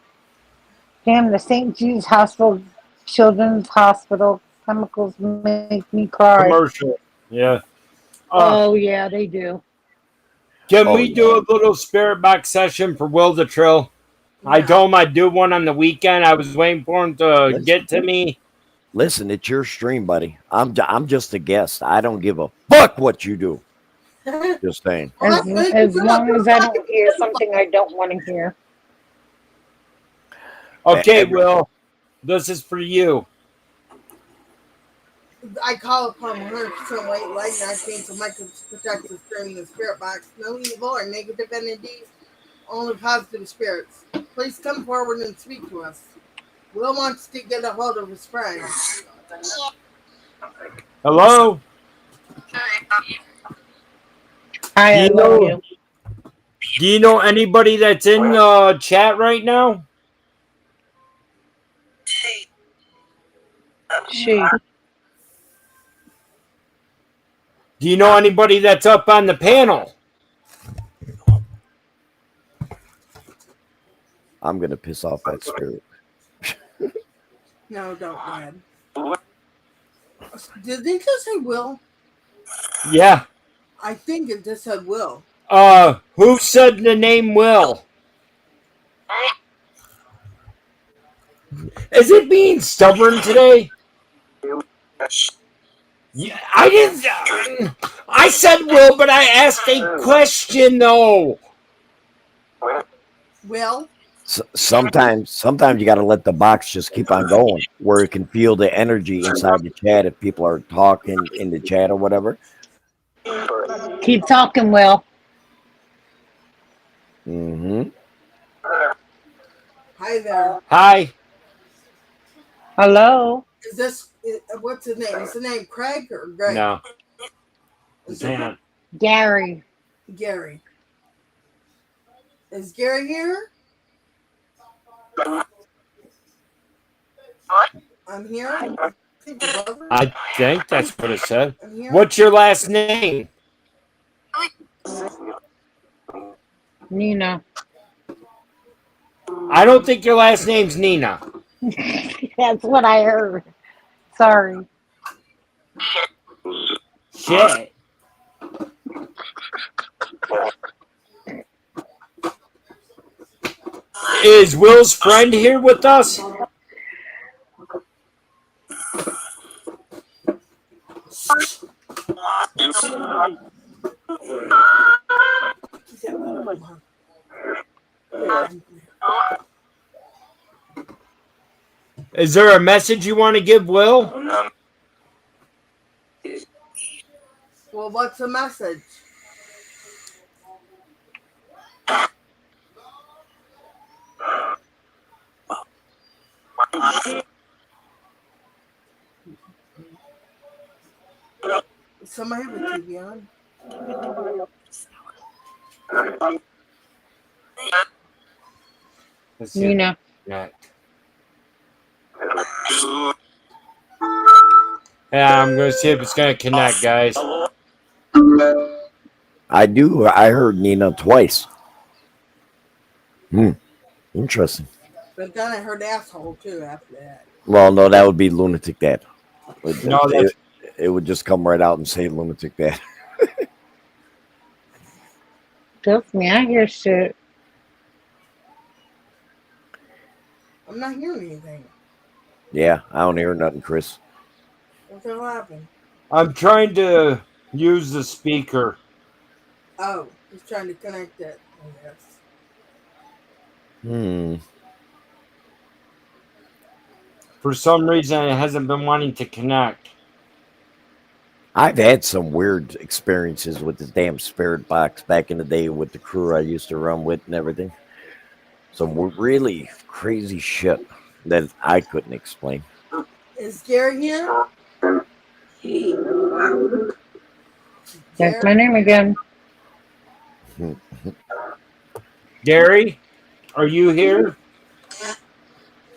Damn, the St. Jude's Hospital, Children's Hospital chemicals make me cry. Commercial. Yeah. Oh yeah, they do. Can we do a little spirit box session for Will the Trill? I told him I'd do one on the weekend. I was waiting for him to get to me. Listen, it's your stream, buddy. I'm just a guest. I don't give a fuck what you do. Just saying. As long as I don't hear something I don't want to hear. Okay, Will. This is for you. I call upon 100% white light and arcane so Michael protect us during the spirit box. No evil or negative entities, only positive spirits. Please come forward and speak to us. Will wants to get a hold of his friend. Hello? I love you. Do you know anybody that's in the chat right now? She. Do you know anybody that's up on the panel? I'm gonna piss off that spirit. No, don't, Dad. Did they just say Will? Yeah. I think it just said Will. Who said the name Will? Is it being stubborn today? Yeah, I didn't. I said Will, but I asked a question though. Will? Sometimes you got to let the box just keep on going, where it can feel the energy inside the chat if people are talking in the chat or whatever. Keep talking, Will. Mm-hmm. Hi there. Hi. Hello. Is this what's his name? Is the name Craig or Greg? No. Is it Gary. Gary? Is Gary here? I'm here. I think that's what it said. I'm here. What's your last name? Nina. I don't think your last name's Nina. That's what I heard. Sorry. Shit. Is Will's friend here with us? Is there a message you want to give Will? Well, what's the message? Somebody have a TV on? Let's see. Nina. Yeah, I'm going to see if it's going to connect, guys. I heard Nina twice. Interesting. But then I heard asshole too after that. Well, no, that would be Lunatic Dad. No, It would just come right out and say Lunatic Dad. Trust me, I hear shit. I'm not hearing anything. Yeah, I don't hear nothing, Chris. What the hell happened? I'm trying to use the speaker. Oh, he's trying to connect it, I guess. For some reason, it hasn't been wanting to connect. I've had some weird experiences with this damn spirit box back in the day with the crew I used to run with and everything. Some really crazy shit that I couldn't explain. Is Gary here? That's my name again. Gary, are you here?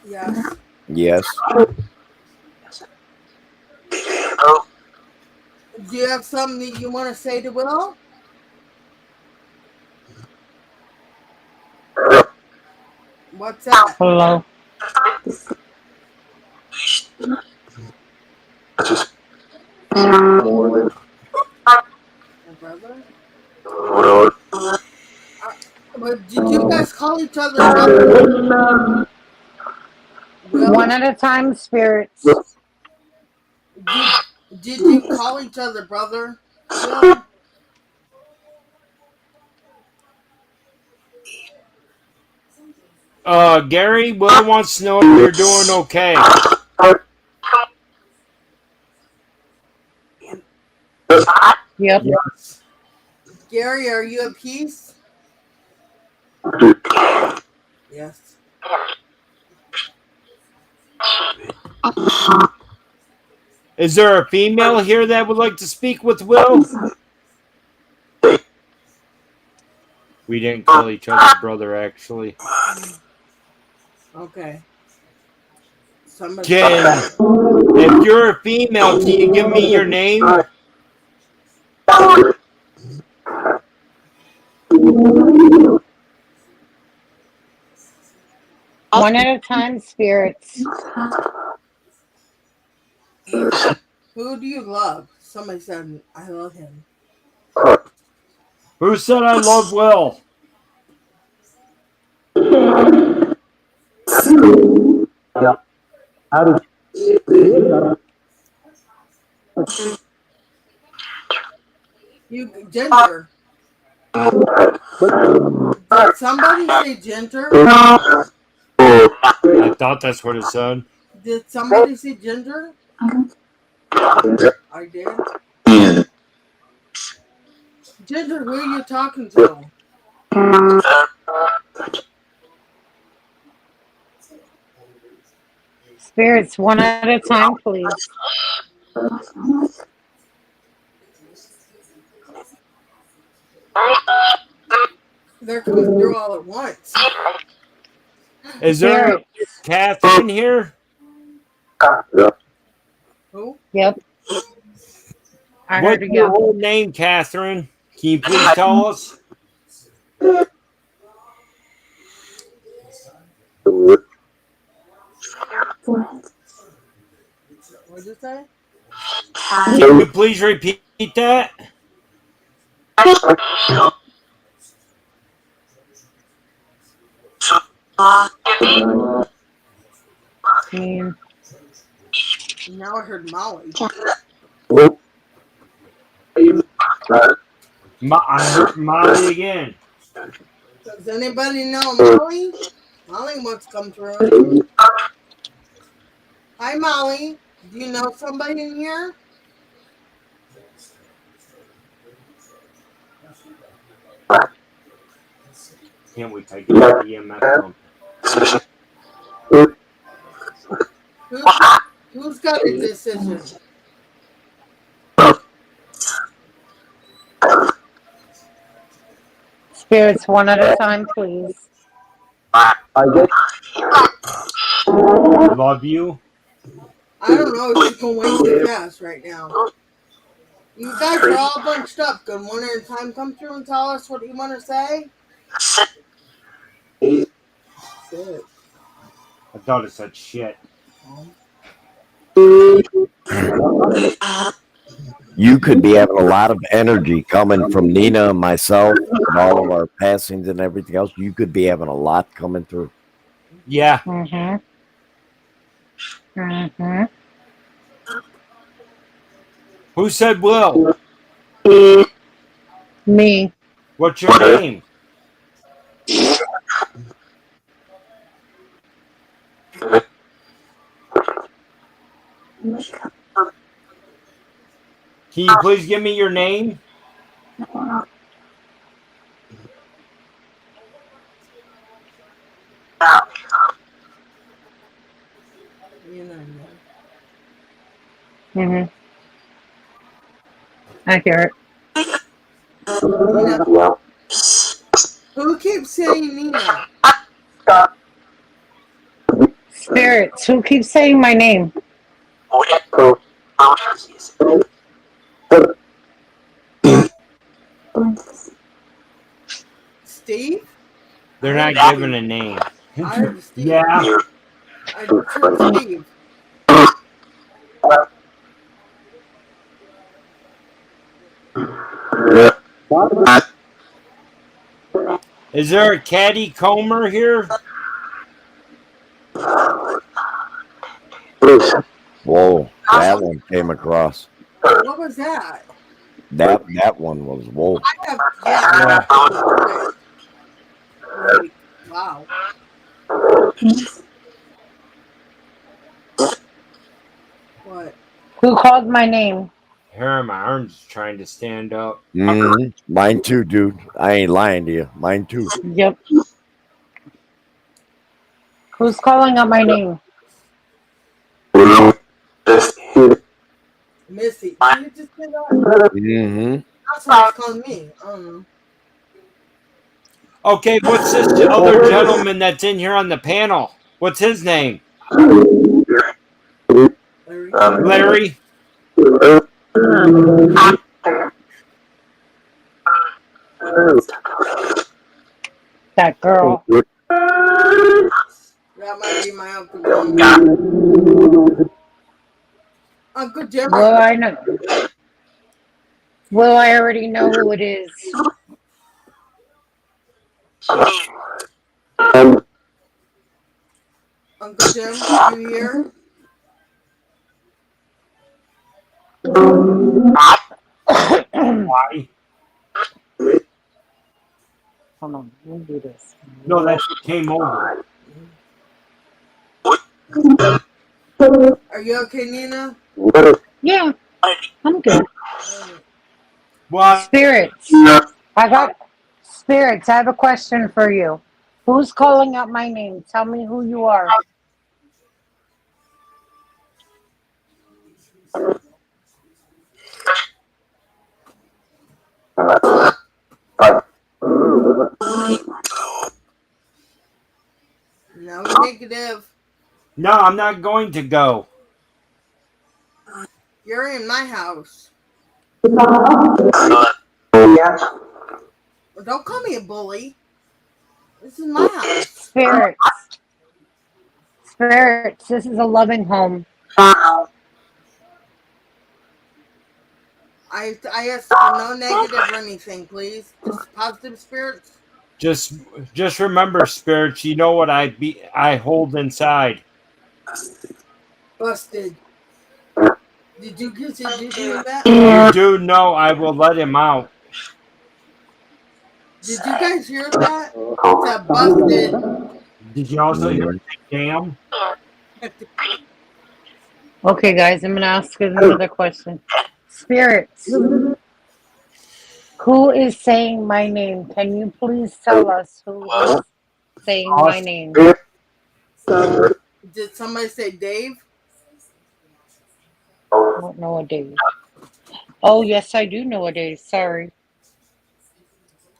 Yes. Yes. Do you have something that you want to say to Will? What's that? Hello. My brother? But did you guys call each other brother? Will? One at a time, spirits. Did you call each other brother? Will? Gary, Will wants to know if you're doing okay. Yep. Yes. Gary, are you at peace? Yes. Is there a female here that would like to speak with Will? We didn't call each other brother, actually. Okay. Somebody. If you're a female, can you give me your name? One at a time, spirits. Who do you love? Somebody said, I love him. Who said I love Will? You Ginger. Did somebody say Ginger? I thought that's what it said. Did somebody say Ginger? I did. Ginger, who are you talking to? Spirits, one at a time, please. They're coming through all at once. Is there Catherine here? Who? Yep. I What's heard a your yep. whole name, Catherine? Can you please tell us? What'd you say? Can you please repeat that? Now I heard Molly. I heard Molly again. Does anybody know Molly? Molly wants to come through. Hi, Molly. Do you know somebody in here? Can't we take it to the EMF company? Who's got a decision? Spirits, one at a time, please. Love you. I don't know. She's going way too fast right now. You guys are all bunched up. Can one at a time come through and tell us what you want to say? Shit. I thought it said shit. You could be having a lot of energy coming from Nina and myself and all of our passings and everything else. You could be having a lot coming through. Yeah. Mm-hmm. Mm-hmm. Who said Will? Me. What's your name? Can you please give me your name? Mm-hmm. I hear it. Nina. Who keeps saying Nina? Spirits, who keeps saying my name? Steve? They're not giving a name. I heard Steve. Yeah. I heard Steve. Is there a caddy comber here? Whoa, that one came across. What was that? That one was whoa. Yeah. Wait, wow. What? Who called my name? Here, my arm's trying to stand up. Mm-hmm. Mine too, dude. I ain't lying to you. Mine too. Yep. Who's calling out my name? Missy. Can you just say that? Mm-hmm. That's what it's calling me. Okay, what's this other gentleman that's in here on the panel? What's his name? Larry? That girl. That might be my Uncle Jim. Uncle Jim. Well, I know. Well, I already know who it is. Uncle Jim, you here? Why? Hold on, let me do this. No, that came over. Are you okay, Nina? Yeah, I'm good. What? Spirits. Spirits, I have a question for you. Who's calling out my name? Tell me who you are. No, negative. No, I'm not going to go. You're in my house. Well, don't call me a bully. This is my house. Spirits, this is a loving home. I ask for no negative or anything, please. Just positive spirits. Just remember, spirits. You know what I hold inside. Busted. Did you do that? You do know I will let him out. Did you guys hear that? That busted. Did you also hear me say damn? Okay, guys, I'm going to ask you another question. Spirits, who is saying my name? Can you please tell us who is saying my name? Did somebody say Dave? I don't know a day. Oh, yes, I do know a day. Sorry.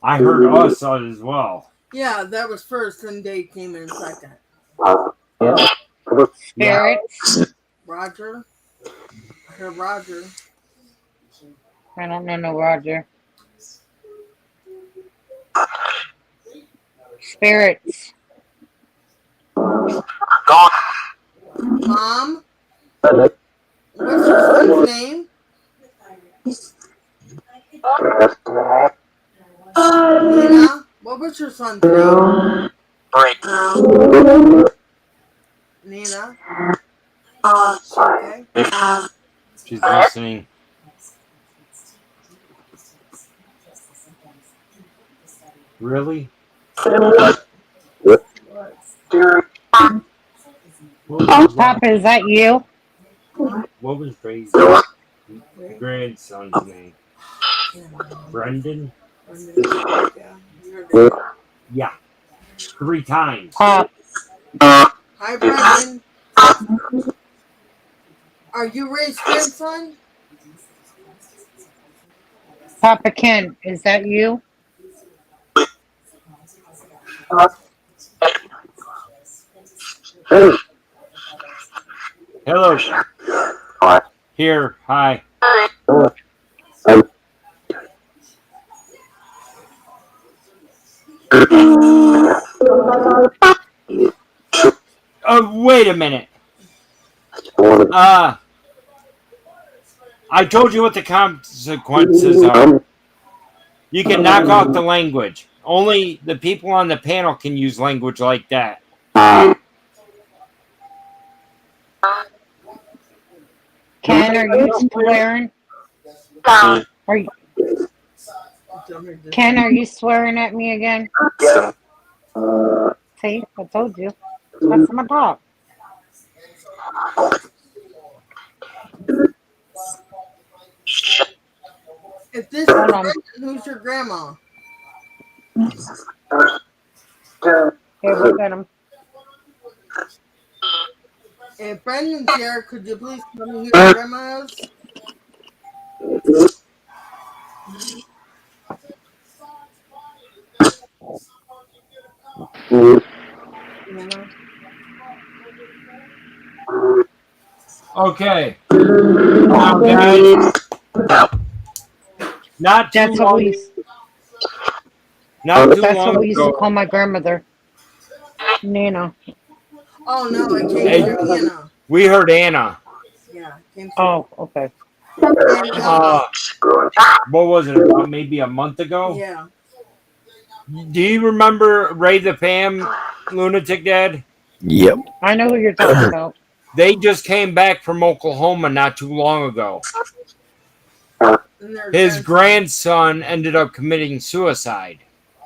I heard us as well. Yeah, that was first, and Dave came in second. Spirits, Roger? I heard Roger. I don't know no Roger. Spirits, Mom? What's your son's name? Nina? What was your son's name? Nina? Okay. She's listening. Really? Papa, is that you? What was Ray's grandson's name? Brendan? Yeah. 3 times. Pop, Hi, Brendan. Are you Ray's grandson? Papa Ken, is that you? Hello. Here. Hi. Wait a minute. I told you what the consequences are. You can knock off the language. Only the people on the panel can use language like that. Ken, are you swearing? Are you, Ken, are you swearing at me again? See, I told you. That's my dog. If this is Brendan, who's your grandma? Here, look at him. If Brendan's here, could you please tell me who your grandma is? Okay. Now, guys, not too That's what long. we used, Not too that's long what we used to ago. call my grandmother, Nina. Oh, no, it came through Anna. We heard Anna. Yeah, it came through. Oh, okay. What was it? About maybe a month ago? Yeah. Do you remember Ray the Fam, Lunatic Dad? Yep. I know who you're talking about. They just came back from Oklahoma not too long ago. His grandson ended up committing suicide.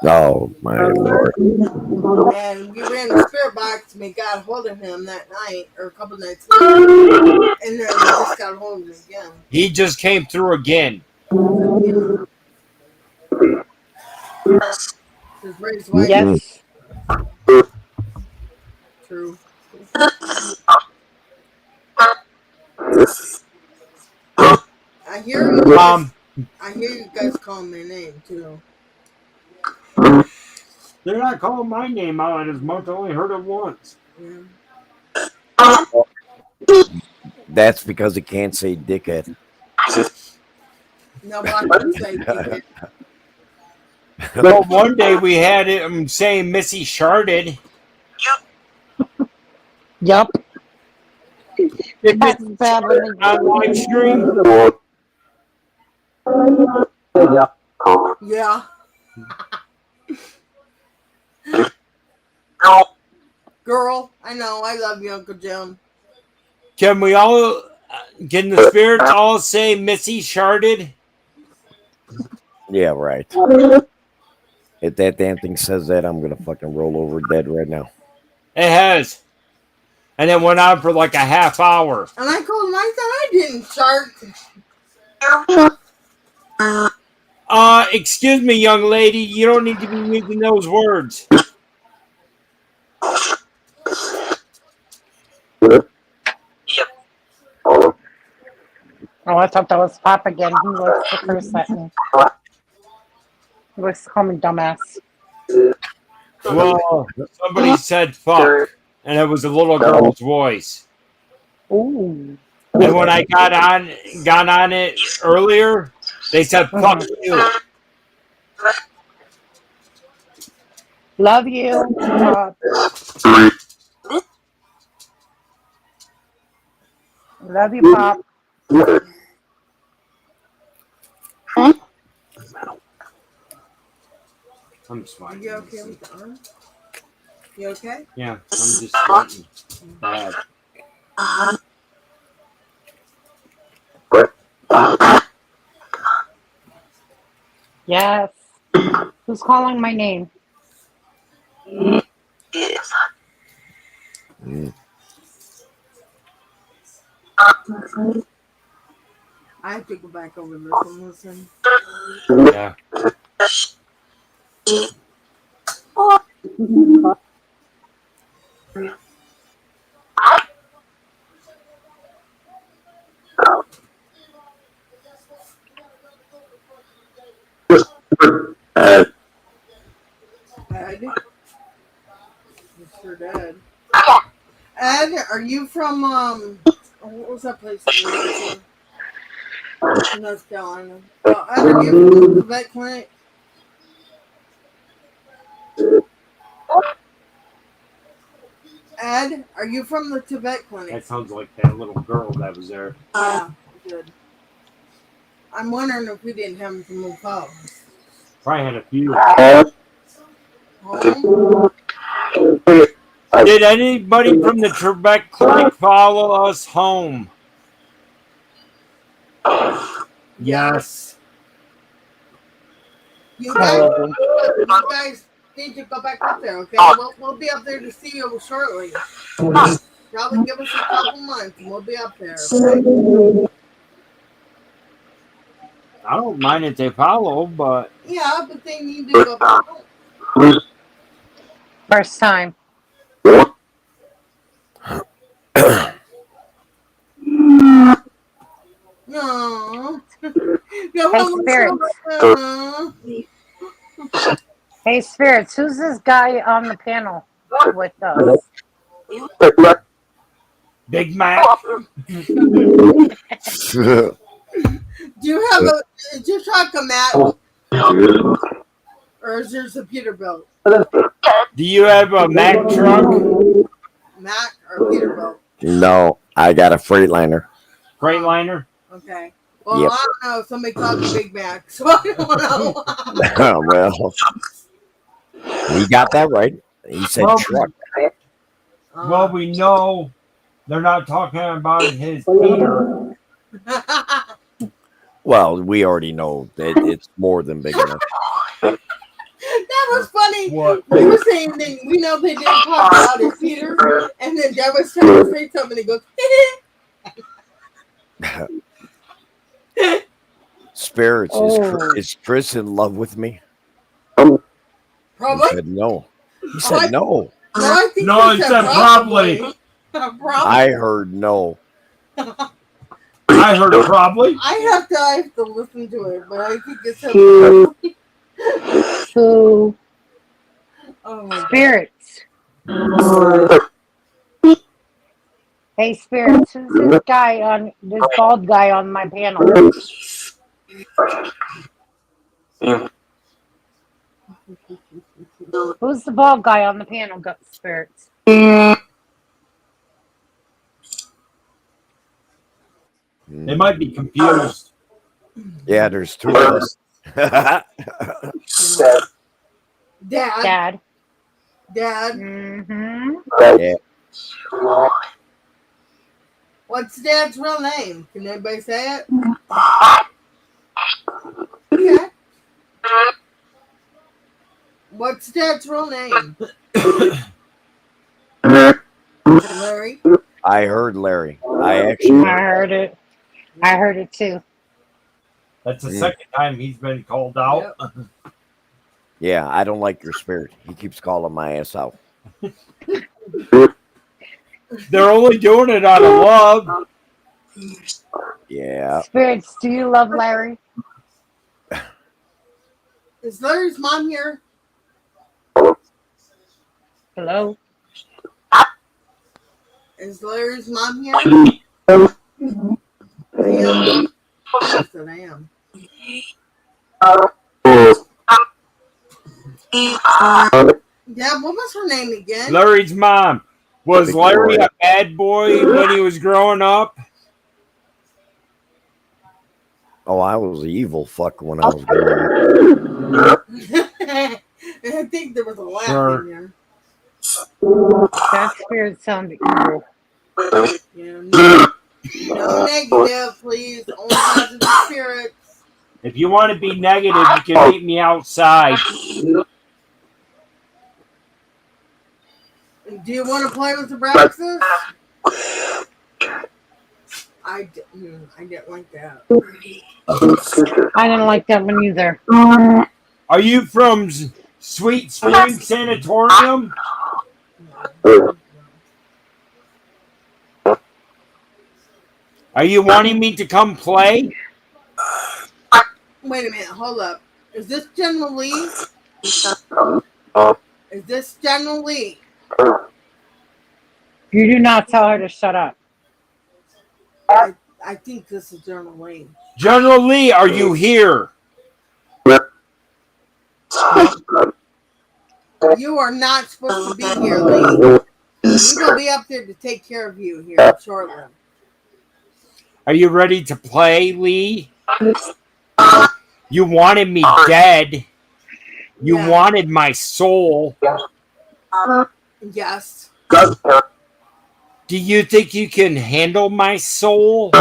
Oh my lord. And we ran the spirit box and we got a hold of him that night, or a couple nights later. And then we just got a hold of him again. He just came through again. His Ray's wife. Yes. True. I hear you guys. I hear you guys calling my name too. They're not calling my name out as much. I only heard it once. Yeah. That's because he can't say dickhead. No, but I can say dickhead. Well, one day we had him saying Missy sharded. Yup. Did That's Missy bad when they on do live it. stream? Yeah. Girl, I know. I love you, Uncle Jim. Can we all? Can the spirits all say Missy sharded? Yeah, right. If that damn thing says that, I'm gonna fucking roll over dead right now. It has, and it went on for like a half hour. And I called and I said I didn't shark. Excuse me, young lady. You don't need to be using those words. Oh, I thought that was Pop again. He likes to curse at me. He likes to call me dumbass. Well, somebody said fuck, and it was a little girl's voice. Ooh. And when I got on it earlier, they said fuck you. Love you, Pop. Love you, Pop. I'm smiling. You okay with the arm? You okay? Yeah, I'm just sweating bad. Yes. Who's calling my name? Mm. I have to go back over this and listen. Yeah. Ed? Mr. Ed. Ed, are you from, what was that place that we went to? In North Carolina. Ed, are you from the vet clinic? Ed, are you from the Tibet clinic? That sounds like that little girl that was there. Yeah, good. I'm wondering if we didn't have him to move home. Probably had a few. Home? Did anybody from the Trebek clinic follow us home? Yes. You guys need to go back up there, okay? We'll be up there to see you shortly. Probably give us a couple months and we'll be up there, okay? I don't mind if they follow, but Yeah, but they need to go back home. First time. No. Hey, spirits. Hey, spirits. Who's this guy on the panel with us? Big Mac. Do you have is your truck a Mac? Or is yours a Peterbilt? Do you have a Mack truck? Mac or Peterbilt? No, I got a Freightliner. Freightliner? Okay. Well, Yep. I don't know. Somebody called me Big Mac, so I don't know. Well, he got that right. He said Well, truck. Well, we know they're not talking about his Peter. Well, we already know that it's more than big enough. That was funny. What? We were saying that we know they didn't talk about his Peter, and then Dad was trying to say something, and he goes, Spirits, is Chris in love with me? probably. He said no. He said no. No, I think No, he it said probably. I heard no. I heard probably. I have to listen to it, but I think it's Who? Oh my God. Spirits. Hey, spirits. Who's this guy on this bald guy on my panel? Who's the bald guy on the panel? Got spirits. They might be confused. Yeah, there's two of us. Dad. Mm-hmm. Yeah. What's Dad's real name? Can anybody say it? Okay. What's Dad's real name? Larry. I heard Larry. I I actually. heard it. I heard it too. That's the second time he's been called out. Yep. Yeah, I don't like your spirit. He keeps calling my ass out. They're only doing it out of love. Yeah. Spirits, do you love Larry? Is Larry's mom here? Hello? Is Larry's mom here? I am. I said I am. Yeah, what was her name again? Larry's mom. Was Larry a bad boy when he was growing up? Oh, I was an evil fuck when I was growing up. I think there was a laugh Sure. in there. That spirit sounded evil. Yeah, no negative, please. Only positive spirits. If you want to be negative, you can meet me outside. Do you want to play with the Braxis? I didn't like that. I didn't like that one either. Are you from Sweet Spring Sanatorium? Are you wanting me to come play? Wait a minute, hold up. Is this General Lee? Is this General Lee? You do not tell her to shut up. I think this is General Lee. General Lee, are you here? You are not supposed to be here, Lee. We're going to be up there to take care of you here shortly. Are you ready to play, Lee? You wanted me dead. You Yeah. wanted my soul. Yes. Do you think you can handle my soul?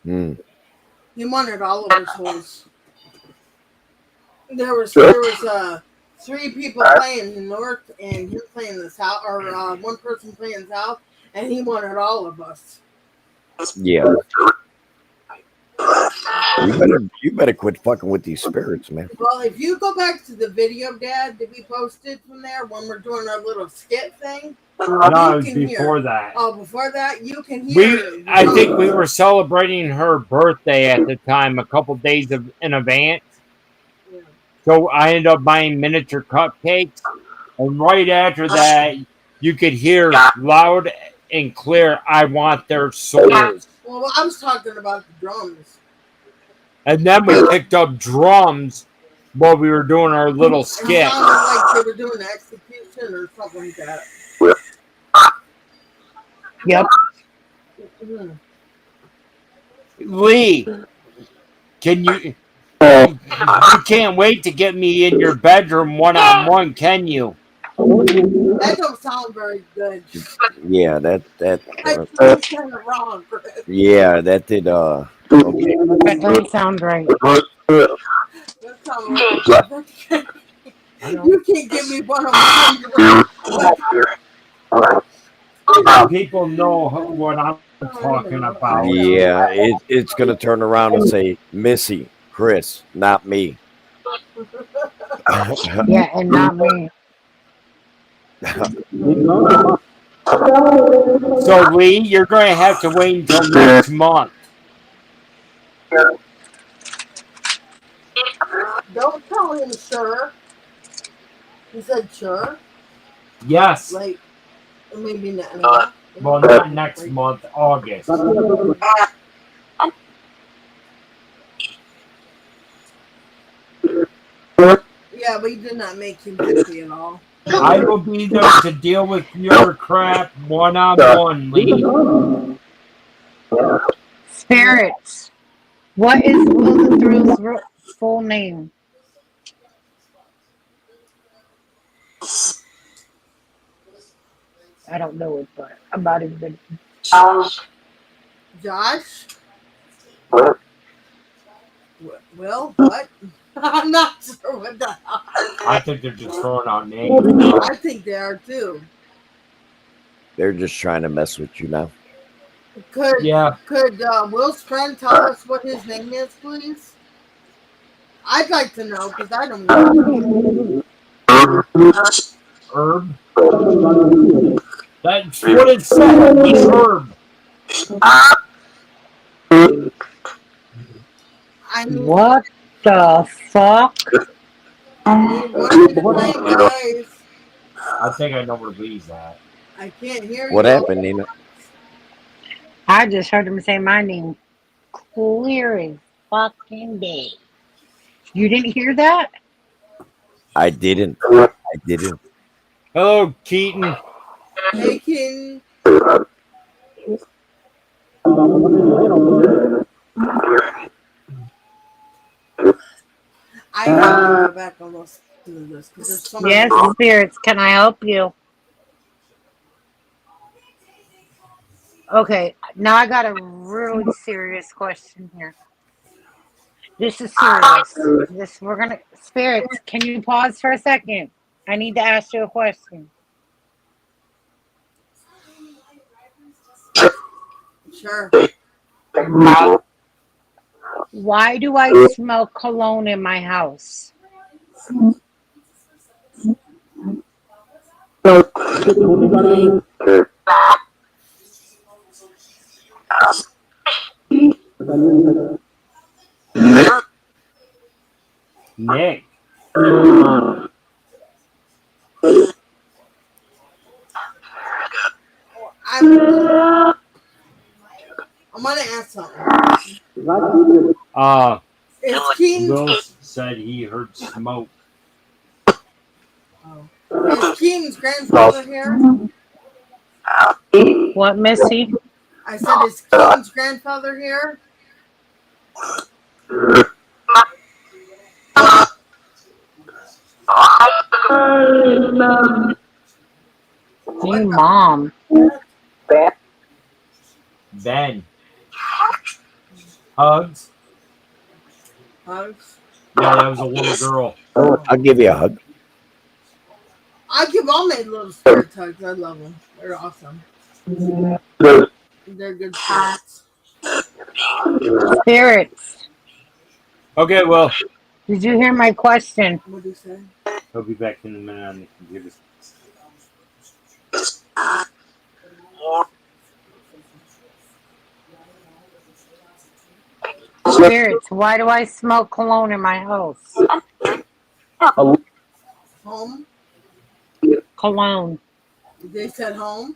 Hmm. He wanted all of his souls. There was 3 people playing the north and him playing the south, or one person playing south, and he wanted all of us. Yeah. You better quit fucking with these spirits, man. Well, if you go back to the video, Dad, that we posted from there when we're doing our little skit thing, No, it was you can before hear. that. Oh, before that, you can hear. I think we were celebrating her birthday at the time, a couple days in advance. Yeah. So I ended up buying miniature cupcakes, and right after that, you could hear loud and clear, "I want their souls." Well, I was talking about the drums. And then we picked up drums while we were doing our little It skit. sounded like they were doing an execution or something like that. Yep. Mhm. Lee, can you? You can't wait to get me in your bedroom one-on-one, can you? That don't sound very good. Yeah, that That's kind of wrong, Chris. yeah, that did okay. That doesn't sound right. That sounds wrong. You can't give me one of them. People know what I'm talking about. Yeah, it's gonna turn around and say Missy, Chris, not me. Yeah, and not me. So, Lee, you're going to have to wait until next month. Don't tell him sure. He said sure. Yes. Like, maybe not. Well, not next month, August. Yeah, we did not make him happy at all. I will be there to deal with your crap one-on-one, Lee. Spirits. What is Will the Thrill's full name? I don't know it, but I'm not even. Josh? Will? What? I'm not sure what the hell. I think they're just throwing out names. I think they are too. They're just trying to mess with you now. Could Yeah. Will's friend tell us what his name is, please? I'd like to know because I don't know. Herb. That's what it said. It's Herb. I mean, What the fuck? what are you playing, guys? I think I know where Lee's at. I can't hear you. What happened, Nina? I just heard him say my name clear as fucking day. You didn't hear that? I didn't. Hello, Keaton. Hey, King. I have to go back and listen to this because there's so many. Yes, spirits. Can I help you? Okay, now I got a really serious question here. This is serious. We're gonna spirits. Can you pause for a second? I need to ask you a question. Sure. Why do I smell cologne in my house? Nick. I'm gonna ask something. Is King Will said he heard smoke. is King's grandfather here? What, Missy? I said, is King's grandfather here? Hey, Mom. Ben. Hugs. Hugs. Yeah, that was a little girl. I'll give you a hug. I give all my little spirit hugs. I love them. They're awesome. They're good spirits. Spirits. Okay, well, Did you hear my question? What do you say? he'll be back in a minute on the computer. Spirits. Why do I smell cologne in my house? Home? Cologne. They said home?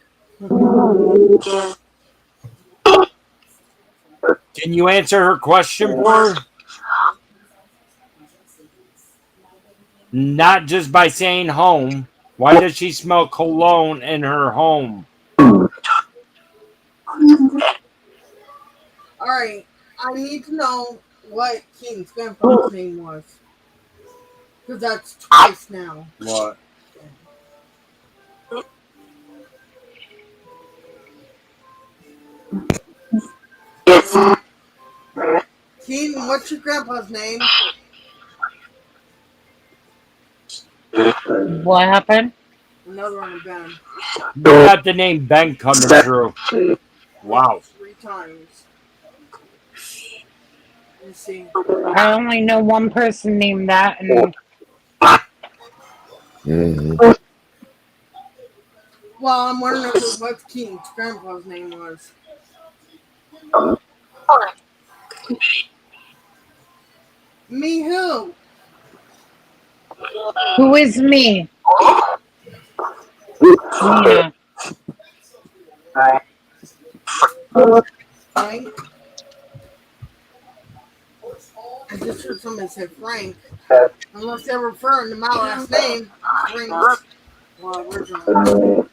Can you answer her question for her? Not just by saying home. Why does she smell cologne in her home? Alright. I need to know what King's grandfather's name was. Because that's twice now. What? Keaton, what's your grandpa's name? What happened? Another one of Ben. You got the name Ben coming through. Wow. 3 times. Let me see. I only know one person named that, and Well, I'm wondering what King's grandpa's name was. Me who? who is me? Nina. Frank? I just heard somebody Thomas and Frank. Unless they're referring to my last name, Frank. Well, originally.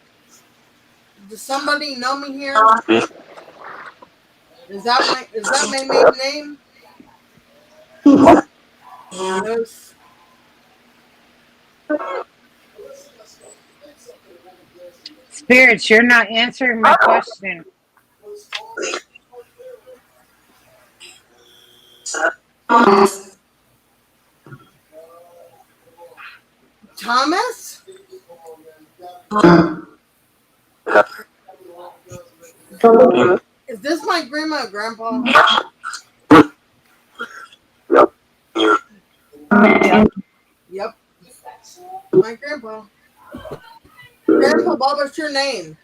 Does somebody know me here? Is that my maiden name? Yes. Spirits, you're not answering my question. Thomas? Is this my grandma and grandpa? Yep. My grandpa. Grandpa, what was your name?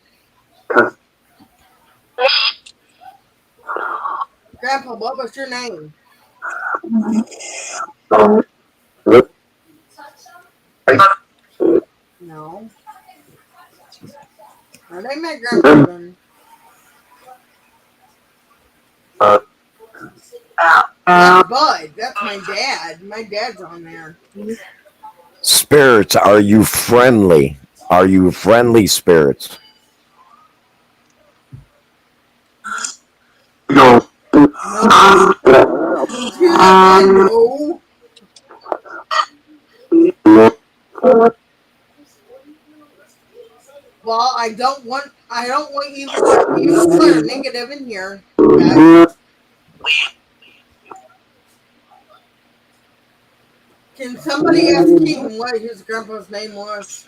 Grandpa, what was your name? No. Are they my grandpa then? Bud, that's my dad. My dad's on there. Spirits, are you friendly? Are you friendly, spirits? No. No. Well, I don't want either evil or negative in here. Guys. Can somebody ask Keaton what his grandpa's name was?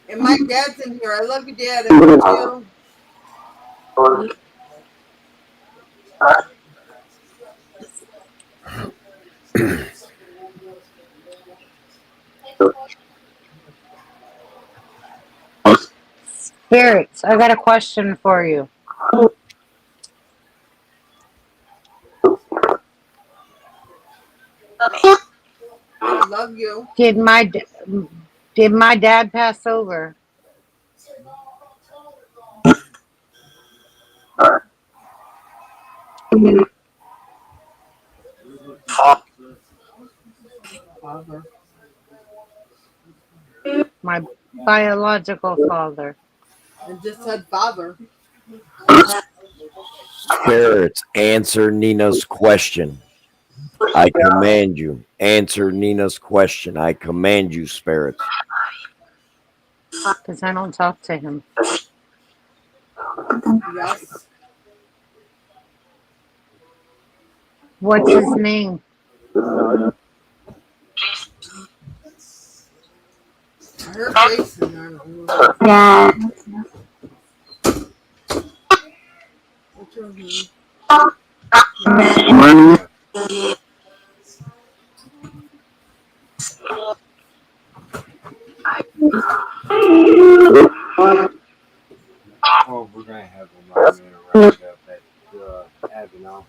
And my dad's in here. I love you, Dad. I love you. Spirits, I got a question for you. I love you. Did my dad pass over? Father. My biological father. I just said father. Spirits, answer Nina's question. I command you. Answer Nina's question. I command you, spirits. Because I don't talk to him. Yes. What's his name? Her face in there. What's your name? Oh, we're gonna have a long interrupt up at Avenel.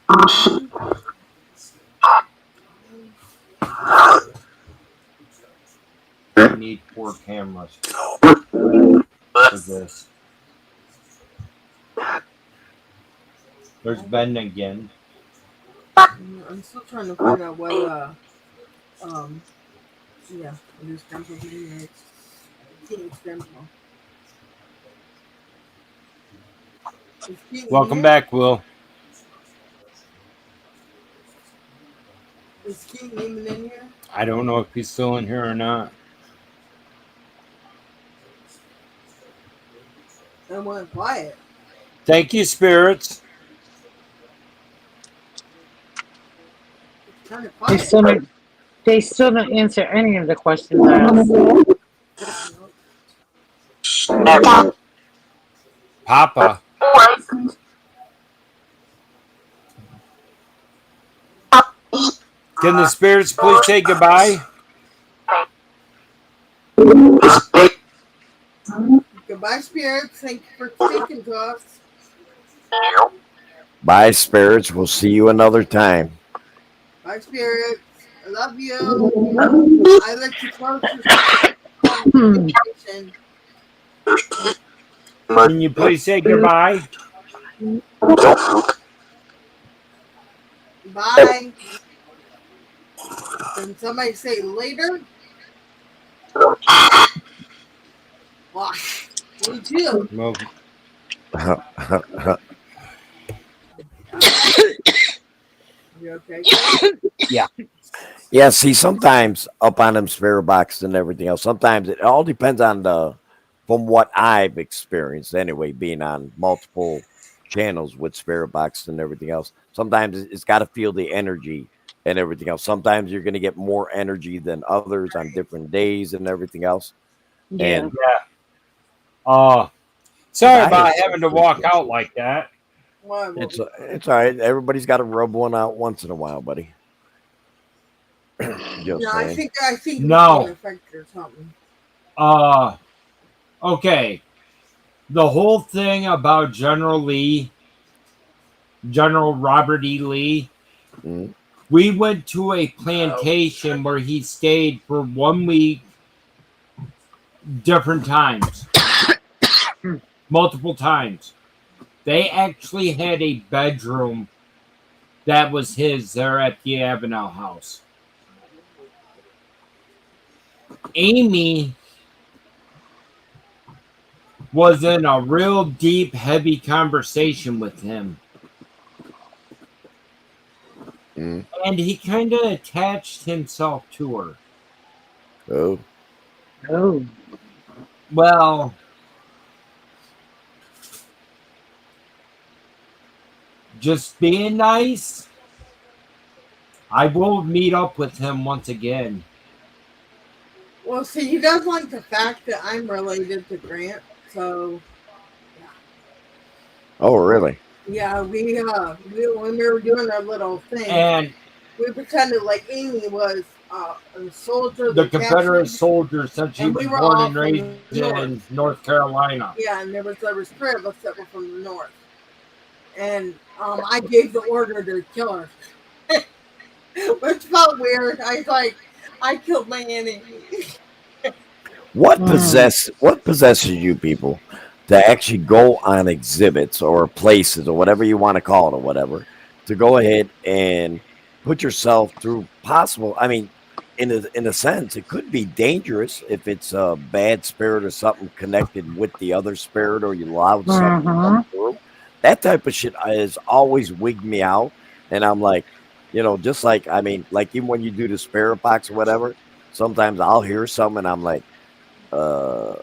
We need 4 cameras for this. There's Ben again. I'm still trying to find out what yeah, what his grandpa's name is. Keaton's grandpa. Is Keaton Welcome here? back, Will. Is Keaton even in here? I don't know if he's still in here or not. I went quiet. Thank you, spirits. It's kind of They quiet. still don't answer any of the questions I asked. Papa. Can the spirits please say goodbye? Goodbye, spirits. Thank you for speaking to us. Bye, spirits. We'll see you another time. Bye, spirits. I love you. I let you close this call communication. Can you please say goodbye? Bye. Can somebody say later? Why? Me too. Well, You okay? Yeah, see, sometimes up on them spare boxes and everything else, sometimes it all depends on from what I've experienced anyway, being on multiple channels with spare boxes and everything else. Sometimes it's got to feel the energy and everything else. Sometimes you're going to get more energy than others on different days and everything else. Yeah. And yeah. Uh, because sorry I about had having to walk out like that. What? it's all right. Everybody's got to rub one out once in a while, buddy. No, Just saying. I think it was being No. affected or something. Uh, okay. The whole thing about General Robert E. Lee, Mm, we went to a plantation where he stayed for 1 week, different times, multiple times. They actually had a bedroom that was his there at the Avenel house. Amy was in a real deep, heavy conversation with him. mm. And he kind of attached himself to her. Oh, Oh. Well, just being nice, I will meet up with him once again. Well, see, he does like the fact that I'm related to Grant, so oh, really? yeah, we when we were doing our little thing, And we pretended like Amy was a soldier the they Confederate captured, soldier, since he and was we were born all and from raised the north. in North Carolina. Yeah, and there was three of us that were from the north, and I gave the order to kill her, which felt weird. I was like, I killed my enemy. What possesses you people to actually go on exhibits or places or whatever you want to call it or whatever to go ahead and put yourself through possible, I mean, in a sense it could be dangerous if it's a bad spirit or something connected with the other spirit or you allowed something to come Mm-hmm. through. That type of shit has always wigged me out, and I'm like, just like, I mean, like even when you do the spirit box or whatever, sometimes I'll hear something and I'm like, uh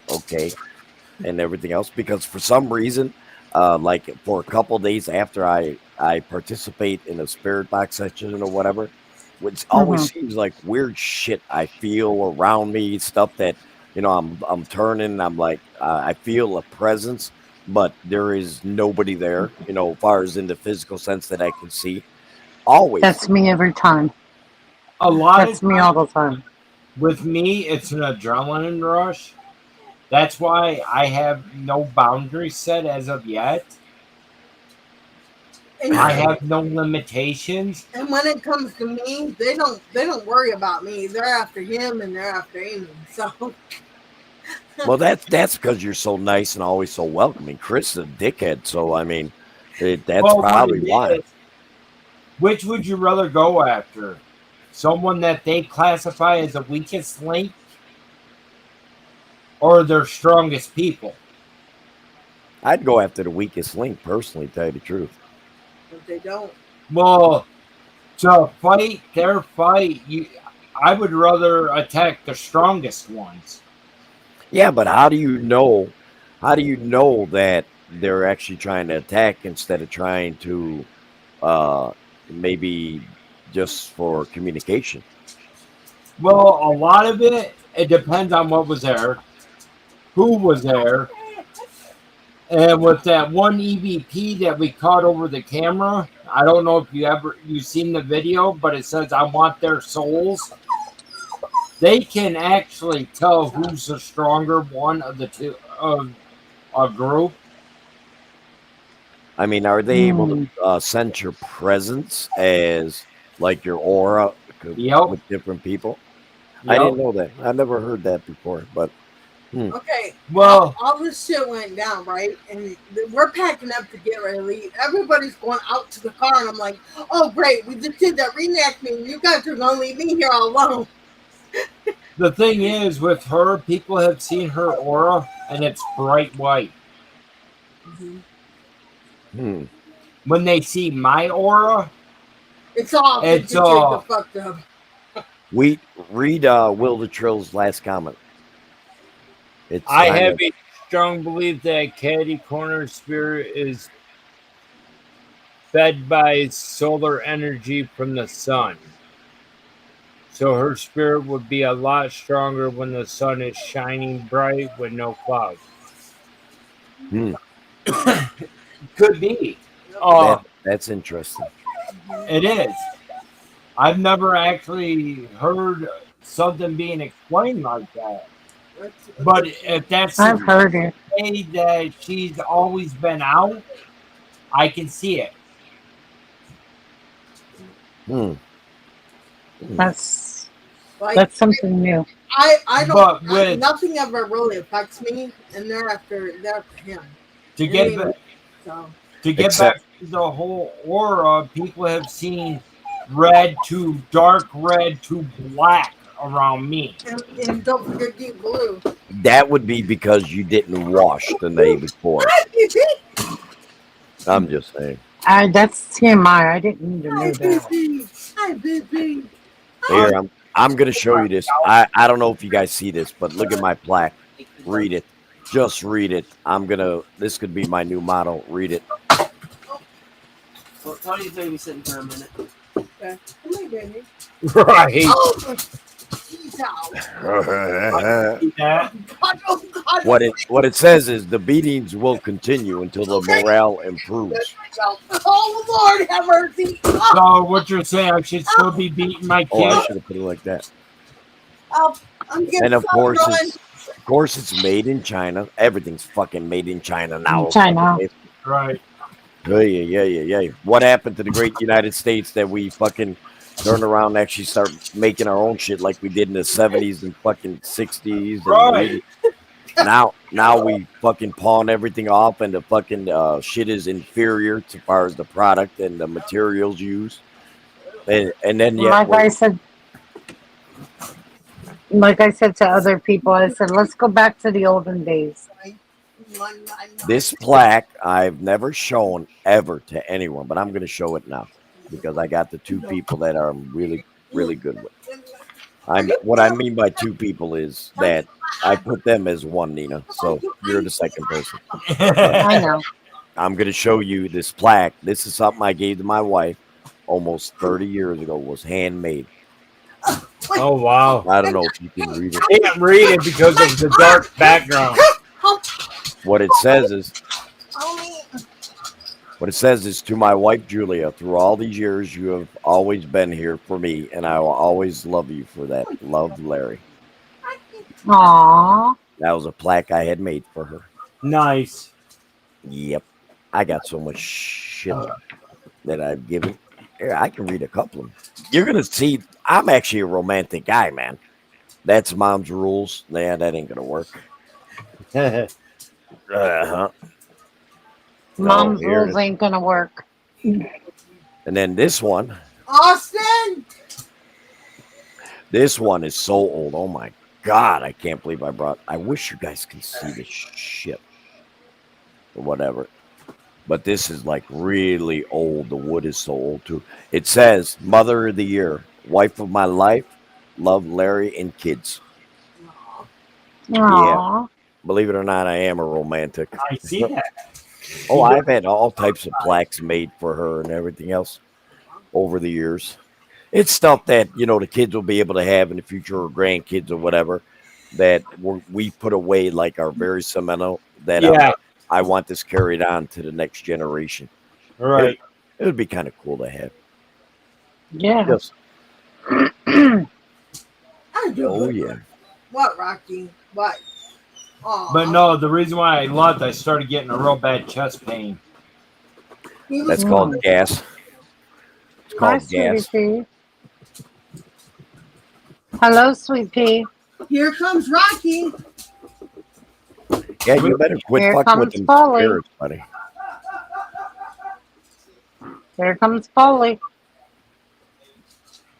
okay, and everything else, because for some reason, like for a couple days after I participate in a spirit box session or whatever, which always Mm-hmm. seems like weird shit I feel around me, stuff that I'm turning, I'm like, I feel a presence, but there is nobody there, as far as in the physical sense that I can see, always. That's me every time. A lot of That's me all the time. with me, it's an adrenaline rush. That's why I have no boundaries set as of yet. I And have no limitations. and when it comes to me, they don't worry about me. They're after him and they're after Amy. So Well, that's because you're so nice and always so welcoming. Chris is a dickhead, so I mean, that's Well, what probably it why. is, which would you rather go after? Someone that they classify as the weakest link or their strongest people? I'd go after the weakest link personally, tell you the truth. but they don't. Well, to fight their fight, I would rather attack the strongest ones. Yeah, but how do you know? How do you know that they're actually trying to attack instead of trying to, uh, maybe just for communication? Well, a lot of it depends on what was there, who was there, and with that one EVP that we caught over the camera. I don't know if you seen the video, but it says I want their souls. They can actually tell who's the stronger one of the two of a group. I mean, are they able to Mm. sense your presence as like your aura Yep. with different people? I Yep. didn't know that. I never heard that before. But Okay. Well, all this shit went down, right? And we're packing up to get ready to leave. Everybody's going out to the car, and I'm like, oh, great. We just did that reenactment. You guys are going to leave me here all alone. the thing is, with her, people have seen her aura, and it's bright white. When they see my aura, It's all It's, the fucked up. we read Will the Trill's last comment. It's I kind have of- a strong belief that Caddy Corner's spirit is fed by solar energy from the sun. So her spirit would be a lot stronger when the sun is shining bright with no clouds. Could be. that's interesting. It is. I've never actually heard something being explained like that. But if that's I've the heard it. way that she's always been out, I can see it. That's Like, something new. I But don't. with- Nothing ever really affects me, and they're after him. To get Anyway, back, so to get Except- back to the whole aura, people have seen red to dark red to black around me. and don't forget deep blue. That would be because you didn't wash the day before. I'm just saying. That's TMI. I didn't need to know Hi, that. baby. Hi, baby. Here, I'm gonna show you this. I don't know if you guys see this, but look at my plaque. Read it. Just read it. This could be my new motto. Read it. Well, Tony's babysitting for a minute. Okay. Come here, baby. Right. Oh, he's out. Yeah. God, oh, God. What it says is the beatings will continue until the morale improves. Oh, Lord, have mercy. Oh, So what you're saying, I should still be beating my Oh, I kid? should have put it like that. I'm getting And of so course, done. it's made in China. Everything's fucking made in China now. China. Right. Yeah. What happened to the great United States that we fucking turn around and actually start making our own shit like we did in the 70s and fucking 60s? And Right. now we fucking pawn everything off, and the fucking shit is inferior as far as the product and the materials used. And then Like I said to other people, I said, let's go back to the olden days. this plaque I've never shown ever to anyone, but I'm going to show it now because I got the two people that I'm really, really good with. What I mean by two people is that I put them as one, Nina. So you're the second person. I know. I'm going to show you this plaque. This is something I gave to my wife almost 30 years ago. It was handmade. Oh wow. I don't know if you can read it. Can't read it because of the dark background. What it says is, to my wife Julia, through all these years, you have always been here for me, and I will always love you for that. Love, Larry. Aww. That was a plaque I had made for her. Nice. Yep. I got so much shit that I've given. Here, I can read a couple of them. You're going to see, I'm actually a romantic guy, man. That's mom's rules. Nah, that ain't going to work. Uh-huh. Mom's here it rules is. ain't gonna work. And then this one. Austin. This one is so old. Oh my God. I can't believe I wish you guys can see this shit. Or whatever. But this is like really old. The wood is so old too. It says, Mother of the Year, Wife of My Life, Love, Larry, and Kids. Aww. Believe it or not, I am a romantic. I see that. Oh, I've had all types of plaques made for her and everything else over the years. It's stuff that, the kids will be able to have in the future, or grandkids or whatever, that we put away like our very sentimental, that Yeah. I want this carried on to the next generation. Right. It would be kind of cool to have. Yeah. Yes. I do. Oh, yeah. What, Rocky? What? Aw. But no, the reason why I left, I started getting a real bad chest pain. He was That's called gas. It's Hi, called gas. sweetie. Hello, sweet pea. Here comes Rocky. Yeah, you better quit Here fucking with comes them Polly. spirits, buddy. Here comes Polly.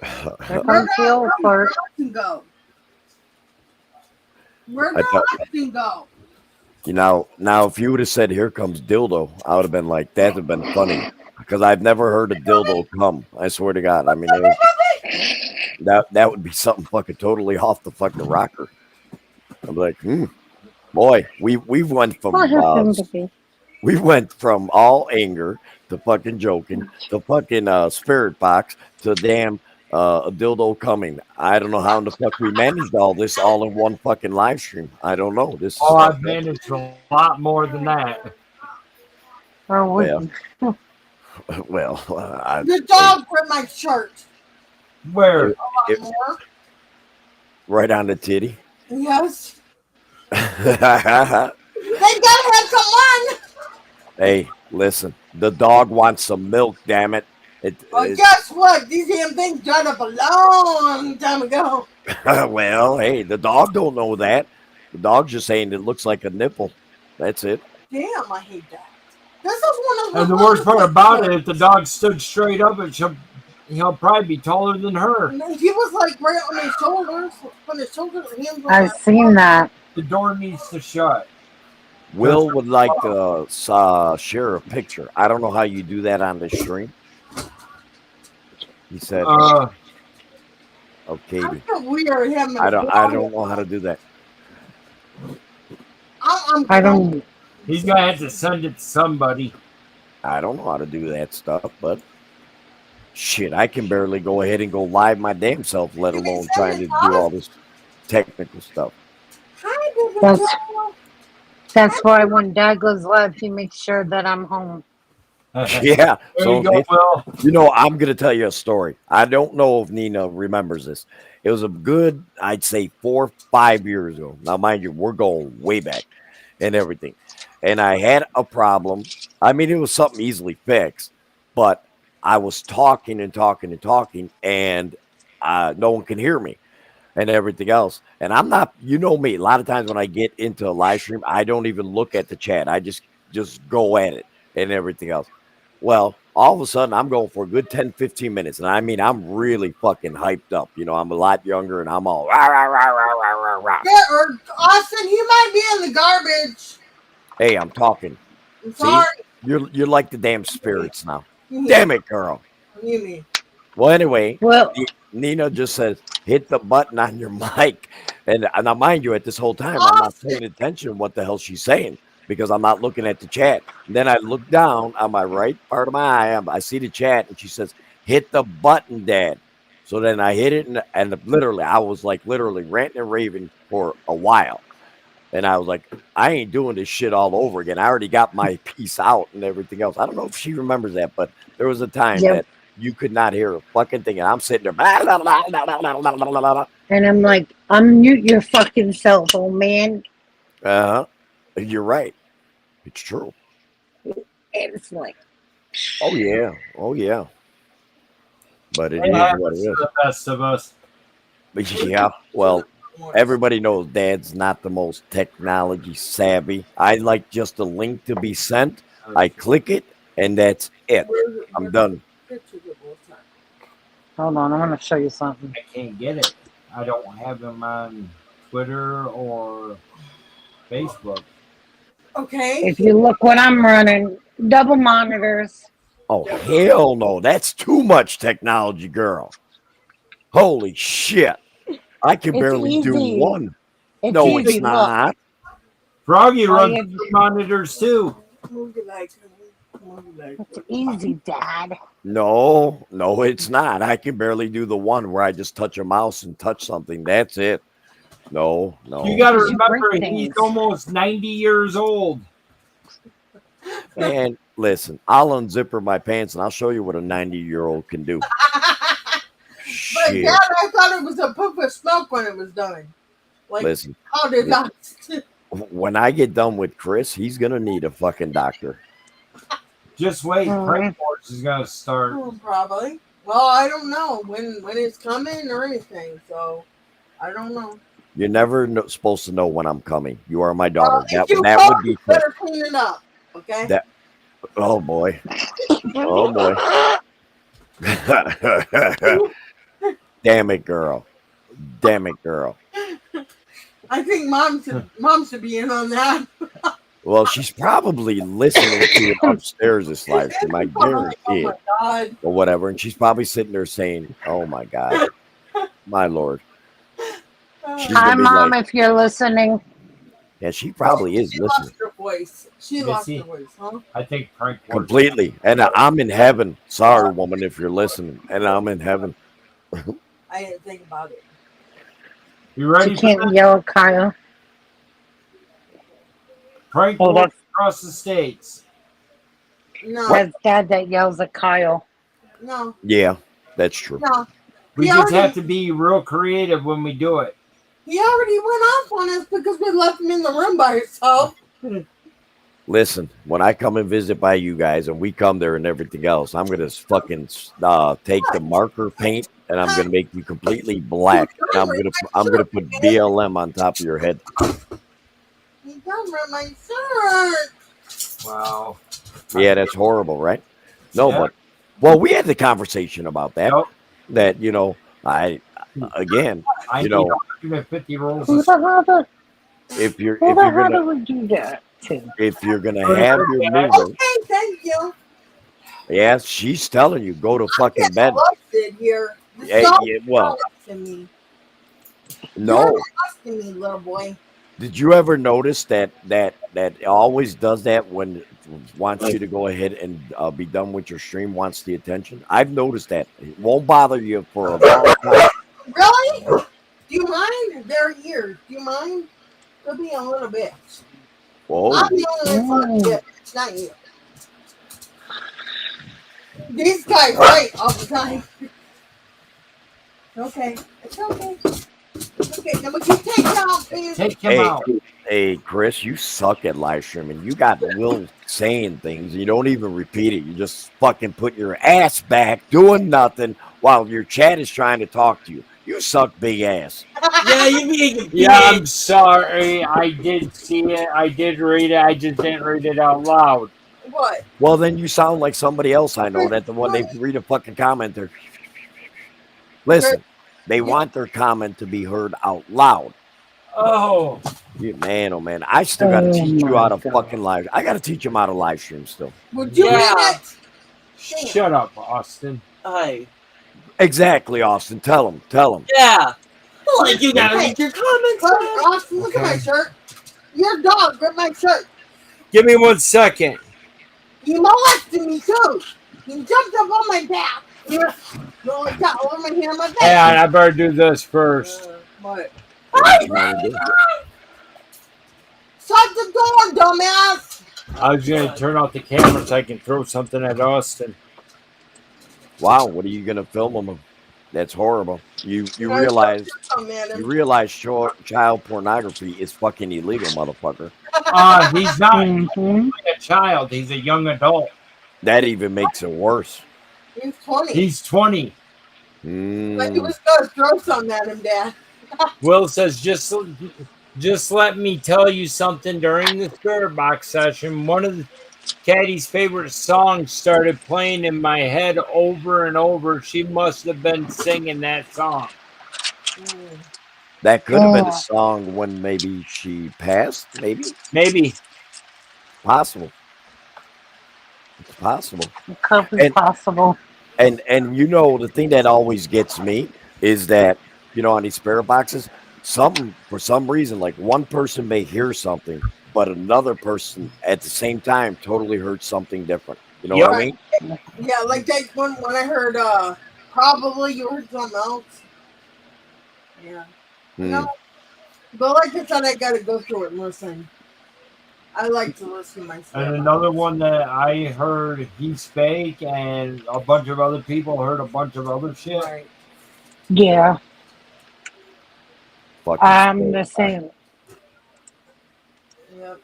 Here comes the old flirt. Austin go? Where I did thought, Austin go? you know, now if you would have said, "Here comes dildo," I would have been like, "That'd have been funny," because I've never heard a dildo come. I swear to God. I mean, that would be something fucking totally off the fucking rocker. I'm like, boy, we went What from happened to be? we went from all anger to fucking joking to fucking spirit box to damn a dildo coming. I don't know how in the fuck we managed all this all in one fucking live stream. I don't know. This is Oh, stuff. I've managed a lot more than that. Oh, Well, well, The dog ripped my shirt. Where? it, A it, lot more. right on the titty. Yes. They gotta have someone. Hey, listen, the dog wants some milk. Damn it! But guess what? These damn things died up a long time ago. Well, hey, the dog don't know that. The dog's just saying it looks like a nipple. That's it. Damn, I hate that. This is one of And the worst part about it, if the dog stood straight up, he'll probably be taller than her. He was like right on his shoulders, on his shoulders. Hands were I've like, seen that. The door needs to shut. Will would like to share a picture. I don't know how you do that on the stream. He said, "Oh, I Katie, feel weird having. I don't know how to do that. I don't. He's gonna have to send it to somebody. I don't know how to do that stuff, but shit, I can barely go ahead and go live my damn self, let alone trying to do all this technical stuff." That's why when Dad goes live, he makes sure that I'm home. Yeah. There So you go, Will. you know, I'm gonna tell you a story. I don't know if Nina remembers this. It was a good, I'd say 4 or 5 years ago. Now, mind you, we're going way back and everything. And I had a problem. I mean, it was something easily fixed, but I was talking and talking and talking, and no one can hear me and everything else. And I'm not, you know me, a lot of times when I get into a live stream, I don't even look at the chat. I just go at it and everything else. Well, all of a sudden, I'm going for a good 10, 15 minutes. And I mean, I'm really fucking hyped up. You know, I'm a lot younger and I'm all rah, rah, rah, rah, rah, rah, rah. Yeah, or Austin, he might be in the garbage. Hey, I'm talking. I'm sorry. You're like the damn spirits now. Damn it, girl. You mean? Well, anyway, Well, Nina just says, hit the button on your mic. And now, mind you, at this whole time, I'm not paying attention to what the hell she's saying because I'm not looking at the chat. And then I look down on my right part of my eye. I see the chat, and she says, hit the button, Dad. So then I hit it, and literally, I was like literally ranting and raving for a while. And I was like, I ain't doing this shit all over again. I already got my piece out and everything else. I don't know if she remembers that, but there was a time that you could not hear a fucking thing. And I'm sitting there. Blah, blah, blah, blah, blah, blah, blah, blah, blah. and I'm like, unmute your fucking self, old man. You're right. It's true. It's like, Oh, yeah. Oh, yeah. But it It is happens what it to is. the best of us. But yeah, well, everybody knows Dad's not the most technology savvy. I like just a link to be sent. I click it, and that's it. I'm done. hold on, I want to show you something. I can't get it. I don't have them on Twitter or Facebook. Okay. If you look what I'm running, double monitors. Oh, hell no. That's too much technology, girl. Holy shit. I can It's barely do easy. one. It's No, easy. it's not. Froggy I runs have- 2 monitors too. It's easy, Dad. No, it's not. I can barely do the one where I just touch a mouse and touch something. That's it. No. You got to Because you break remember, he's things. almost 90 years old. And listen, I'll unzipper my pants and I'll show you what a 90-year-old can do. But Shit. Dad, I thought it was a puff of smoke when it was done. Like, Listen, how did that? when I get done with Chris, he's going to need a fucking doctor. Just wait. Mhm. Prank Wars is going to start. Probably. Well, I don't know when it's coming or anything. So I don't know. You're never supposed to know when I'm coming. You are my daughter. Well, if you That go, would be you better clean it up. Okay. that. Oh boy. Oh boy. Damn it, girl. Damn it, girl. I think mom should be in on that. Well, she's probably listening to it upstairs this live stream. I guarantee Oh my it. god. Or whatever. And she's probably sitting there saying, oh my God, my Lord. She's Hi, gonna be Mom, like, if you're listening. yeah, she probably is She listening lost her voice. She lost her voice, huh? I think prank works. completely. And I'm in heaven. Sorry, woman, if you're listening. And I'm in heaven. I didn't think about it. You You ready for can't that? yell at Kyle. Prank Oh, works that's across the states. No, that's Dad that yells at Kyle. no, Yeah, that's true. no. We He just already- have to be real creative when we do it. He already went off on us because we left him in the room by himself. Listen, when I come and visit by you guys and we come there and everything else, I'm gonna fucking take the marker paint and I'm gonna make you completely black. And I'm gonna put BLM on top of your head. He done ripped my shirt. Wow. Yeah, that's horrible, right? No, Yeah. but well, we had the conversation about that. Nope. That I again, I you need know, 150 rolls Who of the hell did, if you're who if the you're hell gonna did we do that to? if you're gonna have your movement, Okay, thank you. yeah, she's telling you go to fucking bed. Busted here. The Yeah, salt yeah, well, to me. no. You're busting me, little boy. Did you ever notice that it always does that when it wants you to go ahead and be done with your stream, wants the attention? I've noticed that. It won't bother you for a long time. Really? Do you mind? Their ears. Do you mind? Could be a little bit. Whoa. I'm the only one for it's not you. These guys fight all the time. Okay. It's okay. Okay, now we can take it out, please. take him out. Hey, Chris, you suck at live streaming. You got Will saying things. And you don't even repeat it. You just fucking put your ass back doing nothing while your chat is trying to talk to you. You suck big ass. Yeah, you mean Yeah, I'm sorry. I did see it. I did read it. I just didn't read it out loud. What? Well, then you sound like somebody else I know that when they read a fucking comment, they're listen. They want their comment to be heard out loud. Oh, Man, oh man, I still got to Oh teach you my how to God. fucking live. I got to teach them how to live stream still. Would you Yeah. read it? shut up, Austin. Hi. Exactly, Austin. Tell them. Tell them. Yeah. Like you gotta Hey. read your comments. Look, man. Austin, look at my shirt. Your dog ripped my shirt. Give me 1 second. He molested me too. He jumped up on my back. He got over my hand on my back. Hey, I better do this first. What? What you wanna do? Shut the door, dumbass. I was going to turn off the camera so I can throw something at Austin. Wow, what are you gonna film them? That's horrible. You realize child pornography is fucking illegal, motherfucker. He's not Mhm. a child. He's a young adult. That even makes it worse. He's 20. He's 20. But he Mm. was gonna throw something at him, Dad. Will says, just let me tell you something. During the spirit box session, one of Caddy's favorite songs started playing in my head over and over. She must have been singing that song. That could have been Oh. a song when maybe she passed. Maybe Maybe. possible. It's possible. It could be And- possible. And the thing that always gets me is that on these spirit boxes, for some reason, like one person may hear something, but another person at the same time totally heard something different. You know what I mean? Yeah, like that when I heard probably you heard something else. Yeah. Hmm. No. But like I said, I gotta go through it and listen. I like to listen myself. And another one that I heard, he's fake, and a bunch of other people heard a bunch of other shit. Right. Yeah, Fucking I'm spirit the box. same. Yep.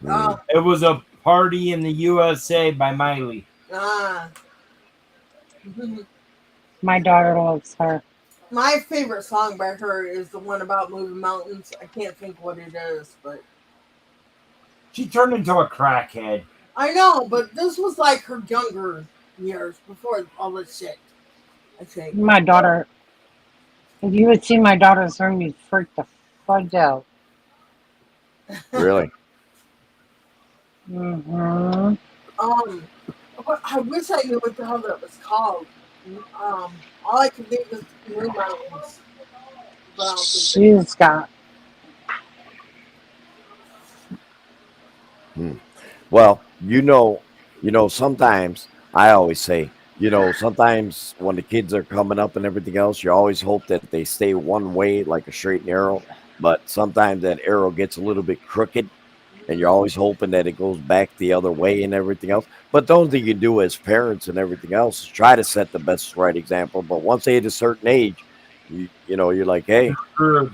Hmm. It was a party in the USA by Miley. Ah. My daughter loves her. My favorite song by her is the one about moving mountains. I can't think what it is, but She turned into a crackhead. I know. But this was like her younger years before all this shit. I think. My daughter, if you would see my daughter's room, you'd freak the fudge out. Really? Hmm. I wish I knew what the hell that was called. All I can think is Blue Mountains. But I don't think it is. She's got. Hmm. Well, sometimes I always say, sometimes when the kids are coming up and everything else, you always hope that they stay one way, like a straight and arrow. But sometimes that arrow gets a little bit crooked, and you're always hoping that it goes back the other way and everything else. But the only thing you can do as parents and everything else is try to set the best right example. But once they hit a certain age, you're like, hey, you're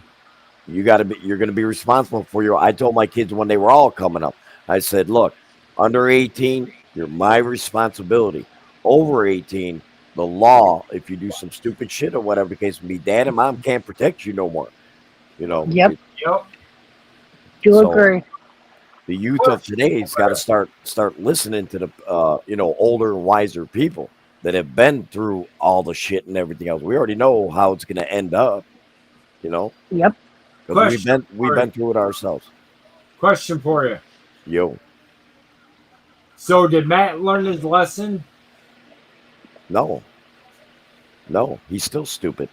going to be responsible for your. I told my kids when they were all coming up, I said, look, under 18, you're my responsibility. Over 18, the law, if you do some stupid shit or whatever the case may be, dad and mom can't protect you no more. Yep, Yep. do So agree. the youth of today's got to start listening to the older and wiser people that have been through all the shit and everything else. We already know how it's going to end up, you know, Yep. because Question we've for you. been through it ourselves. Question for you. Yo, So did Matt learn his lesson? no, no, he's still stupid.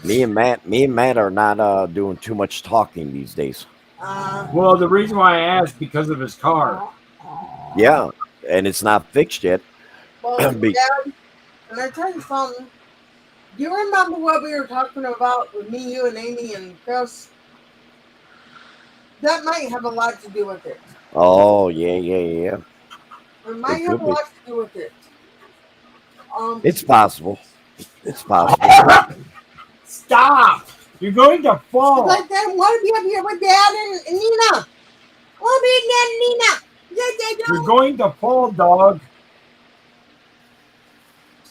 Me and Matt are not doing too much talking these days. Uh, Well, the reason why I asked because of his car. Yeah, and it's not fixed yet. well, Be- Dad, can I tell you something? Do you remember what we were talking about with me, you, and Amy and Chris? That might have a lot to do with it. oh yeah. It might It have could a be. lot to do with it. Um, It's possible. It's possible. Stop! You're going to fall. like that, want to be up here with Dad and Nina. Want to be with Dad and Nina. They You're don't. going to fall, dog.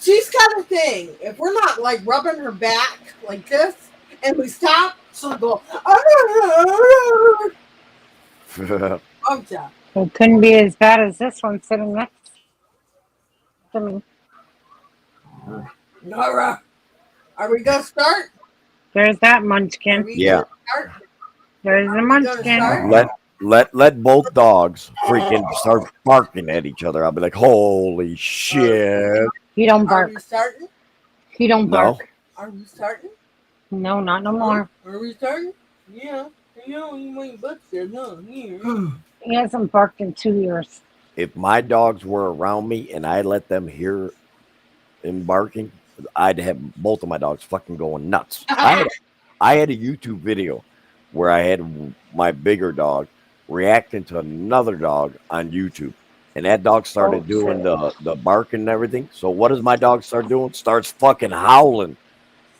She's got a thing. If we're not like rubbing her back like this, and we stop, she'll go. Oh, yeah. It couldn't be as bad as this one sitting next to me. Nora, are we gonna start? There's that Are munchkin. we Yeah. gonna start? There's the Are we gonna munchkin. start? Let both dogs freaking start barking at each other. I'll be like, holy shit. He don't Are we bark. starting? He don't No. bark. Are we starting? No, not no more. Are we starting? Yeah. You know, you might butt said no here. He hasn't barked in 2 years. If my dogs were around me and I let them hear him barking, I'd have both of my dogs fucking going nuts. I had a YouTube video where I had my bigger dog reacting to another dog on YouTube. And that dog started doing the barking and everything. So what does my dog start doing? Starts fucking howling.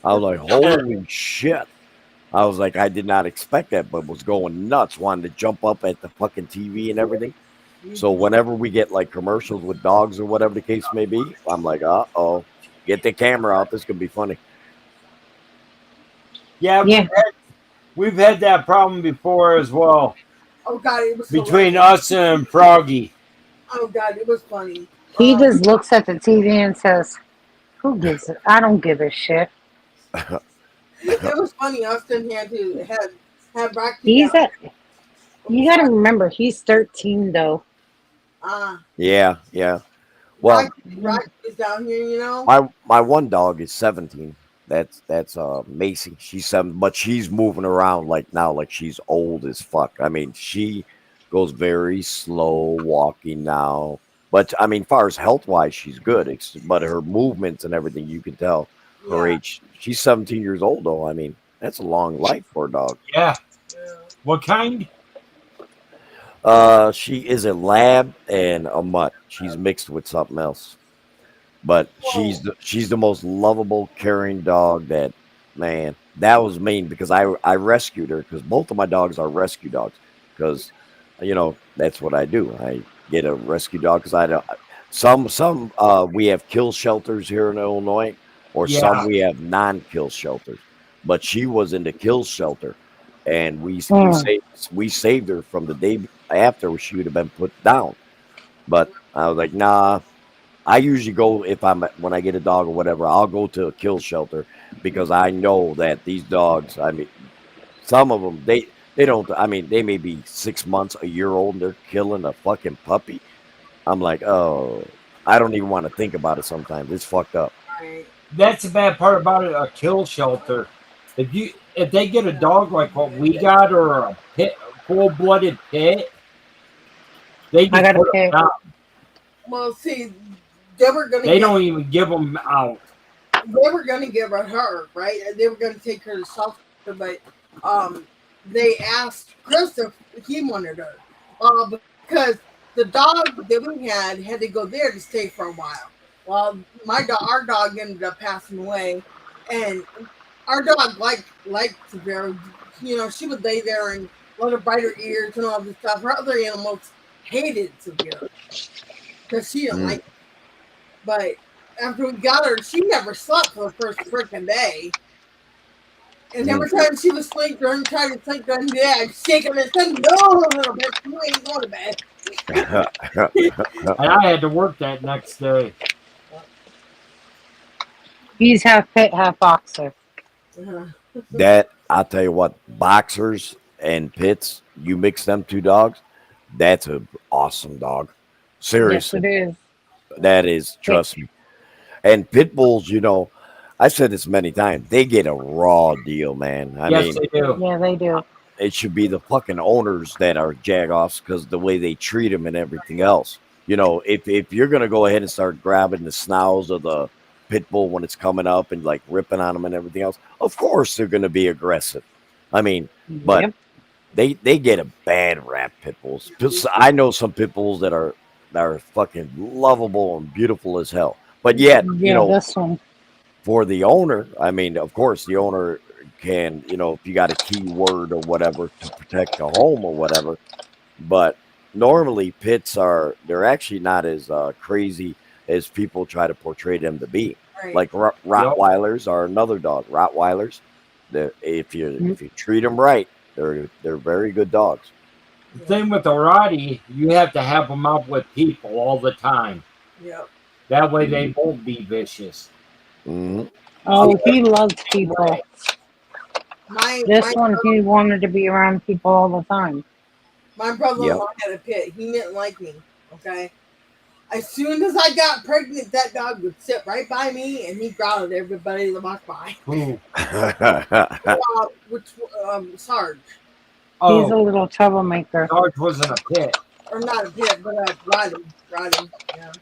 I was like, holy shit. I was like, I did not expect that, but was going nuts, wanting to jump up at the fucking TV and everything. So whenever we get like commercials with dogs or whatever the case may be, I'm like, uh-oh, get the camera out. This could be funny. Yeah, Yeah. we've had that problem before as well. Oh God, it was Between hilarious. us and Froggy. Oh God, it was funny. He just looks at the TV and says, "Who gives it? I don't give a shit." It was funny. Austin had to have Rocky. He's down. at. You got to remember, he's 13 though. Yeah. Well, Rocky is down here, you know. my one dog is 17. That's Macy. She's 7, but she's moving around like now, like she's old as fuck. I mean, she goes very slow walking now. But I mean, far as health wise, she's good. But her movements and everything, you can tell her Yeah. age. She's 17 years old though. I mean, that's a long life for a dog. Yeah. Yeah. What kind? She is a lab and a mutt. She's mixed with something else. But she's the most lovable, caring dog that, man, that was mean because I rescued her because both of my dogs are rescue dogs because that's what I do. I get a rescue dog because I don't. Some we have kill shelters here in Illinois, or some Yeah. we have non-kill shelters. But she was in the kill shelter, and Mm. we saved her from the day after she would have been put down. But I was like, nah. I usually go if when I get a dog or whatever, I'll go to a kill shelter because I know that these dogs. I mean, some of them they don't. I mean, they may be 6 months, a year old, and they're killing a fucking puppy. I'm like, oh, I don't even want to think about it. Sometimes it's fucked up. Right. That's the bad part about it, a kill shelter. If they get a dog like what we got or a pit, full blooded pit, they I just got a put them pit. down. Well, see, they were gonna They get don't even give them out. they were gonna give her, right? They were gonna take her to shelter, but um, they asked Chris if he wanted her, because the dog that we had to go there to stay for a while. Well, our dog ended up passing away, and our dog liked Severa. You know, she would lay there and let her bite her ears and all this stuff. Her other animals hated Severa because she didn't Mm. like. But after we got her, she never slept for the first freaking day. And every time she was sleeping, trying to sleep during the day, I'd shake her and say, "No, little bitch, you ain't going to bed." And I had to work that next day. He's half pit, half boxer. Uh-huh. That I'll tell you what, boxers and pits, you mix them two dogs, that's a awesome dog. Yes, Seriously, it is. that is. Trust me. And pit bulls, I said this many times. They get a raw deal, man. I Yes, mean, they do. Yeah, they do. it should be the fucking owners that are jagoffs because the way they treat them and everything else. If you're gonna go ahead and start grabbing the snouts of the pit bull when it's coming up and like ripping on them and everything else, of course they're gonna be aggressive. I mean, but Yep. they get a bad rap, pit bulls. 'Cause I know some pit bulls that are fucking lovable and beautiful as hell, but yet Yeah, this one. for the owner, I mean, of course, the owner can, if you got a keyword or whatever to protect the home or whatever. But normally, they're actually not as crazy as people try to portray them to be. Right. Like Yep. Rottweilers are another dog. Rottweilers, if you treat them right, they're very good dogs. The thing with the Roddy, you have to have them out with people all the time. Yep. That way they won't be vicious. Hmm. Oh, he loves people. Right. This one, he wanted to be around people all the time. My brother-in-law had a pit. He didn't like me. Okay. As soon as I got pregnant, that dog would sit right by me and he growled at everybody that walked by. Ooh. Sarge. He's a Oh, little troublemaker. Sarge wasn't a pit. Or not a pit, but Roddy. Yeah.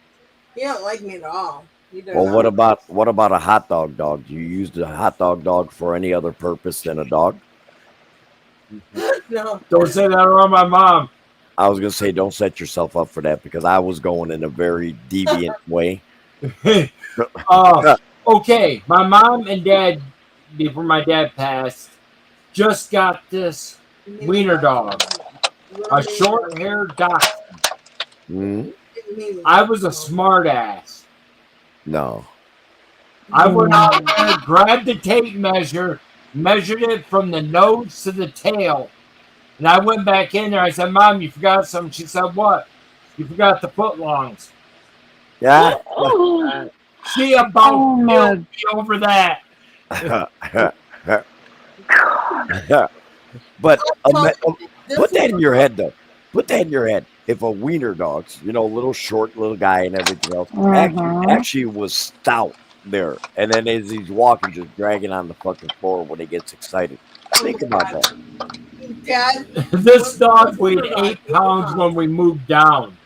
He don't like me at all. He does Well, not. what about a hot dog dog? Do you use the hot dog for any other purpose than a dog? No. Don't say that around my mom. I was gonna say don't set yourself up for that because I was going in a very deviant way. Okay, my mom and dad, before my dad passed, just got this wiener dog, a short-haired dachshund. Mhm. I was a smart ass. No. I went out there, grabbed the tape measure, measured it from the nose to the tail, and I went back in there. I said, "Mom, you forgot something." She said, "What?" "You forgot the footlongs." Yeah. Oh, She about Oh, my- killed me over that. But This put that in was- your head, though. Put that in your head. If a wiener dog's, little short little guy and everything else, actually was stout there, and then as he's walking, just dragging on the fucking floor when he gets excited. Think about that. Dad, This dog weighed 8 pounds when we moved down.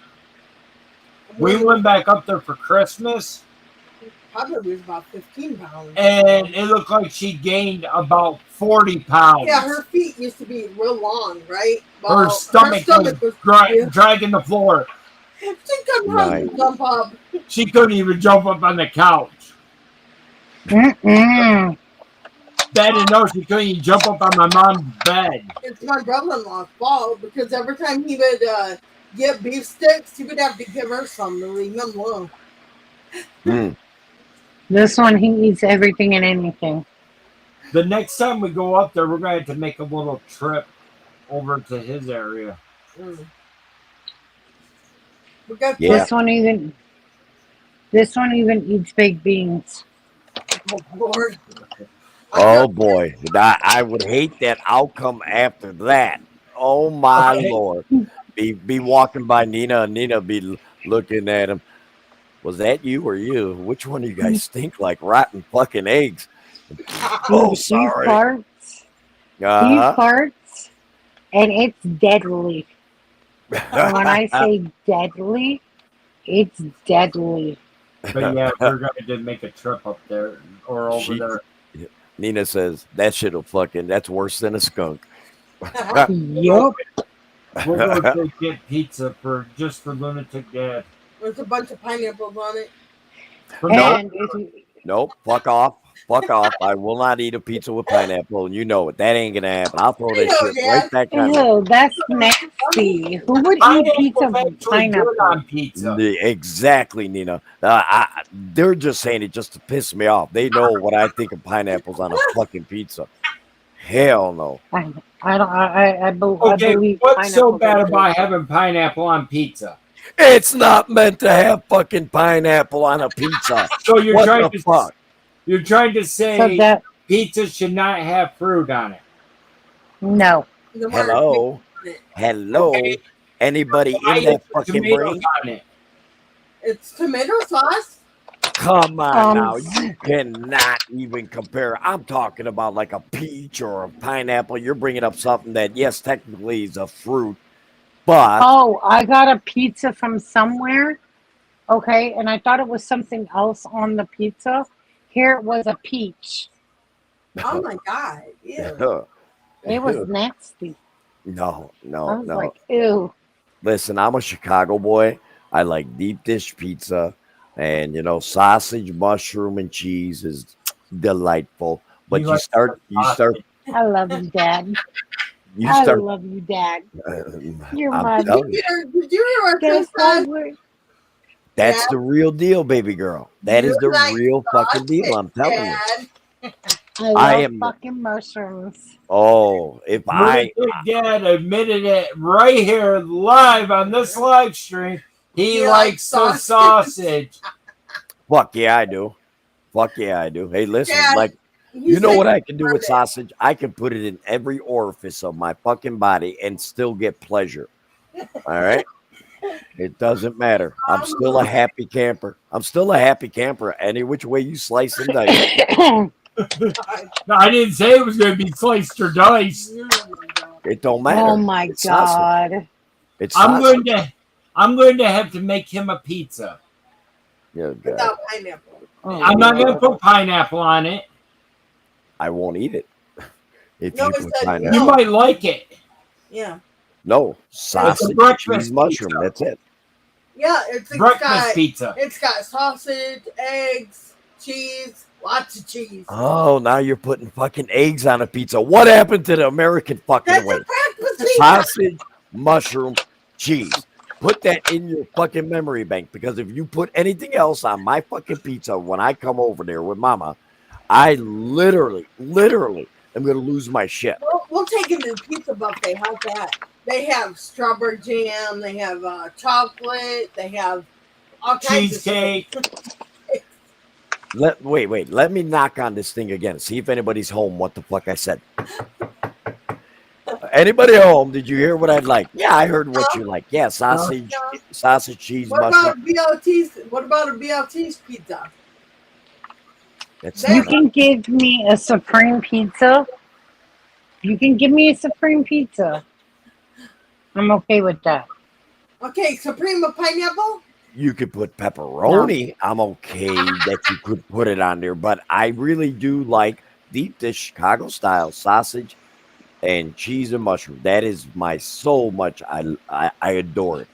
We went back up there for Christmas, probably was about 15 pounds. and it looked like she gained about 40 pounds. Yeah, her feet used to be real long, right? Her stomach was dragging the floor. She couldn't hardly jump up. She couldn't even jump up on the couch. Mm-mm. Dad didn't know she couldn't even jump up on my mom's bed. It's my brother-in-law's fault because every time he would get beef sticks, he would have to give her some to leave him alone. This one, he eats everything and anything. The next time we go up there, we're going to have to make a little trip over to his area. Mm. We got Yeah. This one even eats baked beans. oh, Lord. Oh boy, I would hate that outcome after that. Oh my Okay. lord, be walking by Nina and Nina be looking at him. Was that you or you? Which one of you guys stink like rotten fucking eggs? Oh, He sorry. farts. He Uh farts, and it's deadly. And when I huh. say deadly, it's deadly. But yeah, we're going to make a trip up there or over She there. Nina says that shit'll fucking. That's worse than a skunk. Yup. We'll go to get pizza for Lunatic Dad. There's a bunch of pineapples on it. From Nope. And if you, Nope. Fuck off. Fuck off. I will not eat a pizza with pineapple, and you know it. That ain't gonna happen. I'll throw that You know, shit Dad. right back on there. ew, that's nasty. Who would eat pizza Pineapple's with actually good pineapple? on pizza. Exactly, Nina. They're just saying it just to piss me off. They know what I think of pineapples on a fucking pizza. Hell no. I don't. I Okay, believe what's so pineapples bad are good. about having pineapple on pizza? It's not meant to have fucking pineapple on a pizza. So you're What trying the to fuck? you're trying to So say that pizza should not have fruit on it. no. The one Hello? on it. Hello? Okay. Anybody Why in that is there fucking tomatoes brain? on it? It's tomato sauce. Come on now. s- You cannot even compare. I'm talking about like a peach or a pineapple. You're bringing up something that, yes, technically is a fruit, but Oh, I got a pizza from somewhere. Okay, and I thought it was something else on the pizza. Here it was a peach. Oh my god. Ew. It was nasty. no, I no, was no. like, ew. Listen, I'm a Chicago boy. I like deep dish pizza, and sausage, mushroom, and cheese is delightful. But You you like start, you start, I love you, Dad. you I start. love you, Dad. You're I'm my telling you, Did you hear what Chris best I said? would. that's Dad, the real deal, baby girl. That you is the like real fucking deal. I'm sausage, telling you. Dad. I I love am. fucking mushrooms. Oh, if I, Lunatic Dad admitted it right here live on this live stream. He You likes like the sausage. fuck yeah, I do. Fuck yeah, I do. Hey, listen, Dad, like. you You know said what I can do you with love it. sausage? I can put it in every orifice of my fucking body and still get pleasure. All right? It doesn't matter. I'm still a happy camper. I'm still a happy camper any which way you slice and dice. God. No, I didn't say it was going to be sliced or diced. It don't Oh matter. my It's sausage. god. It's I'm sausage. going to have to make him a pizza. Yeah, God. Without pineapple. Oh, I'm not going to Lord. put pineapple on it. I won't eat it. If No, you it put said pineapple. You no. might like it. Yeah. No, It's sausage, a breakfast cheese, mushroom. pizza. That's it. Yeah, Breakfast pizza. it's got sausage, eggs, cheese, lots of cheese. Oh, now you're putting fucking eggs on a pizza. What happened to the American fucking That's way? a breakfast pizza. Sausage, mushroom, cheese. Put that in your fucking memory bank because if you put anything else on my fucking pizza when I come over there with mama, I literally am going to lose my shit. We'll take him to the pizza buffet. How's that? They have strawberry jam. They have chocolate. They have all kinds of shit. Cheesecake. Wait. Let me knock on this thing again. See if anybody's home. What the fuck I said. Anybody home? Did you hear what I'd like? Yeah, I heard what you like. Yeah, sausage, cheese, What mushroom. about BLT's? What about a BLT's pizza? That's That- You not can give me a supreme pizza. You can give me a supreme pizza. I'm okay with that. Okay, supreme of pineapple. You could put pepperoni. I'm okay that you could put it on there, but I really do like deep dish Chicago style sausage and cheese and mushroom. That is my so much. I adore it.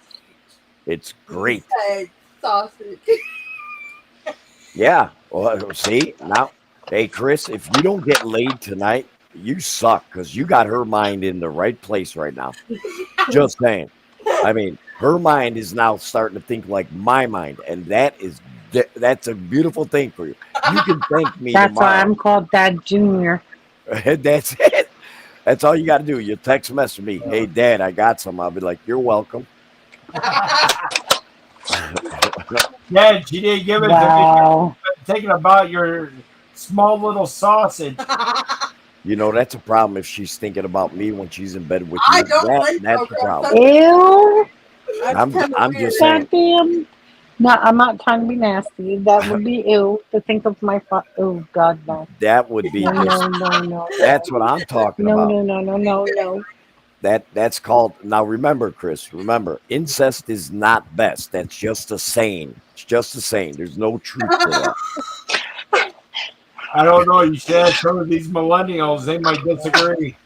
It's great. You said sausage. Yeah. Well, see now, hey Chris, if you don't get laid tonight, you suck because you got her mind in the right place right now. Just saying. I mean, her mind is now starting to think like my mind, and that's a beautiful thing for you. You can thank me That's why tomorrow. I'm called Dad Junior. That's it. That's all you got to do. You text message me, hey, Dad, I got some. I'll be like, you're welcome. Yeah, she didn't give it to me. Wow. Thinking about your small little sausage. You know, that's a problem if she's thinking about me when she's in bed with I you. don't think so, That's the Chris. problem. Ew. That's kind of I'm weird. just saying. Goddamn. No, I'm not trying to be nasty. That would be ew to think of my oh God, no. That would be No, just. no, no, no, That's no. what I'm talking No, about. no, no, no, no, no. That's called. Now remember, Chris. Remember, incest is not best. That's just a saying. It's just a saying. There's no truth to that. I don't know. You should ask some of these millennials. They might disagree.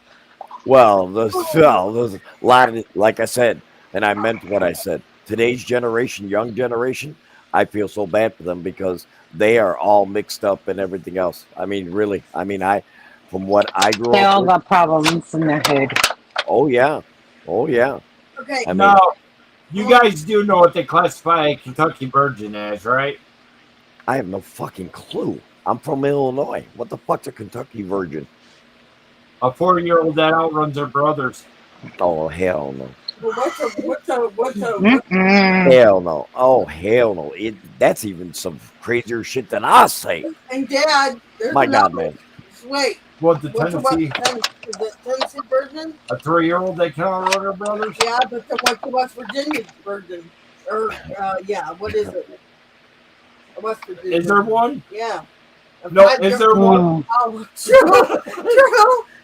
There's a lot of, like I said, and I meant what I said. Today's generation, young generation, I feel so bad for them because they are all mixed up and everything else. I mean, really. I mean, from what I grew They up all with, got problems in their head. oh yeah, oh yeah. Okay. I Now, mean, you guys do know what they classify a Kentucky virgin as, right? I have no fucking clue. I'm from Illinois. What the fuck's a Kentucky virgin? A 4-year-old that outruns her brothers. Oh hell no. Well, Mm-mm. Hell no. Oh hell no. That's even some crazier shit than I say. and Dad, there's My God, another. man. Wait, What, the what's Tennessee, the Tennessee version? a 3-year-old that can outrun her brothers? Yeah, but what's the West Virginia version? Or yeah, what is it? A West Virginia. Is there one? Yeah. No, is there one? Mm. Oh,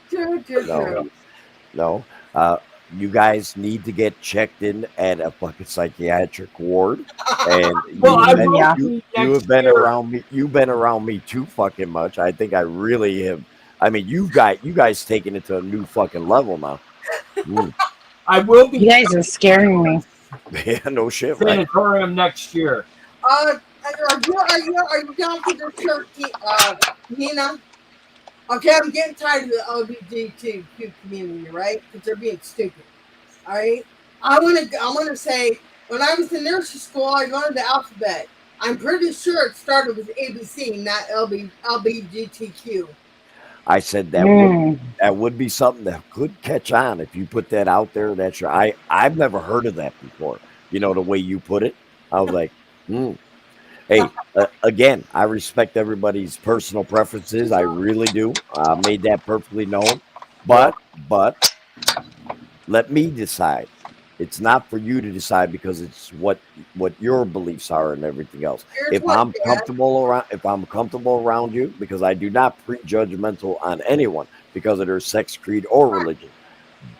true. No. No. You guys need to get checked in at a fucking psychiatric ward. And Well, I been, will Yeah. be you next have been year. around me. You've been around me too fucking much. I think I really have. I mean, you guys taking it to a new fucking level now. Mm. I will be You guys are scaring me. Yeah, no shit, right? sanatorium next year. Are you down for this shirt, Nina? Okay, I'm getting tired of the LGBTQ community, right? Because they're being stupid. All right. I want to say when I was in nursery school, I learned the alphabet. I'm pretty sure it started with ABC, not LGBTQ. I said that Mm. would be something that could catch on if you put that out there. That's your, I've never heard of that before. You know the way you put it. I was like, hmm. Hey, again, I respect everybody's personal preferences. I really do. I made that perfectly known. But let me decide. It's not for you to decide because it's what your beliefs are and everything else. Here's what, Dad. If I'm comfortable around you, because I do not prejudgmental on anyone because of their sex, creed, or religion.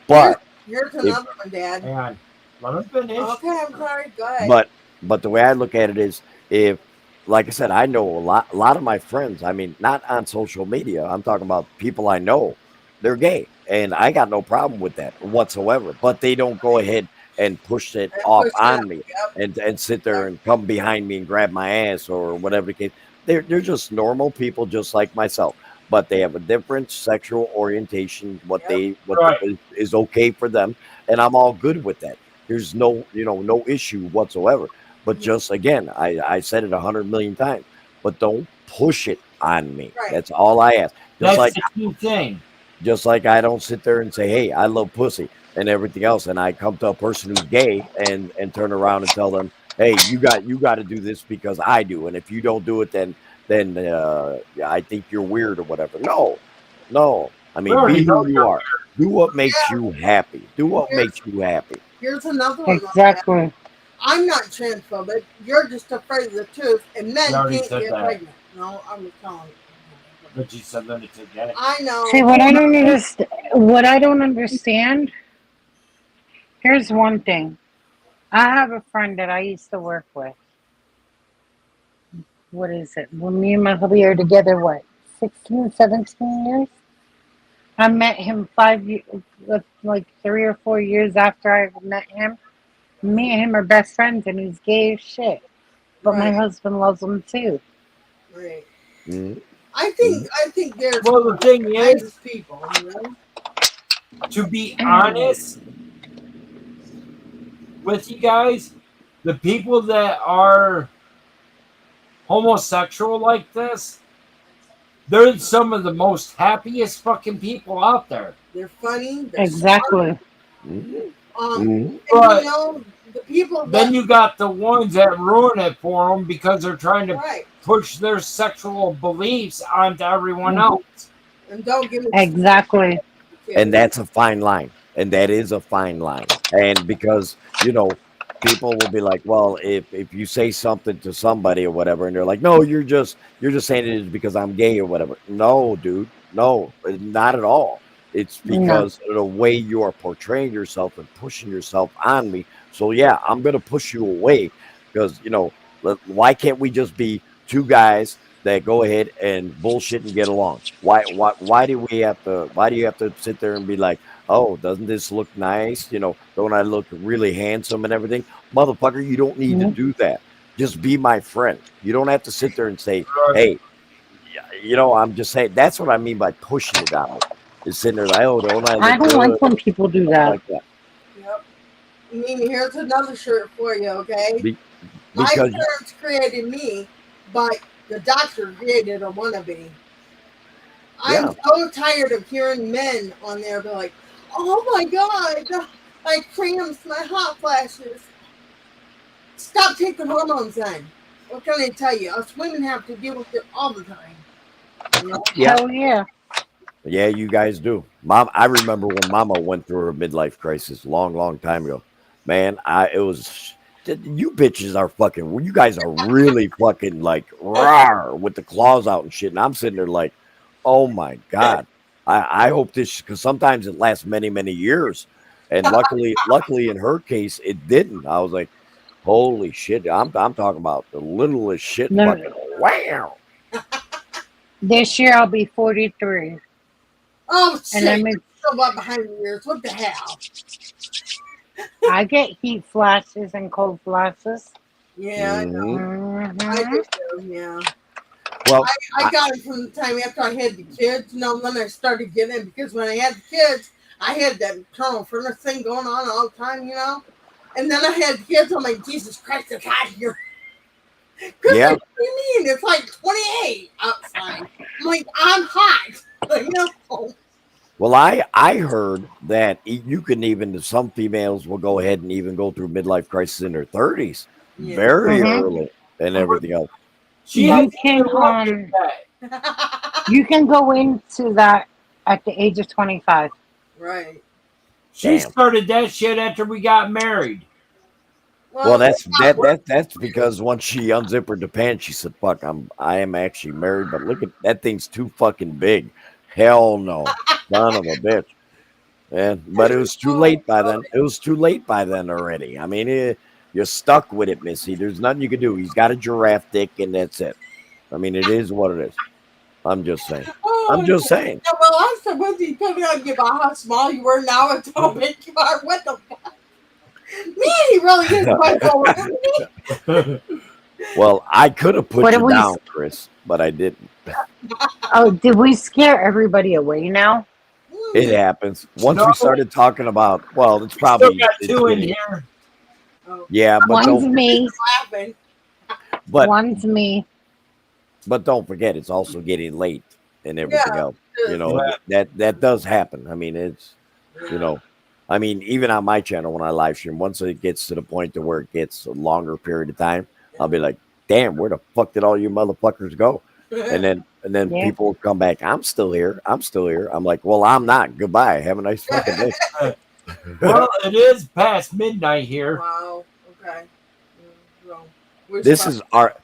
But Here's if another one, Dad. Hang on. Let him finish. Okay, I'm sorry. Go ahead. but the way I look at it is if like I said, I know a lot of my friends, I mean, not on social media. I'm talking about people I know. They're gay. And I got no problem with that whatsoever. But they don't go ahead and push it And off push it on up, me yep. and sit there and come behind me and grab my ass or whatever the case. They're just normal people just like myself. But they have a different sexual orientation, Yep. Right. is okay for them. And I'm all good with that. There's no, no issue whatsoever. But just again, I said it 100 million times, but don't push it on me. Right. That's all I ask. That's the key thing. Just like I don't sit there and say, "Hey, I love pussy" and everything else, and I come to a person who's gay and turn around and tell them, "Hey, you got to do this because I do, and if you don't do it, then yeah, I think you're weird or whatever." No. I mean, already be know who you you're are. Do what makes Yeah. you happy. Do what Here's- makes you happy. Here's another one. Dad. Exactly. I'm not transphobic. You're just afraid of the truth, and men You already can't said get that. pregnant. No, I'm just telling you. But you said that it's gay. I know. See, what I don't understand, here's one thing. I have a friend that I used to work with. What is it? When me and my hubby are together, what, 16, 17 years? I met him 5 years, like 3 or 4 years after I met him. Me and him are best friends, and he's gay as shit. But my Right. husband loves him too. Right. Mhm. I think there's Well, the thing nice is, people, you know. to be honest with you guys, the people that are homosexual like this, they're some of the most happiest fucking people out there. They're funny. They're Exactly. Mhm. smart. Mhm. And But you know, the people then that you got the ones that ruin it for them because they're trying to right push their sexual beliefs onto everyone Mhm. else. and don't give me Exactly. And that's a fine line. And that is a fine line. And because, people will be like, well, if you say something to somebody or whatever, and they're like, no, you're just saying it is because I'm gay or whatever. No, dude, no, not at all. It's No. because of the way you are portraying yourself and pushing yourself on me. So yeah, I'm gonna push you away because why can't we just be two guys that go ahead and bullshit and get along? Why do you have to sit there and be like, oh, doesn't this look nice? Don't I look really handsome and everything? Motherfucker, you don't need to Mhm. do that. Just be my friend. You don't have to sit there and say, Right. hey, I'm just saying that's what I mean by pushing it on me. Is sitting there like, oh, don't I I look don't good? like when people do Stuff that. like that. Yep. I mean, here's another shirt for you, okay? Be- My because parents created me, but the doctor created a wannabe. I'm yeah, so tired of hearing men on there be like, oh my god, my cramps, my hot flashes. Stop taking hormones then. What can I tell you? Us women have to deal with it all the time. You know? yeah, Hell yeah. yeah, you guys do. Mom, I remember when Mama went through her midlife crisis long, long time ago. Man, you bitches are fucking. You guys are really fucking like rawr with the claws out and shit. And I'm sitting there like, oh my god. I hope this because sometimes it lasts many, many years. And luckily in her case, it didn't. I was like, holy shit. I'm talking about the littlest shit. No, Fucking wow. this year I'll be 43. Oh And shit, you're so far behind the years. What the hell? I get heat flashes and cold flashes. Yeah, I know. Mhm. I Hmm. do too, yeah. Well, I got it from the time after I had the kids, then I started getting it because when I had the kids, I had that internal furnace thing going on all the time. And then I had the kids, I'm like, Jesus Christ, it's hot here. Because yeah. what do you mean? It's like 28 outside. I'm like, I'm hot. Well, I heard that you can even some females will go ahead and even go through midlife crisis in their 30s, Yeah. very Hmm. early, and everything else. She has You can even looked at that. you can go into that at the age of 25. Right. She Damn. started that shit after we got married. Well, Well, that's because once she unzippered the pants, she said, "Fuck, I am actually married, but look at that thing's too fucking big. Hell no, son of a bitch." And but it was too late by then. It was too late by then already. I mean, you're stuck with it, Missy. There's nothing you can do. He's got a giraffe dick, and that's it. I mean, it is what it is. I'm just saying. I'm just saying. yeah, well, I'm supposed to be putting on you about how small you were now and how big you are. What the fuck? Man, he really is bipolar, isn't he? Well, I could have What put did you we? down, Chris, but I didn't. Oh, did we scare everybody away now? It happens. Once No, we started talking about, well, we still got it's two in getting, here. Oh, yeah, but One's don't, me. laughing. but One's me. don't forget, it's also getting late and everything Yeah, else. it is. That does happen. I mean, it's, you Yeah. know, I mean, even on my channel when I live stream, once it gets to the point to where it gets a longer period of time, I'll be like, damn, where the fuck did all you motherfuckers go? And then Yeah. people will come back. I'm still here. I'm still here. I'm like, well, I'm not. Goodbye. Have a nice fucking day. Well, it is past midnight here. Wow. Okay. Well, we're This supposed is our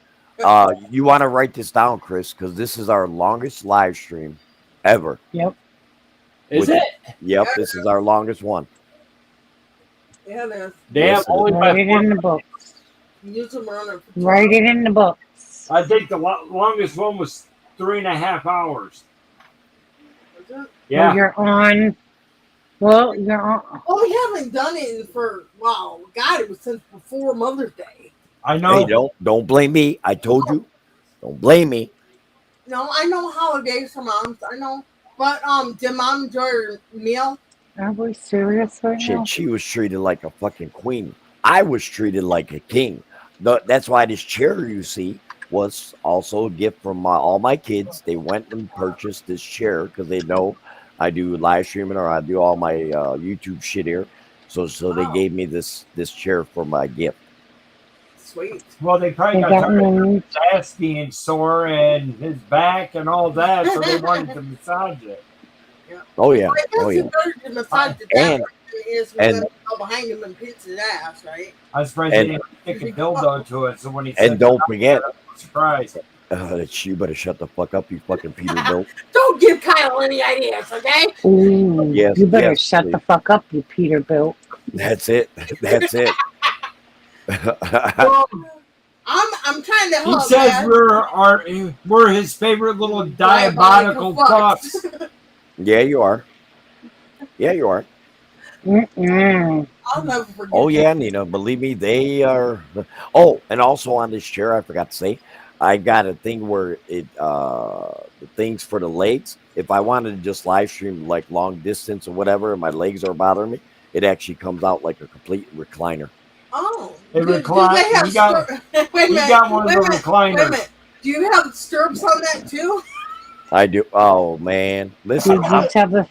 you want to write this down, Chris, because this is our longest live stream ever. Yep. Is With- it? Yep, this is our longest one. yeah, it is. Damn, Yes, it only is. by Write it in the book. Use them around for Write it in the books. I think the longest one was 3.5 hours. Is it? Yeah. Well, you're on. Well, you're on. Oh, we haven't done it for wow. God, it was since before Mother's Day. I know. Hey, don't blame me. I told you. Don't blame me. No, I know holidays for moms. I know, but did mom enjoy her meal? Are we serious right now? Shit, she was treated like a fucking queen. I was treated like a king. That's why this chair you see was also a gift from all my kids. They went and purchased this chair because they know I do live streaming or I do all my YouTube shit here. So they Wow. gave me this chair for my gift. Sweet. Well, they probably They got got tired of me. his ass being sore and his back and all that, so they wanted to massage it. Oh yeah, I guess oh yeah. it's better to massage the And- dad than it is for and- them to go behind him and pinch his ass, right? I was surprised And- they didn't stick a dildo to it, so when he And said don't that, forget, I was surprised. you better shut the fuck up, you fucking Peterbilt. Don't give Kyle any ideas, okay? Ooh, Yes, you better yes, shut the please. fuck up, you Peterbilt. That's it. That's it. Well, I'm trying to he help, says man. we're his favorite little diabolical fucks. Yeah, you are. Yeah, you are. Mm-mm. I'll never forget. Oh yeah, that. Nina. Believe me, they are. Oh, and also on this chair, I forgot to say, I got a thing where it the things for the legs. If I wanted to just live stream like long distance or whatever, and my legs are bothering me, it actually comes out like a complete recliner. Oh, It do recline- they have he got- wait a He minute, got one of wait the a minute, wait a recliners. minute. Do you have stirrups on that too? I do. Oh man, listen, Did you have a?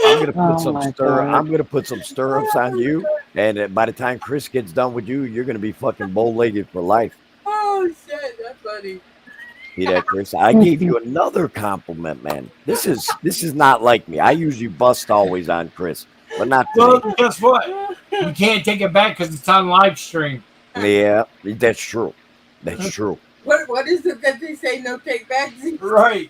I'm gonna put Oh some my stir. God. I'm gonna put some stirrups on you, and by the time Chris gets done with you, you're gonna be fucking bow-legged for life. Oh shit, that's funny. See that, Chris? I gave you another compliment, man. This is not like me. I usually bust always on Chris, but not Well, today. guess what? You can't take it back because it's on live stream. Yeah, that's true. That's true. What is it that they say? No take backs. Right.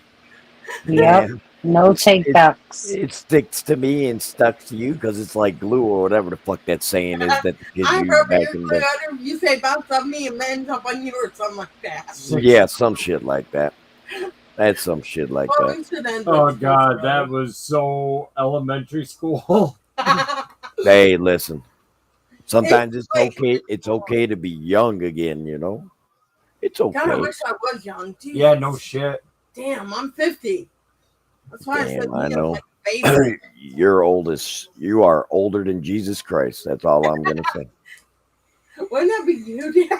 Yep. Man, No take backs. it sticks to me and stuck to you because it's like glue or whatever the fuck that saying is that the kids I used heard back in the day. you say bounce on me and men jump on you or something like that. Yeah, some shit like that. That's some shit like Well, that. we should end Oh with this, God, right? that was so elementary school. Hey, listen. Sometimes it's like- okay. It's okay to be young again. You know, it's God, I okay. wish I was young. Jesus. Yeah, no shit. Damn, I'm 50. That's why I said Damn, I me, I'm know. like a baby. You're oldest. You are older than Jesus Christ. That's all I'm gonna say. Wouldn't that be you, Dad?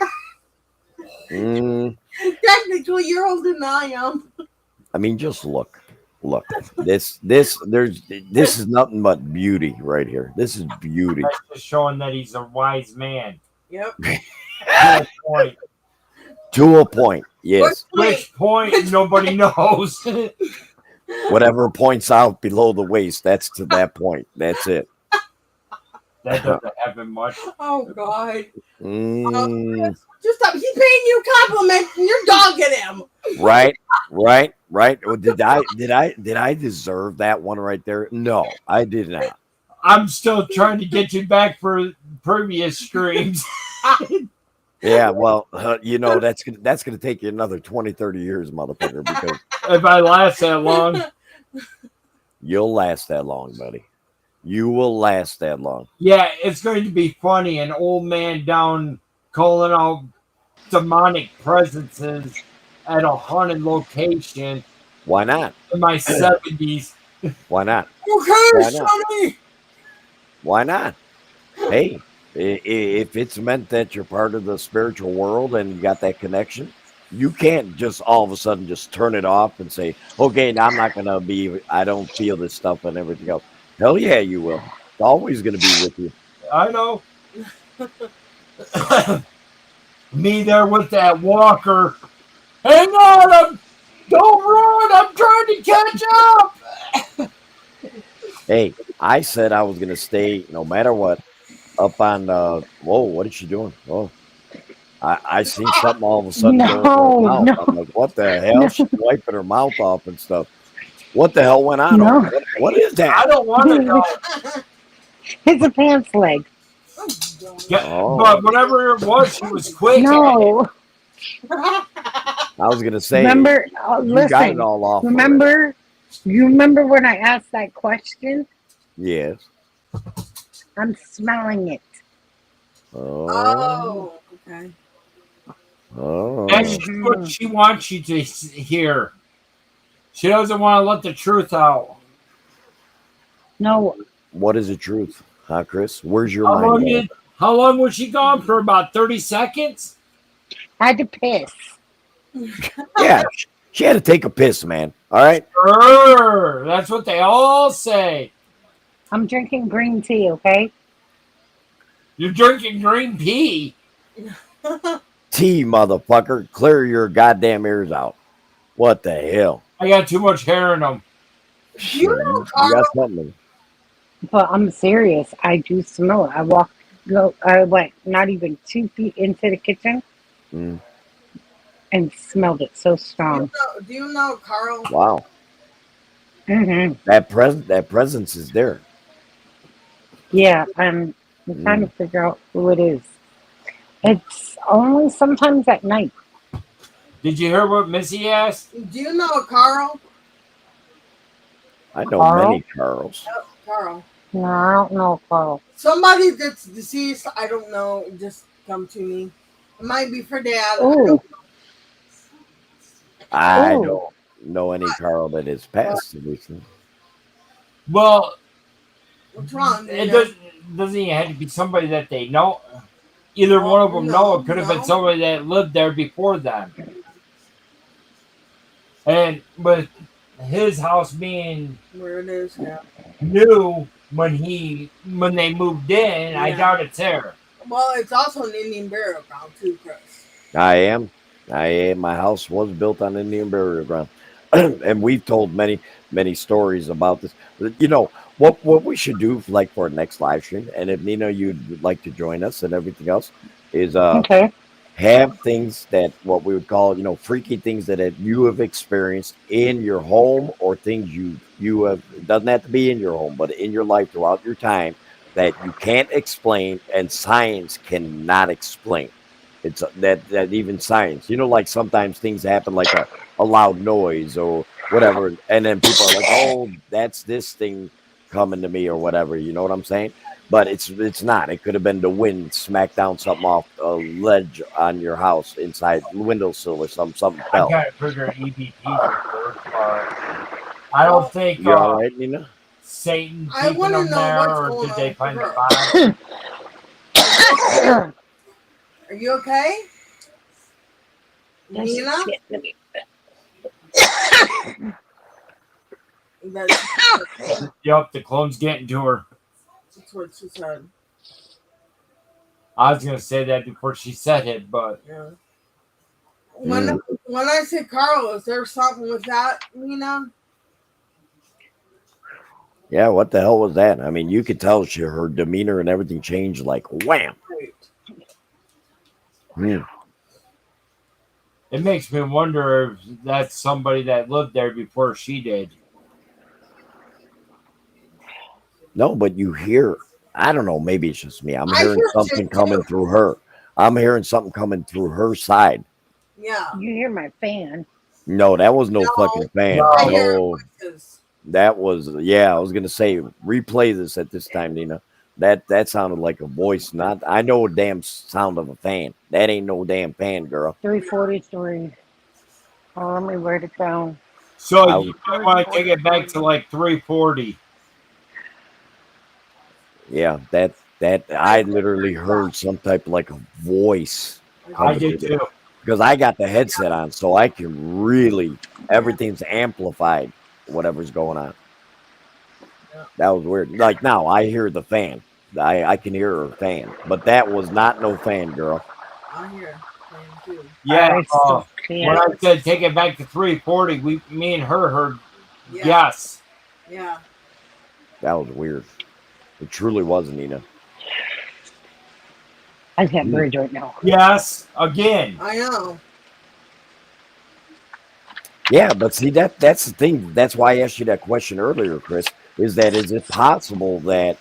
Mm, Technically, you're older than I am. I mean, just look. This is nothing but beauty right here. This is beauty. That's just showing that he's a wise man. Yep. Good point. To a point, yes. Which point nobody knows. Whatever points out below the waist, that's to that point. That's it. That doesn't happen much. Oh, God. Mm, Just stop. He's paying you compliments and you're dogging him. right. Oh, did I deserve that one right there? No, I did not. I'm still trying to get you back for previous streams. Yeah, well, you know, that's gonna take you another 20, 30 years, motherfucker, because If I last that long. you'll last that long, buddy. You will last that long. Yeah, it's going to be funny. An old man down calling out demonic presences at a haunted location Why not? in my 70s. Why not? Okay, Why not? Sonny. Why not? Hey, if it's meant that you're part of the spiritual world and you got that connection, you can't just all of a sudden just turn it off and say, okay, now I'm not gonna be, I don't feel this stuff and everything else. Hell yeah, you will. It's always gonna be with you. I know. Me there with that walker. Hang on, don't run. I'm trying to catch up. Hey, I said I was gonna stay no matter what up on whoa, what is she doing? Whoa. I seen something all of a sudden go in her mouth. No. I'm like, what the hell? No. She's wiping her mouth off and stuff. What the hell went on? No. What is I that? don't want to know. It's a pants leg. Yeah, Oh. but whatever it was, she was quick. No. I was gonna say, Remember, you got listen. it all off. already. Remember, you remember when I asked that question? Yes. I'm smelling it. Oh. Oh, okay. Oh. That's just what she wants you to hear. She doesn't want to let the truth out. No, What is the truth? Huh, Chris? Where's your How long, mind? At? how long was she gone for? About 30 seconds? I had to piss. Yeah, she had to take a piss, man. All right. That's what they all say. I'm drinking green tea, okay? You're drinking green tea. Tea, motherfucker. Clear your goddamn ears out. What the hell? I got too much hair in them. Do you Shit, know, you got Carl? something. But I'm serious. I do smell it. I went not even 2 feet into the kitchen Mm, and smelled it so strong. Do you know, Carl? wow. Hmm. That presence is there. Yeah, I'm trying to Mm. figure out who it is. It's only sometimes at night. Did you hear what Missy asked? Do you know, Carl? I know Carl? many Carls. Oh, Carl. No, I don't know, Carl. Somebody that's deceased, I don't know, just come to me. It might be for dad. Ooh, I ooh. don't know any Carl that is What, past recently. Well, what's wrong? it Nina? doesn't even have to be somebody that they know. Either one of them know. It could have been somebody that lived there before them. And with his house being Where it is, yeah. new when they moved in, I Yeah. doubt it's there. Well, it's also an Indian burial ground too, Chris. I am. I am. My house was built on Indian burial ground, and we've told many stories about this. You know what we should do, like for our next live stream, and if Nina you'd like to join us and everything else, is Okay. have things that what we would call freaky things that you have experienced in your home or things you have. It doesn't have to be in your home, but in your life throughout your time that you can't explain and science cannot explain. It's that even science, like sometimes things happen like a loud noise or whatever, and then people are like, "Oh, that's this thing coming to me" or whatever. You know what I'm saying? But it's not. It could have been the wind smacked down something off a ledge on your house inside windowsill or something I fell. kind of figured EVPs would work, but I don't Well, think You all right, Nina? Satan I keeping want to them know there, what's or going did they on for find the her. body? Are you okay? Does Nina? she get me? That's Yup, the clone's getting to her. what she said. I was gonna say that before she said it, but Yeah. Mm. When I say Carl, is there something with that, Nina? Yeah, what the hell was that? I mean, you could tell her demeanor and everything changed like wham. Right. Mm. it makes me wonder if that's somebody that lived there before she did. No, but you hear, I don't know, maybe it's just me. I'm I hearing hear something shit too. coming through her. I'm hearing something coming through her side. Yeah. You hear my fan? No, that was no No, fucking fan. I No, hear No, voices. that was, yeah, I was gonna say replay this at this time, Nina. That sounded like a voice, not I know a damn sound of a fan. That ain't no damn fan, girl. 343. Oh, let me write it down. so I you was might want to take it back to like 340. yeah, that I literally heard some type of like a voice I coming did through there. too. Because I got the headset on, so I can really everything's amplified, whatever's going on. Yeah. That was weird. Like now, I hear the fan. I can hear her fan, but that was not no fan, girl. I hear fan too. Yeah, I still when can't. I said take it back to 340, me and her heard Yeah. yes. Yeah. That was weird. It truly was, Nina. I can't bridge right now. Yes, again. I know. Yeah, but see that's the thing. That's why I asked you that question earlier, Chris. Is it possible that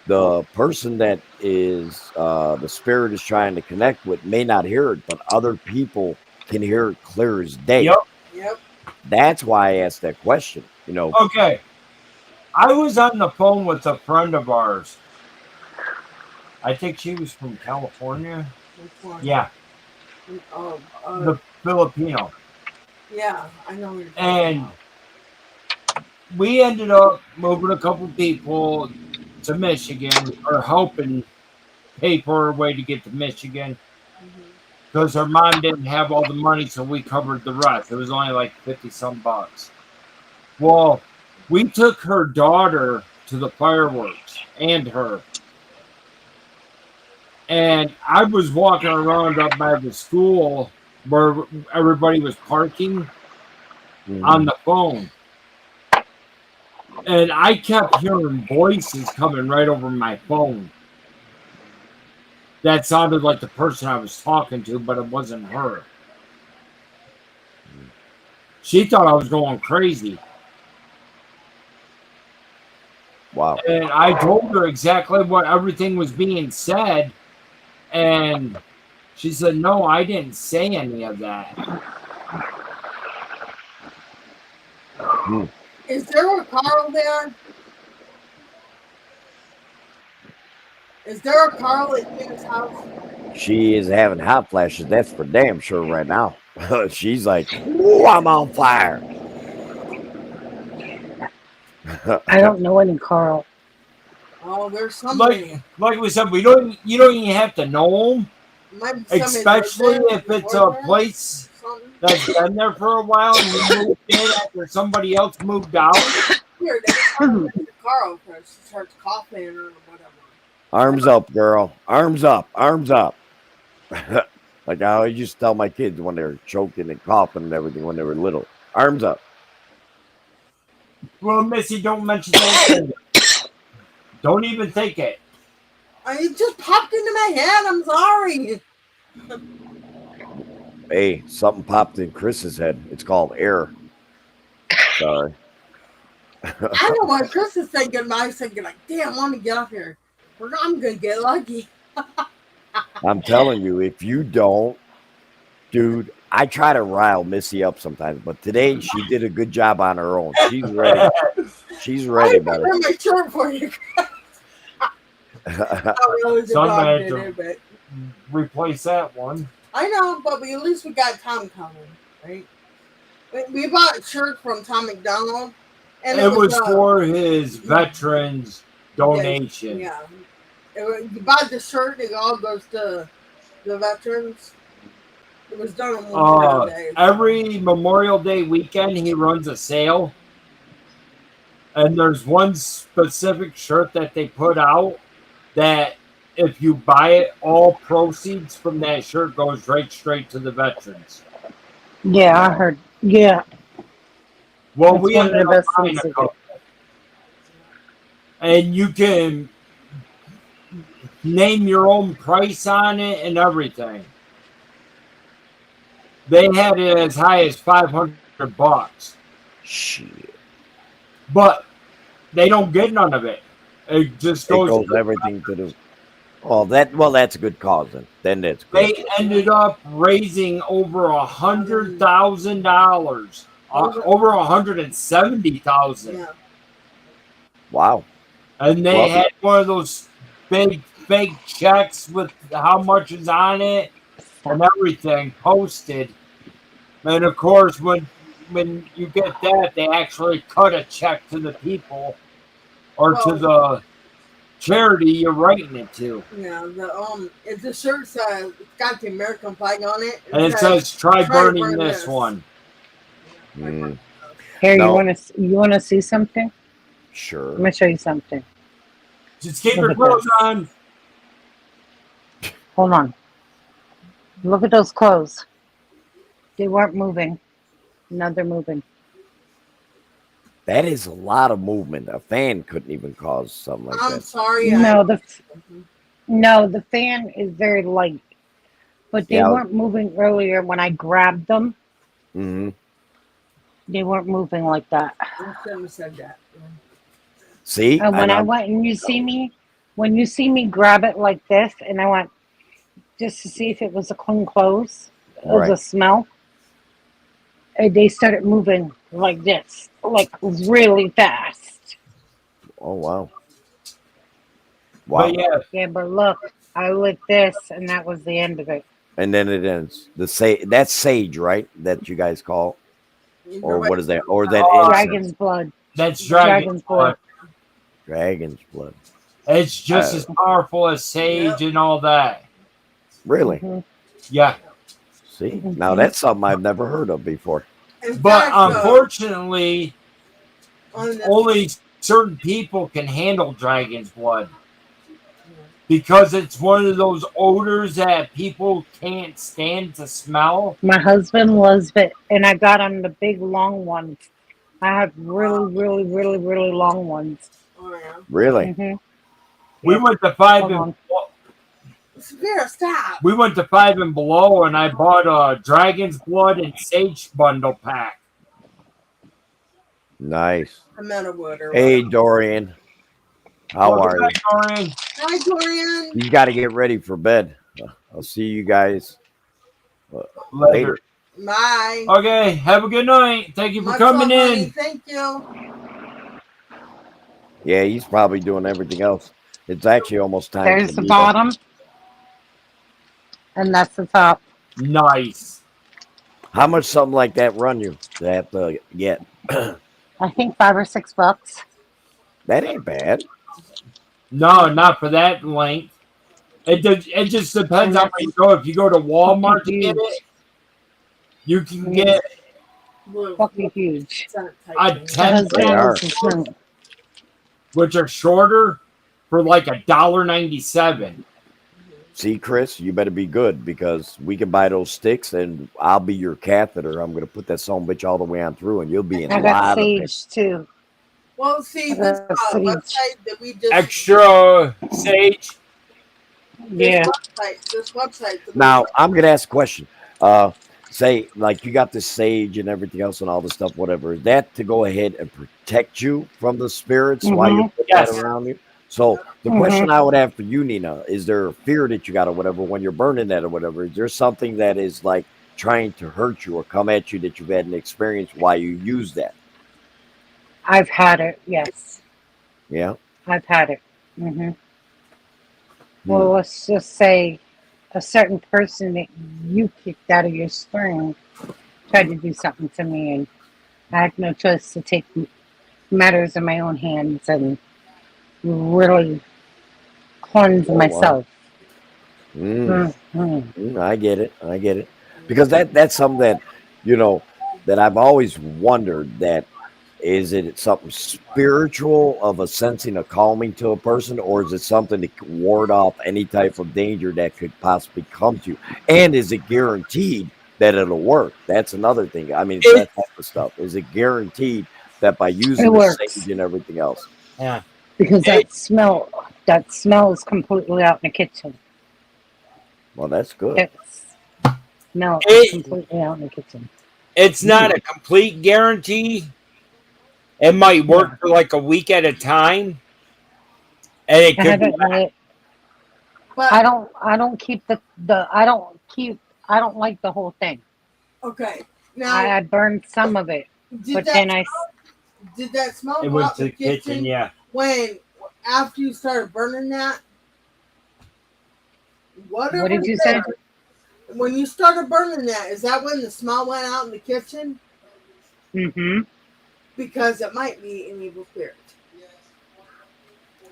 the person that is the spirit is trying to connect with may not hear it, but other people can hear it clear as day? Yep. Yep. That's why I asked that question. Okay. I was on the phone with a friend of ours. I think she was from California. Which one? Yeah, Oh, the Filipino. yeah. I know. What you're talking And about. we ended up moving a couple people to Michigan or helping pay for a way to get to Michigan. Mhm. because her mom didn't have all the money, so we covered the rest. It was only like 50 some bucks. Well, we took her daughter to the fireworks and her. And I was walking around up by the school where everybody was parking on the phone. And I kept hearing voices coming right over my phone. That sounded like the person I was talking to, but it wasn't her. She thought I was going crazy. Wow. And I told her exactly what everything was being said. And she said, no, I didn't say any of that. Is there a Carl there? Is there a Carl at Ian's house? She is having hot flashes. That's for damn sure right now. She's like, ooh, I'm on fire. I don't know any Carl. Oh, there's somebody. Like we said, you don't even have to know them, Might be somebody especially there, if it's a boyfriend, place something. that's been there for a while and you moved in after somebody else moved out. Here, they come to Carl because she starts coughing or whatever. Arms up, girl. Arms up. Arms up. Like I always used to tell my kids when they were choking and coughing and everything when they were little. Arms up. Well, Missy, don't mention that. Don't even think it. It just popped into my head. I'm sorry. Hey, something popped in Chris's head. It's called air. Sorry. I know what Chris is thinking. I was thinking, like, damn, let me get up here. I'm going to get lucky. I'm telling you, if you don't, dude, I try to rile Missy up sometimes, but today she did a good job on her own. She's ready. She's ready, I buddy. put my shirt for you. Somebody to replace that one. I know, but at least we got Tom coming, right? We bought a shirt from Tom McDonald. And it was for his veterans donation. Yeah. You bought the shirt, it all goes to the veterans. It was done on Memorial Day. Every Memorial Day weekend, he runs a sale. And there's one specific shirt that they put out that if you buy it, all proceeds from that shirt goes right straight to the veterans. Yeah, I heard. Yeah. Well, That's we one of ended the up best buying things a to couple. And you can name your own price on it and everything. They had it as high as $500. Shit. But they don't get none of it. It just goes. It goes everything to the. Oh, that's a good cause then that's good. They ended up raising over $100,000, over $170,000. Yeah. Wow. And they had one of those big fake checks with how much is on it and everything posted. And of course, when you get that, they actually cut a check to the people or to the charity you're writing it to. Yeah, the shirt says it's got the American flag on it. And it says try burning this one. Mm. Here, No. you wanna see something? Sure. Let me show you something. Just keep Look your at clothes this. on. Hold on. Look at those clothes. They weren't moving. Now they're moving. That is a lot of movement. A fan couldn't even cause something like I'm that. sorry. No, the fan is very light. But they weren't moving earlier when I grabbed them. Mm-hmm. They weren't moving like that. I shouldn't have said that. See? And when I went and when you see me grab it like this, and I went just to see if it was a clean clothes, it was a smell. And they started moving like this, like really fast. Oh wow. But Yeah, but look, I lit this, and that was the end of it. And then it ends. That's sage, right? That you guys call, or what is that? Or that Dragon's blood. That's dragon's blood. Dragon's blood. It's just as powerful as sage and all that. Really? Mm-hmm. Yeah. See, now that's something I've never heard of before. In But fact, unfortunately, on the, only certain people can handle dragon's blood because it's one of those odors that people can't stand to smell. My husband loves it, and I got on the big long ones. I have really, really, really, really long ones. oh yeah. Really? Mm-hmm. We Yep. went to five Hold and on. Spirit, stop. we went to Five and Below, and I bought a dragon's blood and sage bundle pack. Nice. The Meadowwood or Hey, whatever. Dorian. How are you? Dorian? Hi, Dorian. You got to get ready for bed. I'll see you guys later. Bye. Okay, have a good night. Thank you for Much coming love, honey. in. Thank you. Yeah, he's probably doing everything else. It's actually almost time. There's for the me bottom, and that's the top. Nice. How much something like that run you to have to get? I think $5 or $6. That ain't bad. No, not for that length. It just depends on where you go. If you go to Walmart to get it, you can get Blue. Fucking huge. Send it a tight. My 10 husband They are. loves this one. which are shorter for like $1.97. See, Chris, you better be good because we can buy those sticks and I'll be your catheter. I'm going to put that son bitch all the way on through and you'll be in I a got lot of it. sage too. Well, see, this Sage. website that we just Extra sage. Yeah. this website that we Now, I'm going to ask a question. Say, like, you got this sage and everything else and all this stuff, whatever. Is that to go ahead and protect you from the spirits while you're putting Yes. that around you? So, the question I would have for you, Nina, is there a fear that you got or whatever when you're burning that or whatever? Is there something that is like trying to hurt you or come at you that you've had an experience while you use that? I've had it. Yes, Yeah. I've had it. Well, let's just say a certain person that you kicked out of your string tried to do something to me, and I had no choice to take matters in my own hands and really cleanse wow. myself. I get it. I get it. Because that's something that, you know, that I've always wondered that is it something spiritual of a sensing a calming to a person, or is it something to ward off any type of danger that could possibly come to you? And is it guaranteed that it'll work? That's another thing. I mean, it's that type of stuff. Is it guaranteed that by using It the works. sage and everything else? Yeah. Because that smell is completely out in the kitchen. Well, that's good. It's smell is It- completely out in the kitchen. It's not a complete guarantee. It might work for like a week at a time. And it I could be haven't lit. But I don't keep I don't like the whole thing. okay, now I burned some of it, did but that then did that smell it go went out to in the kitchen, yeah. when after you started burning that? what did you say? When you started burning that, is that when the smell went out in the kitchen? Mm-hmm. Because it might be an evil spirit.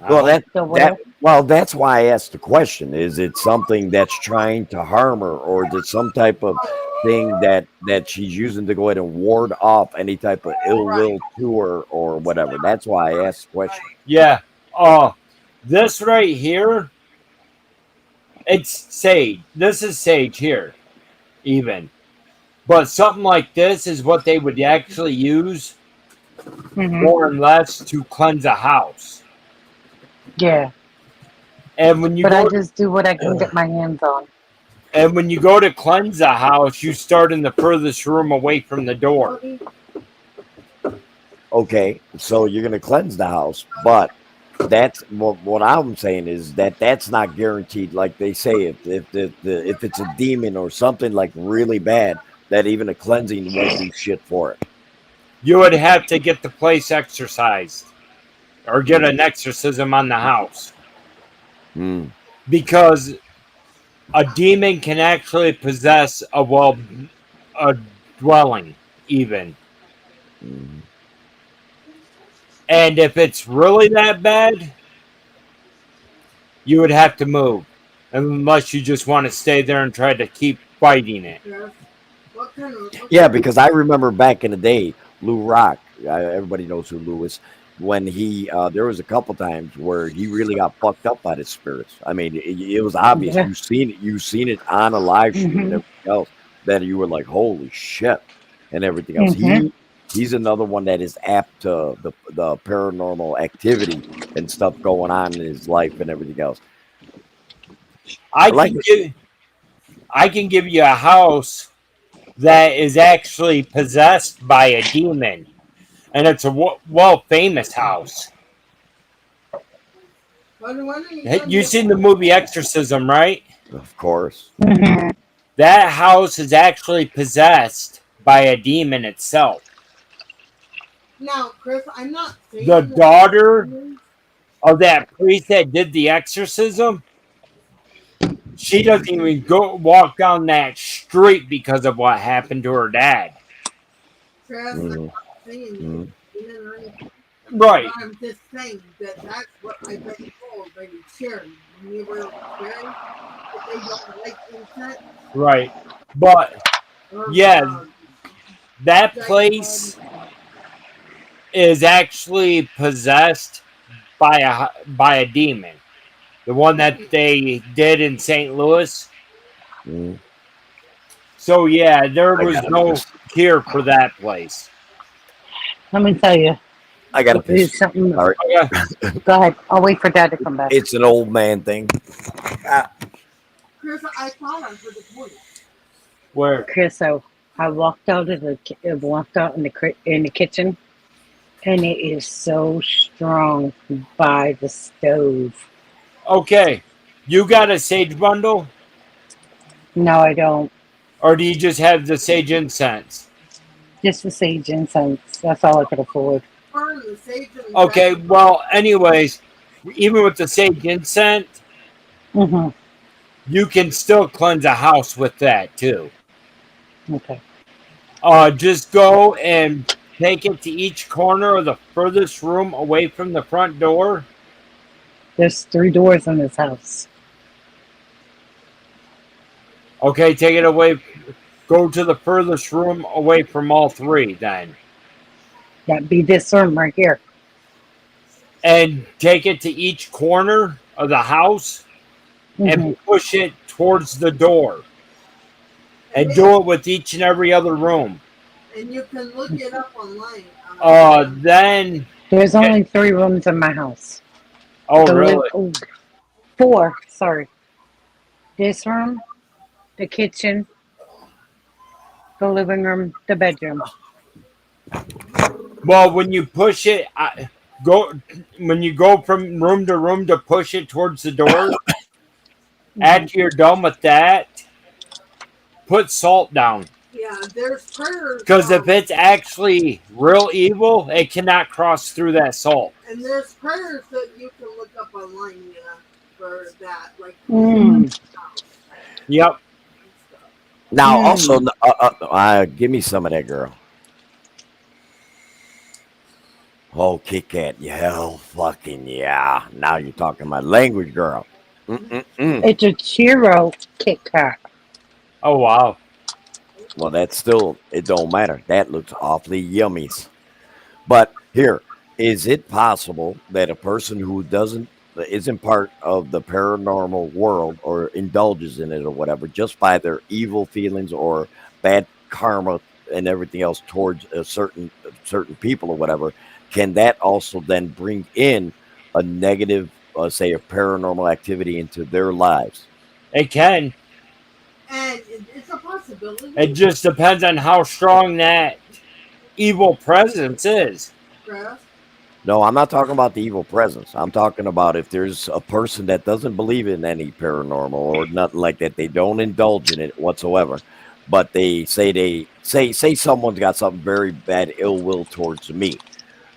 Well, So that's why I asked the question. Is it something that's trying to harm her, or is it some type of thing that she's using to go ahead and ward off any type of ill will to her or whatever? That's why I asked the question. Yeah. This right here, it's sage. This is sage here, even. But something like this is what they would actually use more or less to cleanse a house. yeah, And when you but I go just do what I can get my hands on. and when you go to cleanse a house, you start in the furthest room away from the door. Okay, so you're going to cleanse the house, but that's what I'm saying is that's not guaranteed. Like they say, if it's a demon or something like really bad, that even a cleansing won't do shit for it. You would have to get the place exorcised or get an exorcism on the house. Because a demon can actually possess a dwelling, even. And if it's really that bad, you would have to move. Unless you just want to stay there and try to keep fighting it. Chris, what kind of Yeah, because I remember back in the day, Lou Rock. Everybody knows who Lou is. When he, there was a couple times where he really got fucked up by his spirits. I mean, it was obvious. Yeah. You seen it on a live stream and Hmm. everything else. That you were like, holy shit, and everything else. Hmm. He's another one that is apt to the paranormal activity and stuff going on in his life and everything else. I I like can it. give I can give you a house that is actually possessed by a demon, and it's a well famous house. when are you gonna You've get seen the movie Exorcism, right? Of course. Hmm. That house is actually possessed by a demon itself. now, Chris? I'm not The saying daughter that. of that priest that did the exorcism, she doesn't even go walk down that street because of what happened to her dad. Chris, I'm not Mhm, saying that mhm. you didn't or anything. Right, But I'm just saying that that's what I've been told by the Sherry. When you were Sherry, that they don't like incense right. But or yeah, that giant place is actually possessed by a demon. The one that they did in St. Louis. Mhm. So yeah, there I was gotta no piss. cure for that place. Let me tell you, I gotta piss. there's something. Sorry, Okay. Go ahead. I'll wait for Dad to come back. it's an old man thing. Ah, Chris, I thought I heard the voice. Where? Chris, I walked out of walked out in the kitchen, and it is so strong by the stove. Okay. You got a sage bundle? No, I don't. Or do you just have the sage incense? Just the sage incense. That's all I could afford. Burn the sage and Okay, dragon. well, anyways, even with the sage incense, Hmm. you can still cleanse a house with that too. Okay. Just go and take it to each corner of the furthest room away from the front door. There's 3 doors in this house. Okay, take it away. Go to the furthest room away from all three, then. That'd be this room right here. And take it to each corner of the house and Hmm. push it towards the door. And do it with each and every other room. And you can look it up online. Then. There's only 3 rooms in my house. Oh, The really? oh, 4. Sorry. This room, the kitchen, the living room, the bedroom. Well, when you push it, go when you go from room to room to push it towards the door. Mhm. After you're done with that, put salt down. yeah, there's prayers. Because if it's actually real evil, it cannot cross through that salt. And there's prayers that you can look up online, for that, like Mm. Yep. now, Mm. also, give me some of that, girl. Oh, Kit Kat, yeah, hell, fucking yeah. Now you're talking my language, girl. Mm-mm-mm. It's a Chiro Kit Kat. Oh, wow. Well, that's still, it don't matter. That looks awfully yummy. But here, is it possible that a person who isn't part of the paranormal world or indulges in it or whatever, just by their evil feelings or bad karma and everything else towards a certain people or whatever, can that also then bring in a negative, say, a paranormal activity into their lives? It can. And it's a possibility. It just depends on how strong that evil presence is. Chris. No, I'm not talking about the evil presence. I'm talking about if there's a person that doesn't believe in any paranormal or nothing like that, they don't indulge in it whatsoever, but they say someone's got something very bad ill will towards me,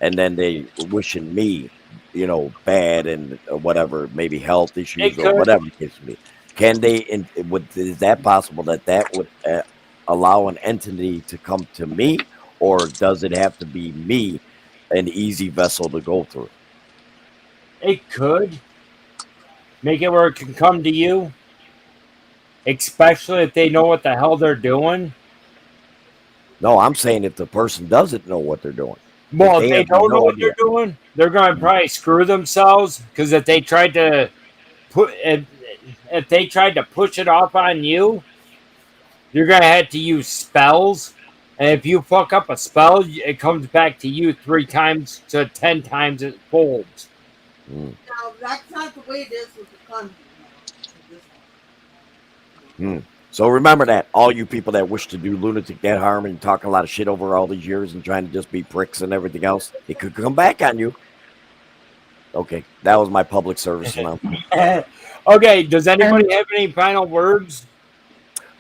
and then they wishing me, bad and whatever, maybe health issues It or could. whatever it can be. Can they? Is that possible that would allow an entity to come to me, or does it have to be me? An easy vessel to go through. It could. Make it where it can come to you. especially if they know what the hell they're doing. No, I'm saying if the person doesn't know what they're doing. Well, if they they have don't know no what idea. they're doing, they're going to probably screw themselves because if they tried to if they tried to push it off on you, you're going to have to use spells. And if you fuck up a spell, it comes back to you 3 times to 10 times it folds. Mm. Now that's not the way it is with the conjuring. So remember that, all you people that wish to do Lunatic that harm and talk a lot of shit over all these years and trying to just be pricks and everything else, it could come back on you. Okay, that was my public service announcement. Okay, does anybody have any final words?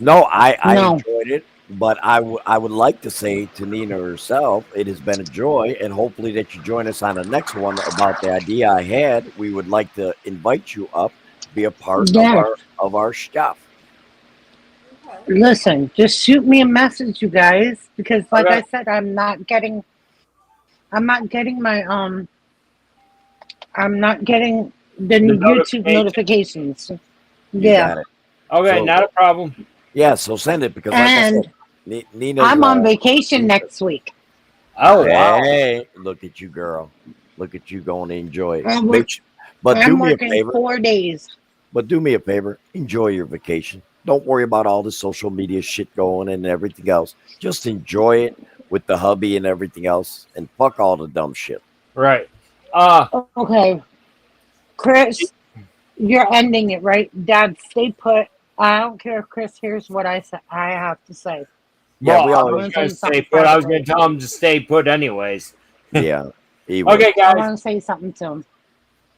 No, I No. enjoyed it, but I would like to say to Nina herself, it has been a joy, and hopefully that you join us on the next one about the idea I had. We would like to invite you up to be a part Yes. of our stuff. Okay. Listen, just shoot me a message, you guys, because like Okay. I said, I'm not getting my I'm not getting the YouTube notifications. You Yeah. got it. Okay, So- not a problem. Yeah, so send it because, like I And said, Nina's. I'm on vacation next week. Oh, wow. Hey, look at you, girl. Look at you going to enjoy it. I'm work- But do I'm me a working favor. 4 days. But do me a favor. Enjoy your vacation. Don't worry about all the social media shit going and everything else. Just enjoy it with the hubby and everything else, and fuck all the dumb shit. Right. Okay. Chris, you're ending it, right? Dad, stay put. I don't care if Chris hears what I have to say. Yeah, well, we I all. was going to something stay put. I was privately. going to tell him to stay put anyways. Yeah. He will. Okay, I guys. want to say something to him.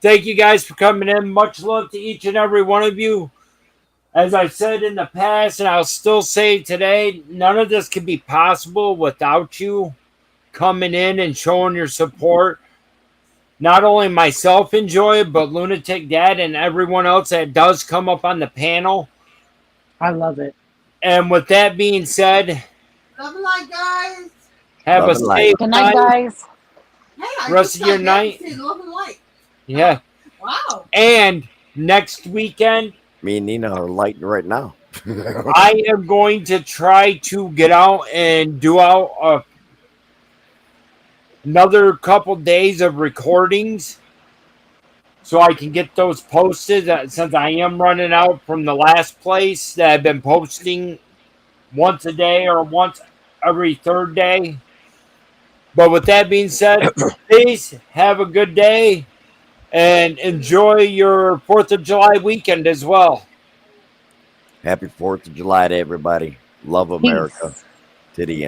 Thank you guys for coming in. Much love to each and every one of you. As I've said in the past, and I'll still say today, none of this could be possible without you coming in and showing your support. Not only myself enjoy it, but Lunatic Dad and everyone else that does come up on the panel. I love it. And with that being said, Love and light, guys. have Love a and light. safe Good night, night. guys. Hey, I Rest just of your got back night. to say love and light. Yeah. Wow. And next weekend, Me and Nina are lighting right now. I am going to try to get out and do out another couple days of recordings so I can get those posted since I am running out from the last place that I've been posting once a day or once every third day. But with that being said, please have a good day and enjoy your 4th of July weekend as well. Happy 4th of July to everybody. Love America Peace. to the end.